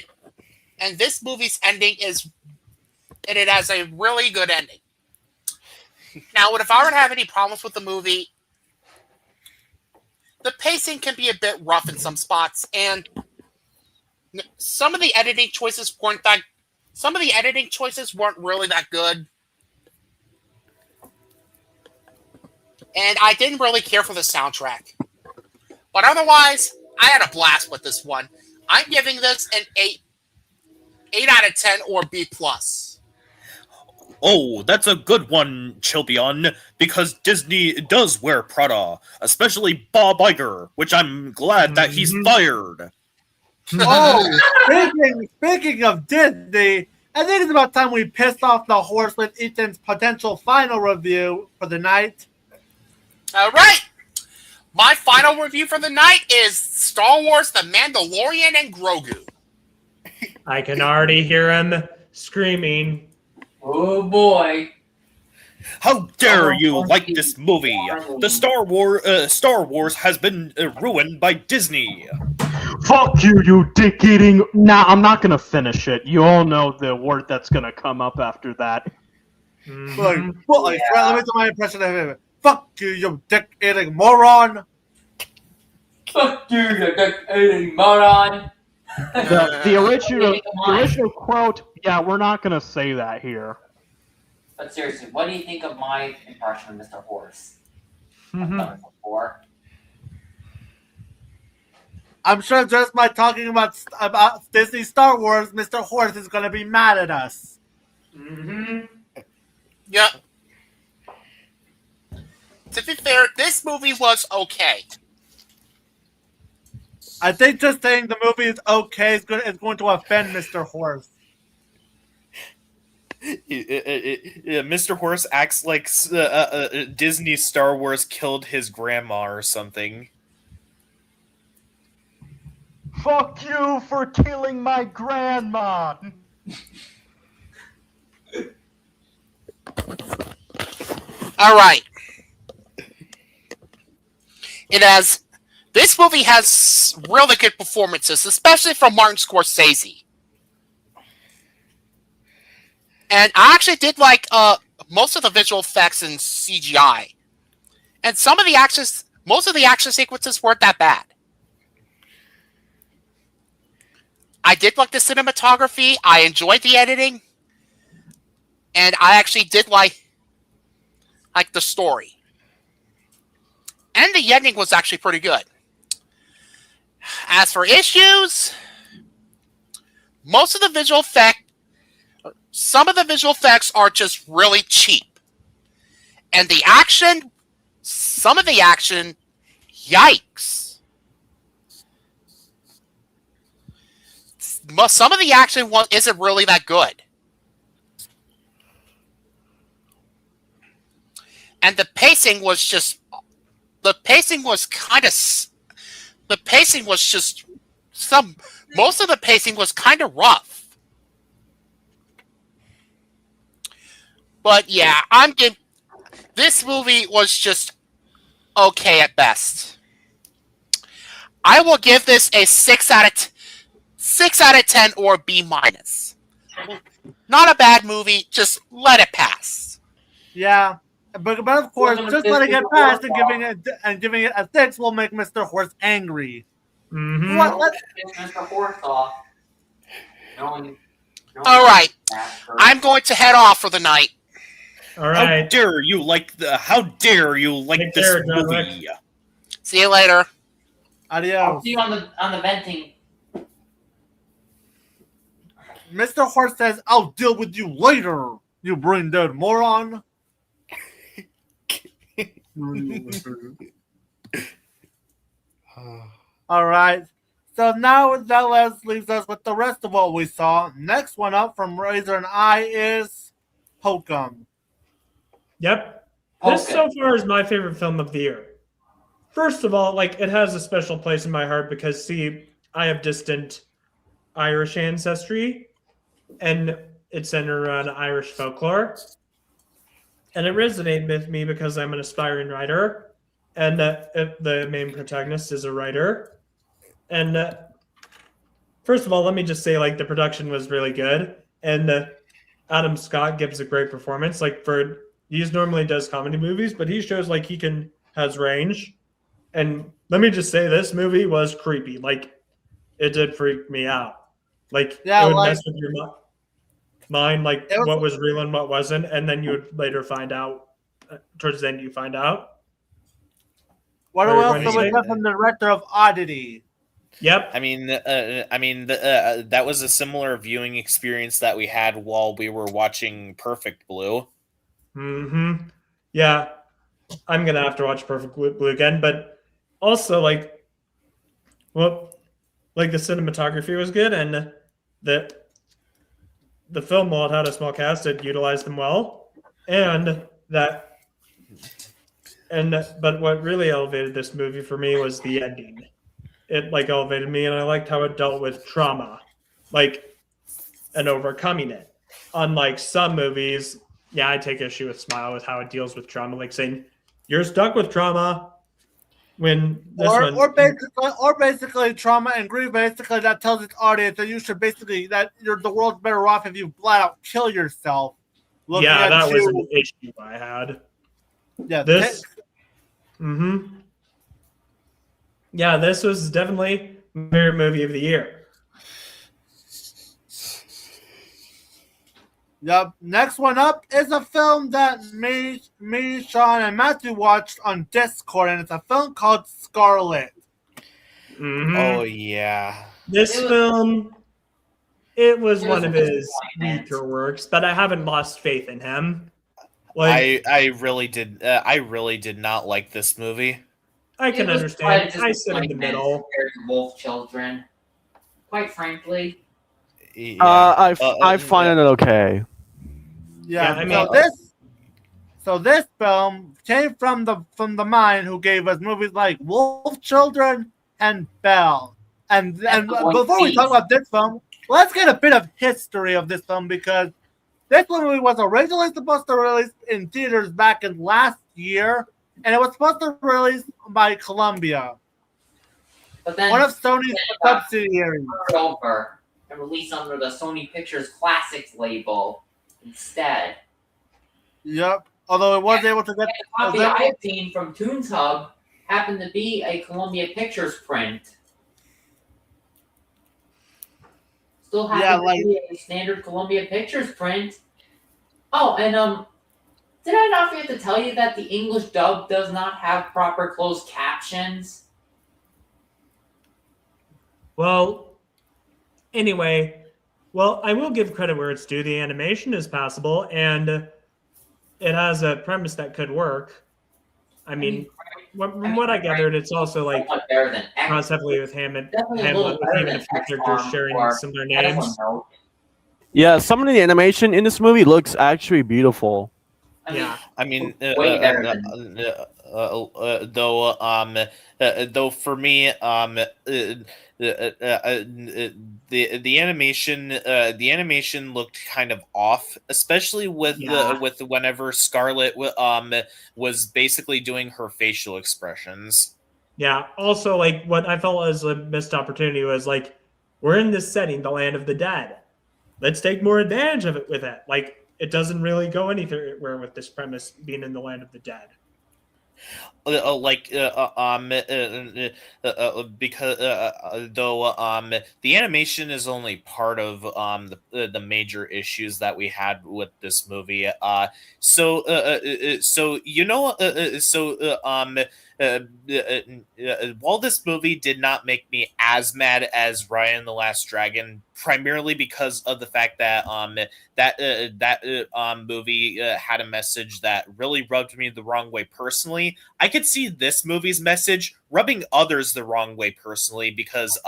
this movie's ending it has a really good ending. Now, if I were to have any problems with the movie, the pacing can be a bit rough in some spots, and some of the editing choices weren't really that good. And I didn't really care for the soundtrack. But otherwise, I had a blast with this one. I'm giving this an 8 out of 10 or B+. Oh, that's a good one, Chilpion, because Disney does wear Prada, especially Bob Iger, which I'm glad that he's fired. Oh, speaking of Disney, I think it's about time we pissed off the horse with Ethan's potential final review for the night. All right. My final review for the night is Star Wars The Mandalorian and Grogu. I can already hear him screaming. Oh boy. How dare you like this movie? The Star Wars has been ruined by Disney. Fuck you, you dick-eating... Nah, I'm not gonna finish it. You all know the word that's gonna come up after that. Let me do my impression of him. Fuck you, you dick-eating moron. Fuck you, you dick-eating moron. The original quote, yeah, we're not gonna say that here. But seriously, what do you think of my impression of Mr. Horse? I've done it before. I'm sure just by talking about Disney Star Wars, Mr. Horse is going to be mad at us. Yep. To be fair, this movie was okay. I think just saying the movie is okay is going to offend Mr. Horse. Mr. Horse acts like Disney Star Wars killed his grandma or something. Fuck you for killing my grandma! Alright. This movie has really good performances, especially from Martin Scorsese. And I actually did like most of the visual effects and CGI. And most of the action sequences weren't that bad. I did like the cinematography, I enjoyed the editing, and I actually did like the story. And the ending was actually pretty good. As for issues, some of the visual effects are just really cheap. And some of the action, yikes. Some of the action isn't really that good. And the pacing was kind of the pacing was just most of the pacing was kind of rough. But yeah, this movie was just okay at best. I will give this a 6 out of 10 or B minus. Not a bad movie, just let it pass. Yeah, but of course, just letting it pass and giving it a 6 will make Mr. Horse angry. Mm-hmm. Mr. Horsaw. All right, I'm going to head off for the night. All right. How dare you like Take this care, John movie? See you later. Adios. See you on the venting. Mr. Horse says, "I'll deal with you later, you brain dead moron." All right. So now that leaves us with the rest of what we saw. Next one up from Razor and I is Hokum. Yep. This so far is my favorite film of the year. First of all, like, it has a special place in my heart because, see, I have distant Irish ancestry, and it's centered around Irish folklore. And it resonated with me because I'm an aspiring writer, and the main protagonist is a writer. And first of all, let me just say, like, the production was really good, and Adam Scott gives a great performance. Like, he normally does comedy movies, but he shows like he has range. And let me just say, this movie was creepy. Like, it did freak me out. Like, Yeah, it would like- mess with your mind, like what was real and what wasn't, and then you would later find out. Towards the end, you find out. What Or else when do you we say- get from the director of Oddity? Yep. I mean, that was a similar viewing experience that we had while we were watching Perfect Blue. Mm-hmm. Yeah, I'm gonna have to watch Perfect Blue again, but also the cinematography was good, and the film, while it had a small cast, it utilized them well, but what really elevated this movie for me was the ending. It elevated me, and I liked how it dealt with trauma, and overcoming it. Unlike some movies, yeah, I take issue with Smile with how it deals with trauma, like saying you're stuck with trauma. When this or basically trauma and grief, basically that tells its audience that you should the world's better off if you flat out kill yourself. Yeah, that was an issue I had. Yeah, this. Yeah, this was definitely my favorite movie of the year. Yep. Next one up is a film that me, Sean, and Matthew watched on Discord, and it's a film called Scarlet. Oh yeah. This film, it was one of his weaker works, but I haven't lost faith in him. I really did not like this movie. I can understand. I sit in the middle. Compared to both children, quite frankly. Yeah. I find it okay. Yeah, I mean, so this film came from the mind who gave us movies like Wolf Children and Belle. And before we talk about this film, let's get a bit of history of this film, because this movie was originally supposed to release in theaters back in last year, and it was supposed to release by Columbia, But then one of Sony's subsidiaries. over and released under the Sony Pictures Classics label instead. Yep. Although it was able to get The copy I've seen from Toons Hub happened to be a Columbia Pictures print. Still happened to be a standard Columbia Pictures print. Oh, and did I not forget to tell you that the English dub does not have proper closed captions? Well, anyway, I will give credit where it's due. The animation is passable, and it has a premise that could work. From what I gathered, it's also runs heavily with Hamlet with even a few characters sharing similar names. Yeah, some of the animation in this movie looks actually beautiful. I mean, way better than though for me, the animation looked kind of off, especially with whenever Scarlet was basically doing her facial expressions. Yeah. Also, like what I felt was a missed opportunity was like we're in this setting, the land of the dead. Let's take more advantage of it with it. Like it doesn't really go anywhere with this premise being in the land of the dead. Because though the animation is only part of the major issues that we had with this movie. So you know, uh, while this movie did not make me as mad as Ryan the Last Dragon, primarily because of the fact that that movie had a message that really rubbed me the wrong way personally. I could see this movie's message rubbing others the wrong way personally, because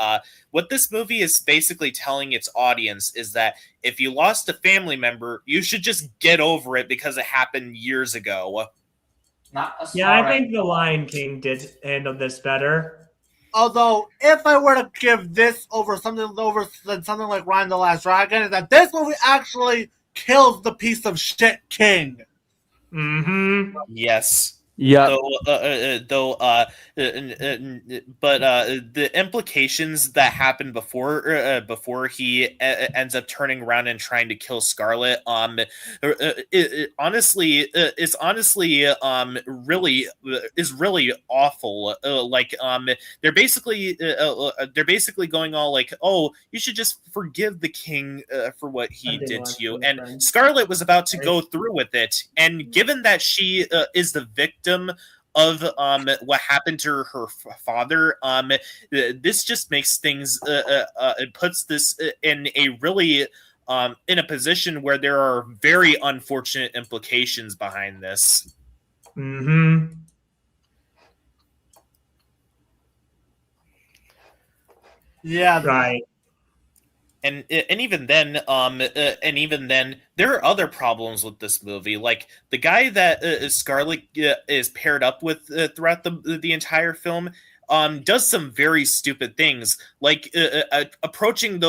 what this movie is basically telling its audience is that if you lost a family member, you should just get over it because it happened years ago. Yeah, I think The Lion King did handle this better. Although, if I were to give this over than something like Ryan the Last Dragon, is that this movie actually kills the piece of shit king. Mm-hmm. Yes. Yeah. But the implications that happen before he ends up turning around and trying to kill Scarlet, honestly is honestly really awful. They're basically going all like, oh, you should just forgive the king for what he did to you, and Scarlet was about to go through with it, and given that she is the victim of what happened to her father, this just makes things it puts this in a really in a position where there are very unfortunate implications behind this. Mm-hmm. Yeah. Right. And even then, there are other problems with this movie. Like the guy that Scarlett is paired up with throughout the entire film, does some very stupid things, like approaching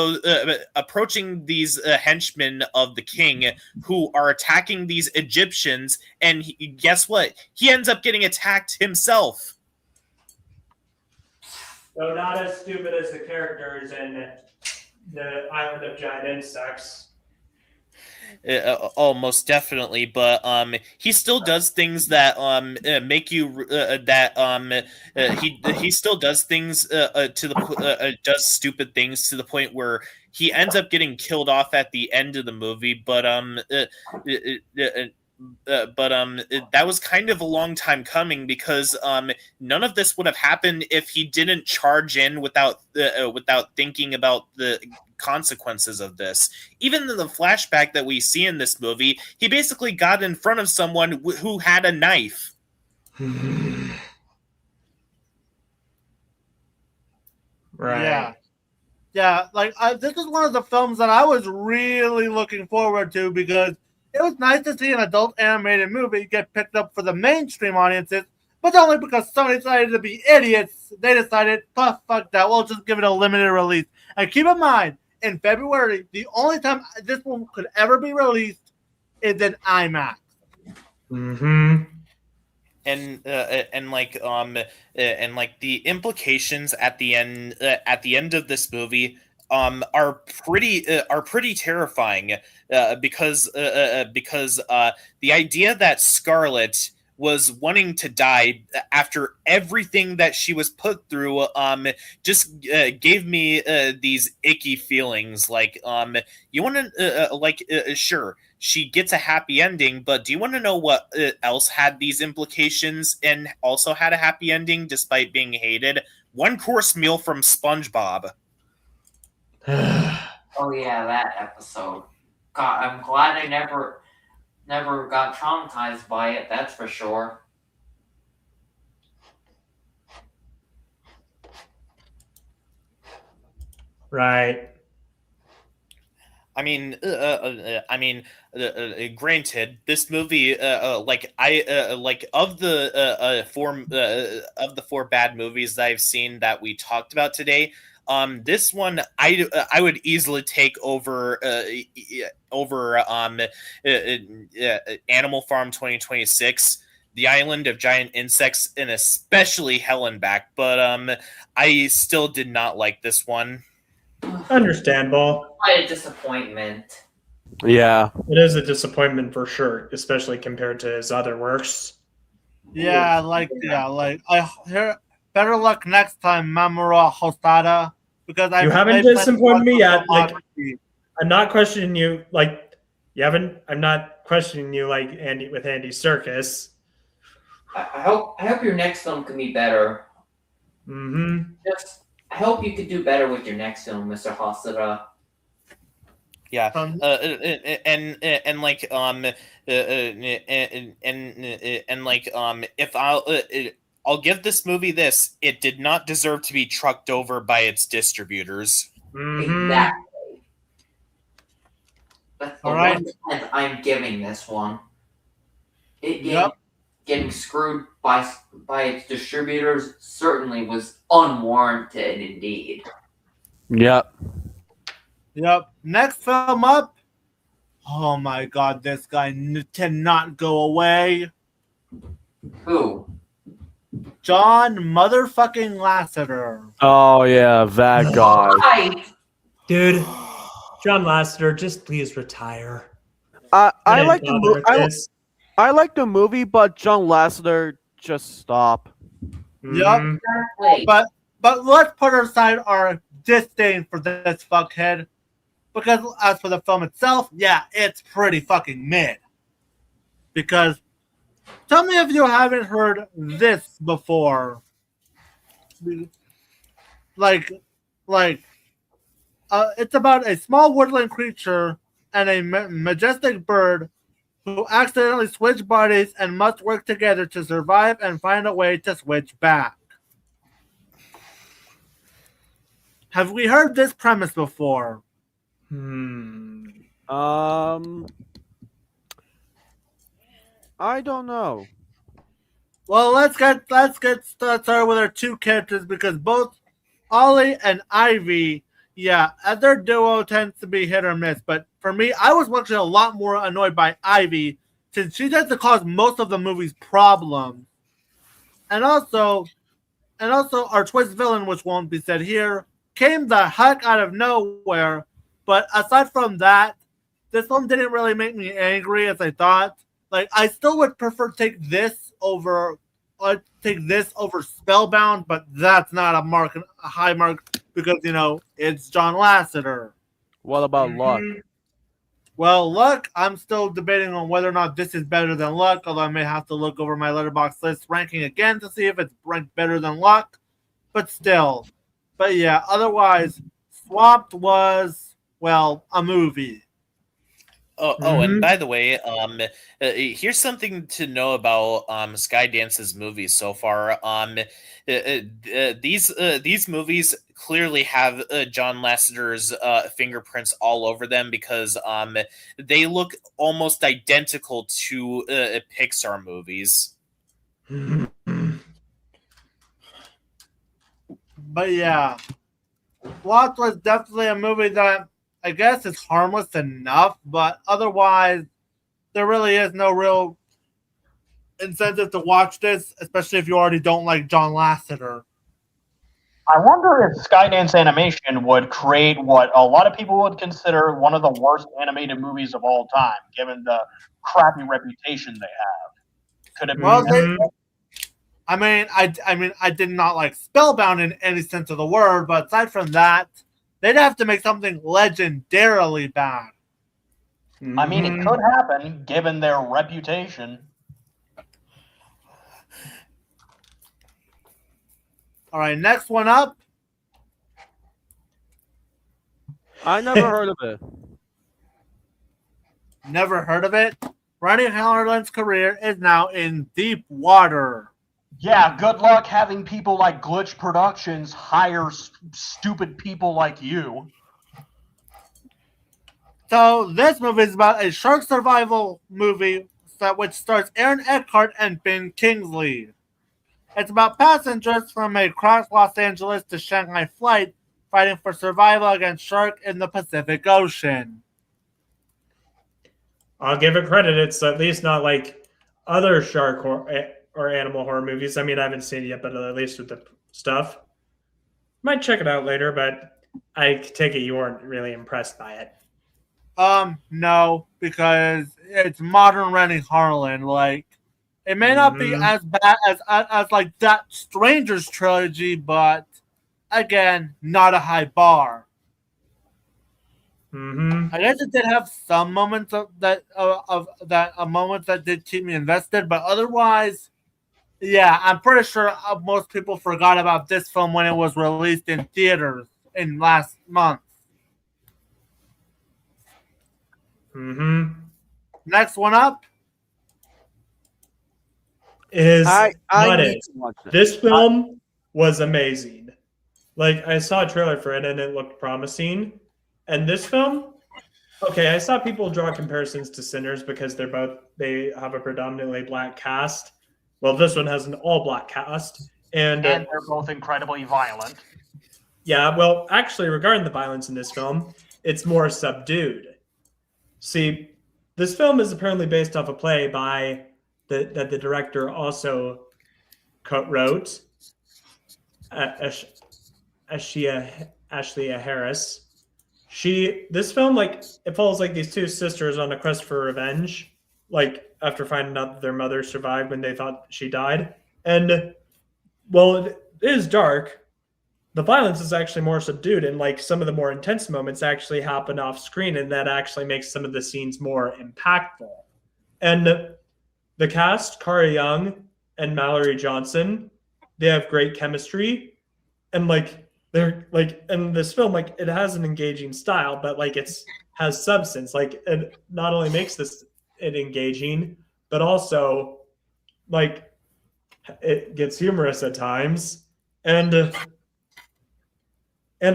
these henchmen of the king who are attacking these Egyptians, and guess what? He ends up getting attacked himself. So not as stupid as the characters in the Island of Giant Insects. Most definitely, but he still does things that make you he still does things to the does stupid things to the point where he ends up getting killed off at the end of the movie. But that was kind of a long time coming, because none of this would have happened if he didn't charge in without thinking about the consequences of this. Even in the flashback that we see in this movie, he basically got in front of someone who had a knife. Right. Yeah, like this is one of the films that I was really looking forward to, because it was nice to see an adult animated movie get picked up for the mainstream audiences, but only because somebody decided to be idiots. They decided, fuck that, we'll just give it a limited release. And keep in mind, in February, the only time this one could ever be released is in IMAX. Mm-hmm. And the implications at the end of this movie are pretty terrifying, because the idea that Scarlet was wanting to die after everything that she was put through just gave me these icky feelings. Like, you want to sure, she gets a happy ending, but do you want to know what else had these implications and also had a happy ending despite being hated? One course meal from SpongeBob. Oh yeah, that episode. God, I'm glad I never got traumatized by it, that's for sure. Right. Granted, this movie, of the four bad movies that I've seen that we talked about today, this one I would easily take Animal Farm 2026. The Island of Giant Insects, and especially Back, but I still did not like this one. Understandable. Quite a disappointment. Yeah. It is a disappointment for sure, especially compared to his other works. Yeah, I hear better luck next time, Mamoru Hosoda, because You haven't disappointed me yet. Like, I'm not questioning you. Like, you haven't. I'm not questioning you like Andy with Andy Serkis. I hope your next film can be better. Mm-hmm. I hope you could do better with your next film, Mr. Hosoda. Yeah, if I'll give this movie this, it did not deserve to be trucked over by its distributors. Mm-hmm. Exactly. That's the All right. 1 I'm giving this one. Yep. Getting screwed by its distributors certainly was unwarranted indeed. Yep. Yep. Next film up. Oh my god, this guy cannot go away. Who? John motherfucking Lasseter. Oh yeah, that guy. Right. Dude, John Lasseter, just please retire. I didn't like the bother movie. with this. I like the movie, but John Lasseter, just stop. Yep. Exactly. But let's put aside our disdain for this fuckhead. Because as for the film itself, yeah, it's pretty fucking mid. Because tell me if you haven't heard this before. It's about a small woodland creature and a majestic bird who accidentally switch bodies and must work together to survive and find a way to switch back. Have we heard this premise before? I don't know. Well, let's get started with our two characters because both Ollie and Ivy, yeah, their duo tends to be hit or miss. But for me, I was actually a lot more annoyed by Ivy since she tends to cause most of the movie's problems. And also our twist villain, which won't be said here, came the heck out of nowhere. But aside from that, this one didn't really make me angry as I thought. Like, I still would prefer take this over Spellbound, but that's not a high mark because it's John Lasseter. What about Luck? Well, Luck, I'm still debating on whether or not this is better than Luck, although I may have to look over my Letterboxd list ranking again to see if it's ranked better than Luck. But still. But yeah, otherwise, Swapped was, well, a movie. And by the way, here's something to know about Skydance's movies so far. These movies clearly have John Lasseter's fingerprints all over them because they look almost identical to Pixar movies. But yeah, Lost was definitely a movie that I guess is harmless enough, but otherwise, there really is no real incentive to watch this, especially if you already don't like John Lasseter. I wonder if Skydance Animation would create what a lot of people would consider one of the worst animated movies of all time, given the crappy reputation they have. Could it be? Well, I did not like Spellbound in any sense of the word, but aside from that, they'd have to make something legendarily bad. I mean, it could happen given their reputation. All right, next one up. I never heard of it. Never heard of it? Ronnie Harlan's career is now in deep water. Yeah, good luck having people like Glitch Productions hire stupid people like you. So this movie is about a shark survival movie which stars Aaron Eckhart and Ben Kingsley. It's about passengers from a crashed Los Angeles to Shanghai flight fighting for survival against sharks in the Pacific Ocean. I'll give it credit. It's at least not like other shark or animal horror movies. I mean, I haven't seen it yet, but at least with the stuff. Might check it out later, but I take it you weren't really impressed by it. No, because it's modern Rennie Harlan. Like, it may not be as bad as like that Strangers trilogy, but again, not a high bar. I guess it did have some moments moments that did keep me invested, but otherwise, yeah, I'm pretty sure most people forgot about this film when it was released in theaters in last month. Next one up is I Not need It. to watch it. This film was amazing. Like, I saw a trailer for it and it looked promising. And this film, okay, I saw people draw comparisons to Sinners because they have a predominantly black cast. Well, this one has an all black cast, and they're both incredibly violent. Yeah, well, actually, regarding the violence in this film, it's more subdued. See, this film is apparently based off a play by that the director also wrote, Ashley Harris. This film, like, it follows like these two sisters on a quest for revenge, like after finding out that their mother survived when they thought she died. And well, it is dark. The violence is actually more subdued, and like some of the more intense moments actually happen off screen, and that actually makes some of the scenes more impactful. And the cast, Kara Young and Mallory Johnson, they have great chemistry, and like they're like in this film, like it has an engaging style, but like has substance. Like it not only makes it engaging, but also like it gets humorous at times, and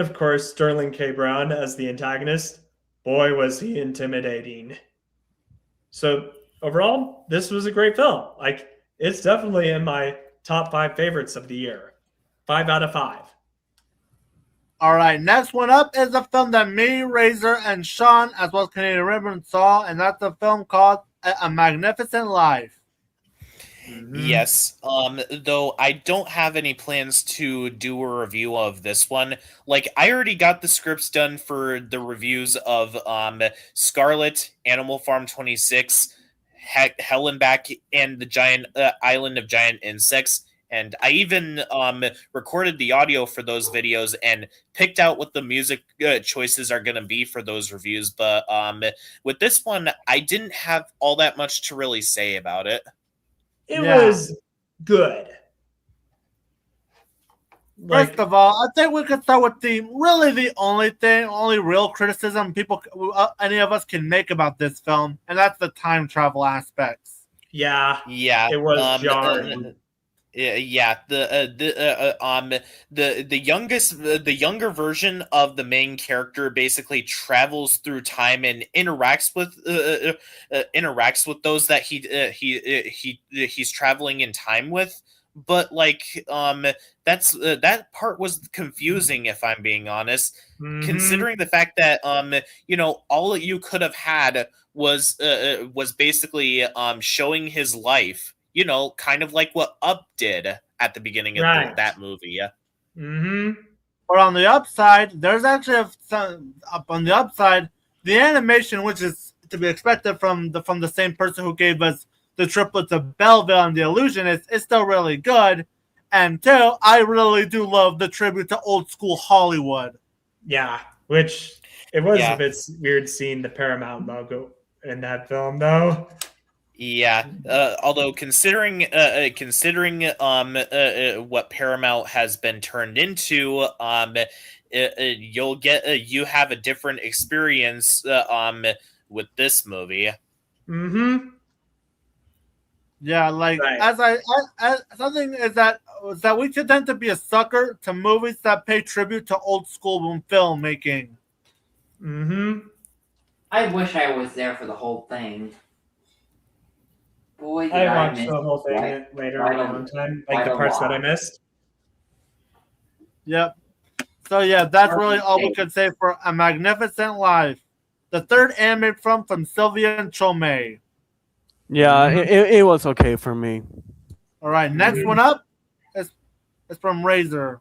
of course Sterling K. Brown as the antagonist. Boy, was he intimidating. So overall, this was a great film. Like, it's definitely in my top 5 favorites of the year. 5 out of 5. All right, next one up is a film that me, Razor, and Sean, as well as Canadian Ribbon, saw, and that's a film called A Magnificent Life. Yes. Though I don't have any plans to do a review of this one. Like, I already got the scripts done for the reviews of Scarlet, Animal Farm 26, Hellenbach, and the Giant Island of Giant Insects. And I even recorded the audio for those videos and picked out what the music choices are going to be for those reviews. But with this one, I didn't have all that much to really say about it. It was good. First of all, I think we could start with the only real criticism any of us can make about this film, and that's the time travel aspects. Yeah, it was jarring. The younger version of the main character basically travels through time and interacts with those that he's traveling in time with. But like that part was confusing, if I'm being honest, considering the fact that all that you could have had was basically showing his life. Kind of like what Up did at the beginning of that movie. Yeah. But on the upside, there's actually on the upside, the animation, which is to be expected from the same person who gave us the triplets of Belleville and The Illusionist, is still really good. And two, I really do love the tribute to old school Hollywood. Yeah, which it was a bit weird seeing the Paramount logo in that film, though. Yeah, although considering what Paramount has been turned into, you have a different experience with this movie. Yeah, like something is that we tend to be a sucker to movies that pay tribute to old school filmmaking. I I wish I was there for the whole thing. Boy, did I I watched miss the whole thing right, later right in my a- own time, right like the a parts that I lot. missed. Yep. So yeah, that's really all we could say for A Magnificent Life, the third animated film from Sylvia and Chomei. Yeah, it was okay for me. All right, next one up is from Razor.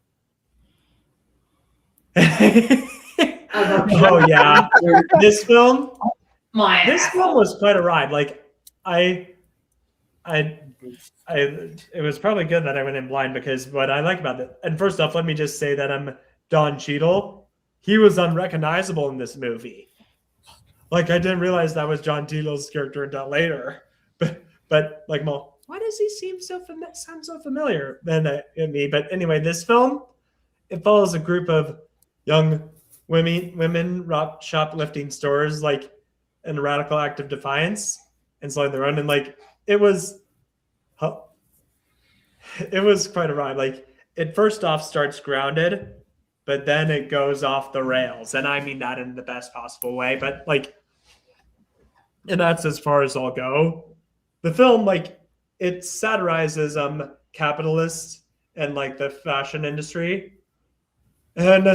Oh yeah, this film. My This film was quite a ride. Like, it was probably good that I went in blind because what I like about it. And first off, let me just say that Don Cheadle. He was unrecognizable in this movie. Like, I didn't realize that was John Cheadle's character until later. But like, well, why does he sound so familiar? Then at me. But anyway, this film, it follows a group of young women shoplifting stores, like in a radical act of defiance and slowing their own. And like, it was quite a ride. Like, it first off starts grounded, but then it goes off the rails, and I mean that in the best possible way. But like, and that's as far as I'll go. The film, like, it satirizes capitalists and like the fashion industry, and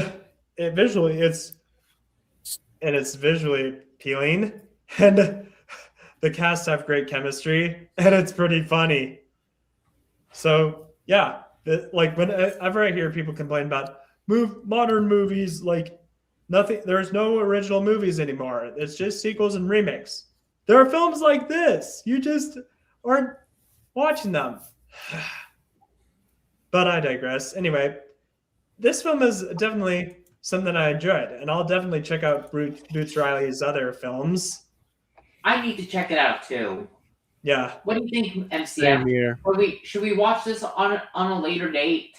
it's visually appealing, and the cast have great chemistry, and it's pretty funny. So yeah, like whenever I hear people complain about modern movies, like there's no original movies anymore. It's just sequels and remakes. There are films like this. You just aren't watching them. But I digress. Anyway, this film is definitely something I enjoyed, and I'll definitely check out Boots Riley's other films. I need to check it out too. Yeah. What do you think, MCF? Same here. Should we watch this on a later date?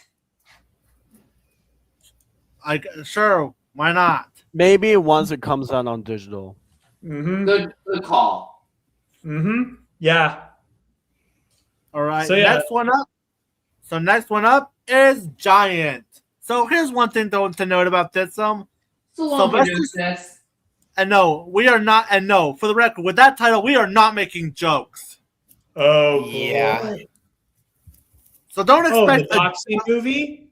Sure, why not? Maybe once it comes out on digital. Mm-hmm. Good call. Mm-hmm. Yeah. All right, So, yeah. next one up. So next one up is Giant. So here's one thing to note about this film. So long Sylvester- this. And no, we are not. And no, for the record, with that title, we are not making jokes. Oh, Yeah. boy. So don't expect the boxing movie.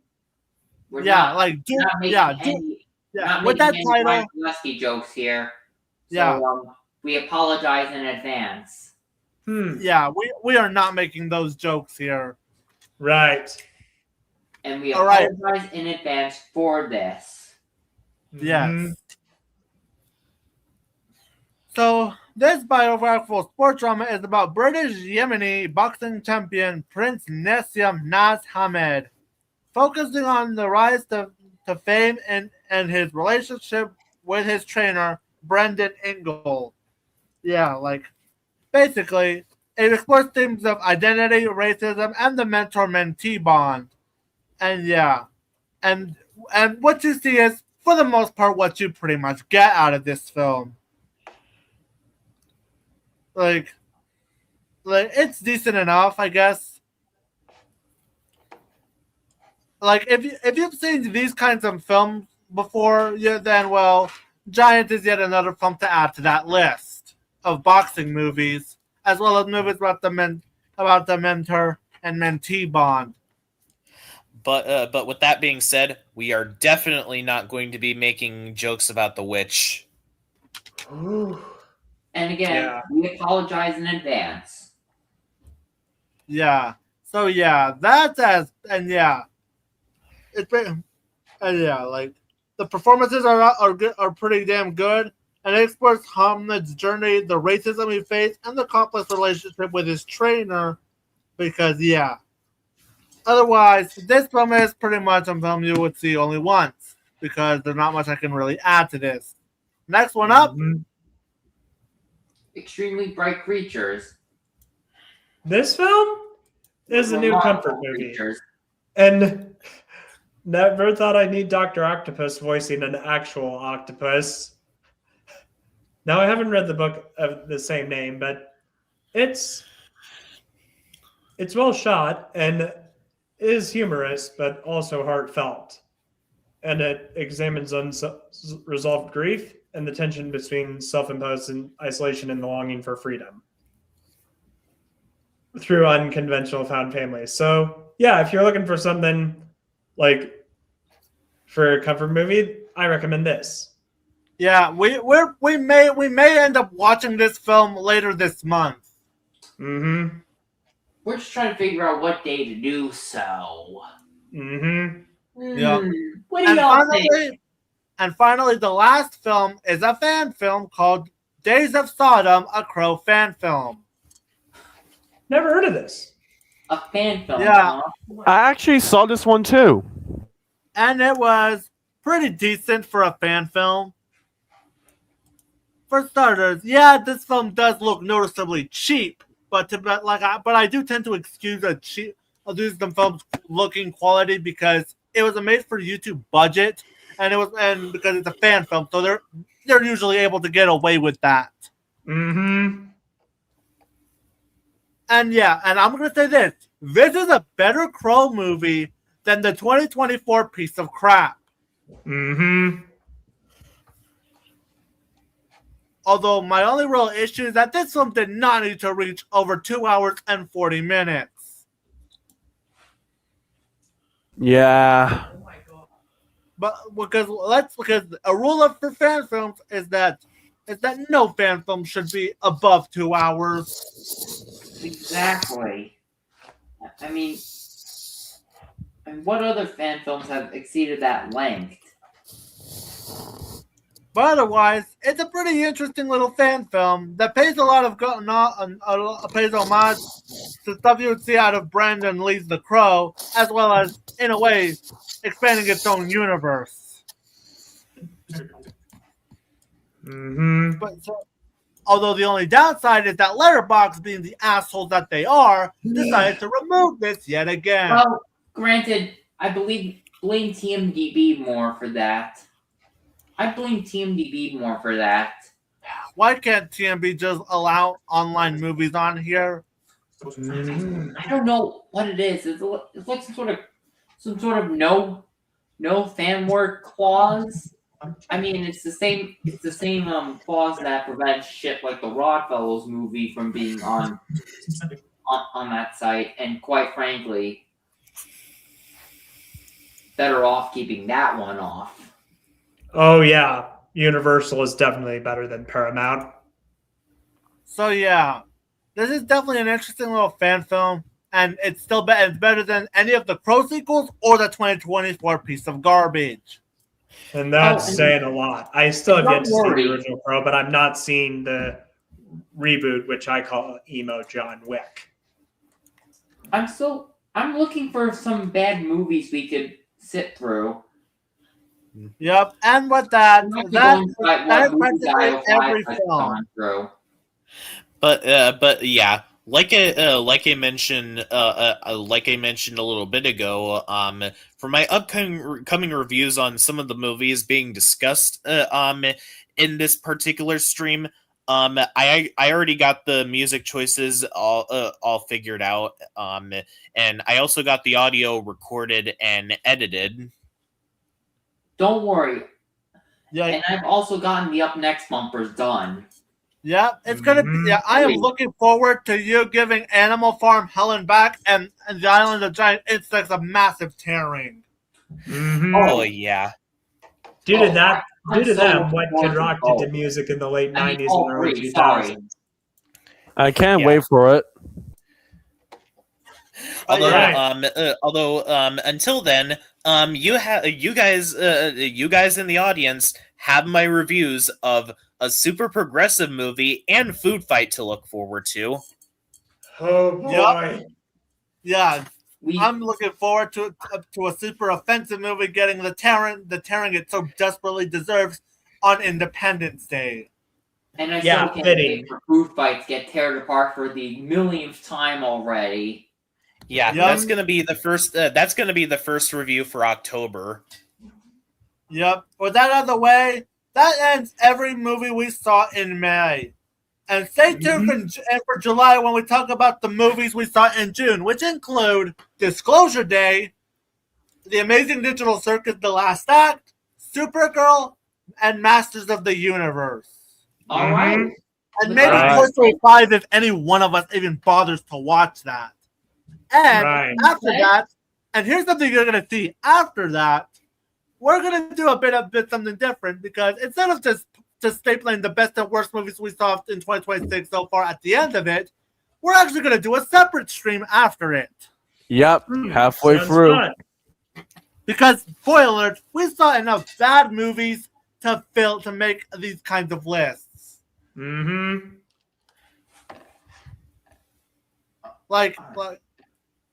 We're yeah, not, like do, not making yeah, any, do, yeah. not With that making any title, Gillespie jokes here. So, yeah, we apologize in advance. yeah, we are not making those jokes here. Right. And we All right. apologize in advance for this. Yes. Mhm. So this biographical sports drama is about British Yemeni boxing champion Prince Nassim Naz Hamed, focusing on the rise to fame and his relationship with his trainer Brendan Ingle. Yeah, like basically it explores themes of identity, racism, and the mentor-mentee bond. And yeah, and what you see is for the most part what you pretty much get out of this film. Like it's decent enough, I guess. Like if you've seen these kinds of films before, then well, Giant is yet another film to add to that list of boxing movies, as well as movies about the mentor and mentee bond. But with that being said, we are definitely not going to be making jokes about the witch. And again, we apologize in advance. Yeah. So yeah, that's it's been, and yeah, like the performances are good, are pretty damn good, and it explores Hamid's journey, the racism he faced, and the complex relationship with his trainer. Because yeah, otherwise this film is pretty much a film you would see only once, because there's not much I can really add to this. Next one up. Extremely Bright Creatures. This film is a new Remarkable comfort movie. creatures. And never thought I'd need Dr. Octopus voicing an actual octopus. Now, I haven't read the book of the same name, but it's well shot and is humorous, but also heartfelt. And it examines unresolved grief and the tension between self-imposed isolation and the longing for freedom through unconventional found families. So yeah, if you're looking for something like for a comfort movie, I recommend this. Yeah, we may end up watching this film later this month. Mm-hmm. We're just trying to figure out what day to do so. Mm-hmm. Yeah. What do y'all think? And finally, the last film is a fan film called Days of Sodom, a Crow fan film. Never heard of this. A fan film. Yeah. Huh? I actually saw this one too. And it was pretty decent for a fan film. For starters, yeah, this film does look noticeably cheap, but I do tend to excuse these films looking quality because it was a made-for-YouTube budget, and because it's a fan film, so they're usually able to get away with that. Mm-hmm. And yeah, and I'm gonna say this: this is a better Crow movie than the 2024 piece of crap. Mm-hmm. Although my only real issue is that this film did not need to reach over 2 hours and 40 minutes. Yeah. But because a rule for fan films is that no fan film should be above 2 hours. Exactly. I mean, what other fan films have exceeded that length? But otherwise, it's a pretty interesting little fan film that pays a lot of pays homage to stuff you would see out of Brandon Lee's The Crow, as well as, in a way, expanding its own universe. Mm-hmm. Although the only downside is that Letterboxd, being the assholes that they are, decided to remove this yet again. Well, granted, I blame TMDB more for that. Why can't TMB just allow online movies on here? I don't know what it is. It's like some sort of no fan work clause. I mean, it's the same clause that prevents shit like the Rodfellows movie from being on that site. And quite frankly, better off keeping that one off. Oh yeah, Universal is definitely better than Paramount. So yeah, this is definitely an interesting little fan film, and it's better than any of the Crow sequels or the 2024 piece of garbage. And that's saying a lot. I still have yet to see the original Crow, but I'm not seeing the reboot, which I call Emo John Wick. I'm looking for some bad movies we could sit through. Yep, and with that's practically every film. But yeah, like I mentioned a little bit ago, for my upcoming reviews on some of the movies being discussed in this particular stream, I already got the music choices all figured out, and I also got the audio recorded and edited. Don't worry. Yeah, and I've also gotten the Up Next bumpers done. Yeah, it's gonna be. Yeah, I am looking forward to you giving Animal Farm Helen back and the Island of Giant Insects a massive tearing. Mm-hmm. Oh yeah. Due to them, What Kid Rock did to music in the late 90s and early 2000s. I can't wait for it. Although until then, you guys in the audience have my reviews of a super progressive movie and Food Fight to look forward to. Oh boy! Yep. Yeah, I'm looking forward to a super offensive movie getting the tearing it so desperately deserves on Independence Day. And I still can't wait for Food Fights get teared apart for the millionth time already. Yeah, that's gonna be the first. That's gonna be the first review for October. Yep. With that out of the way, that ends every movie we saw in May. And stay tuned for July when we talk about the movies we saw in June, which include Disclosure Day, The Amazing Digital Circus: The Last Act, Supergirl, and Masters of the Universe. All right. And maybe Right. Toy Story 5 if any one of us even bothers to watch that. And Right. after that, and here's something you're going to see after that, we're going to do a bit something different because instead of just stapling the best and worst movies we saw in 2026 so far at the end of it, we're actually going to do a separate stream after it. Yep, halfway Sounds through. fun. Because, spoiler alert, we saw enough bad movies to make these kinds of lists. Mm-hmm.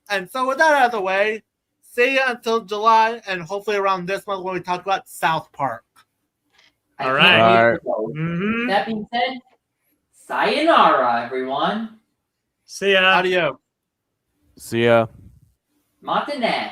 And so with that out of the way, see you until July and hopefully around this month when we talk about South Park. All right. Mm-hmm. That being said, sayonara, everyone. See ya. Adios. See ya. Matane.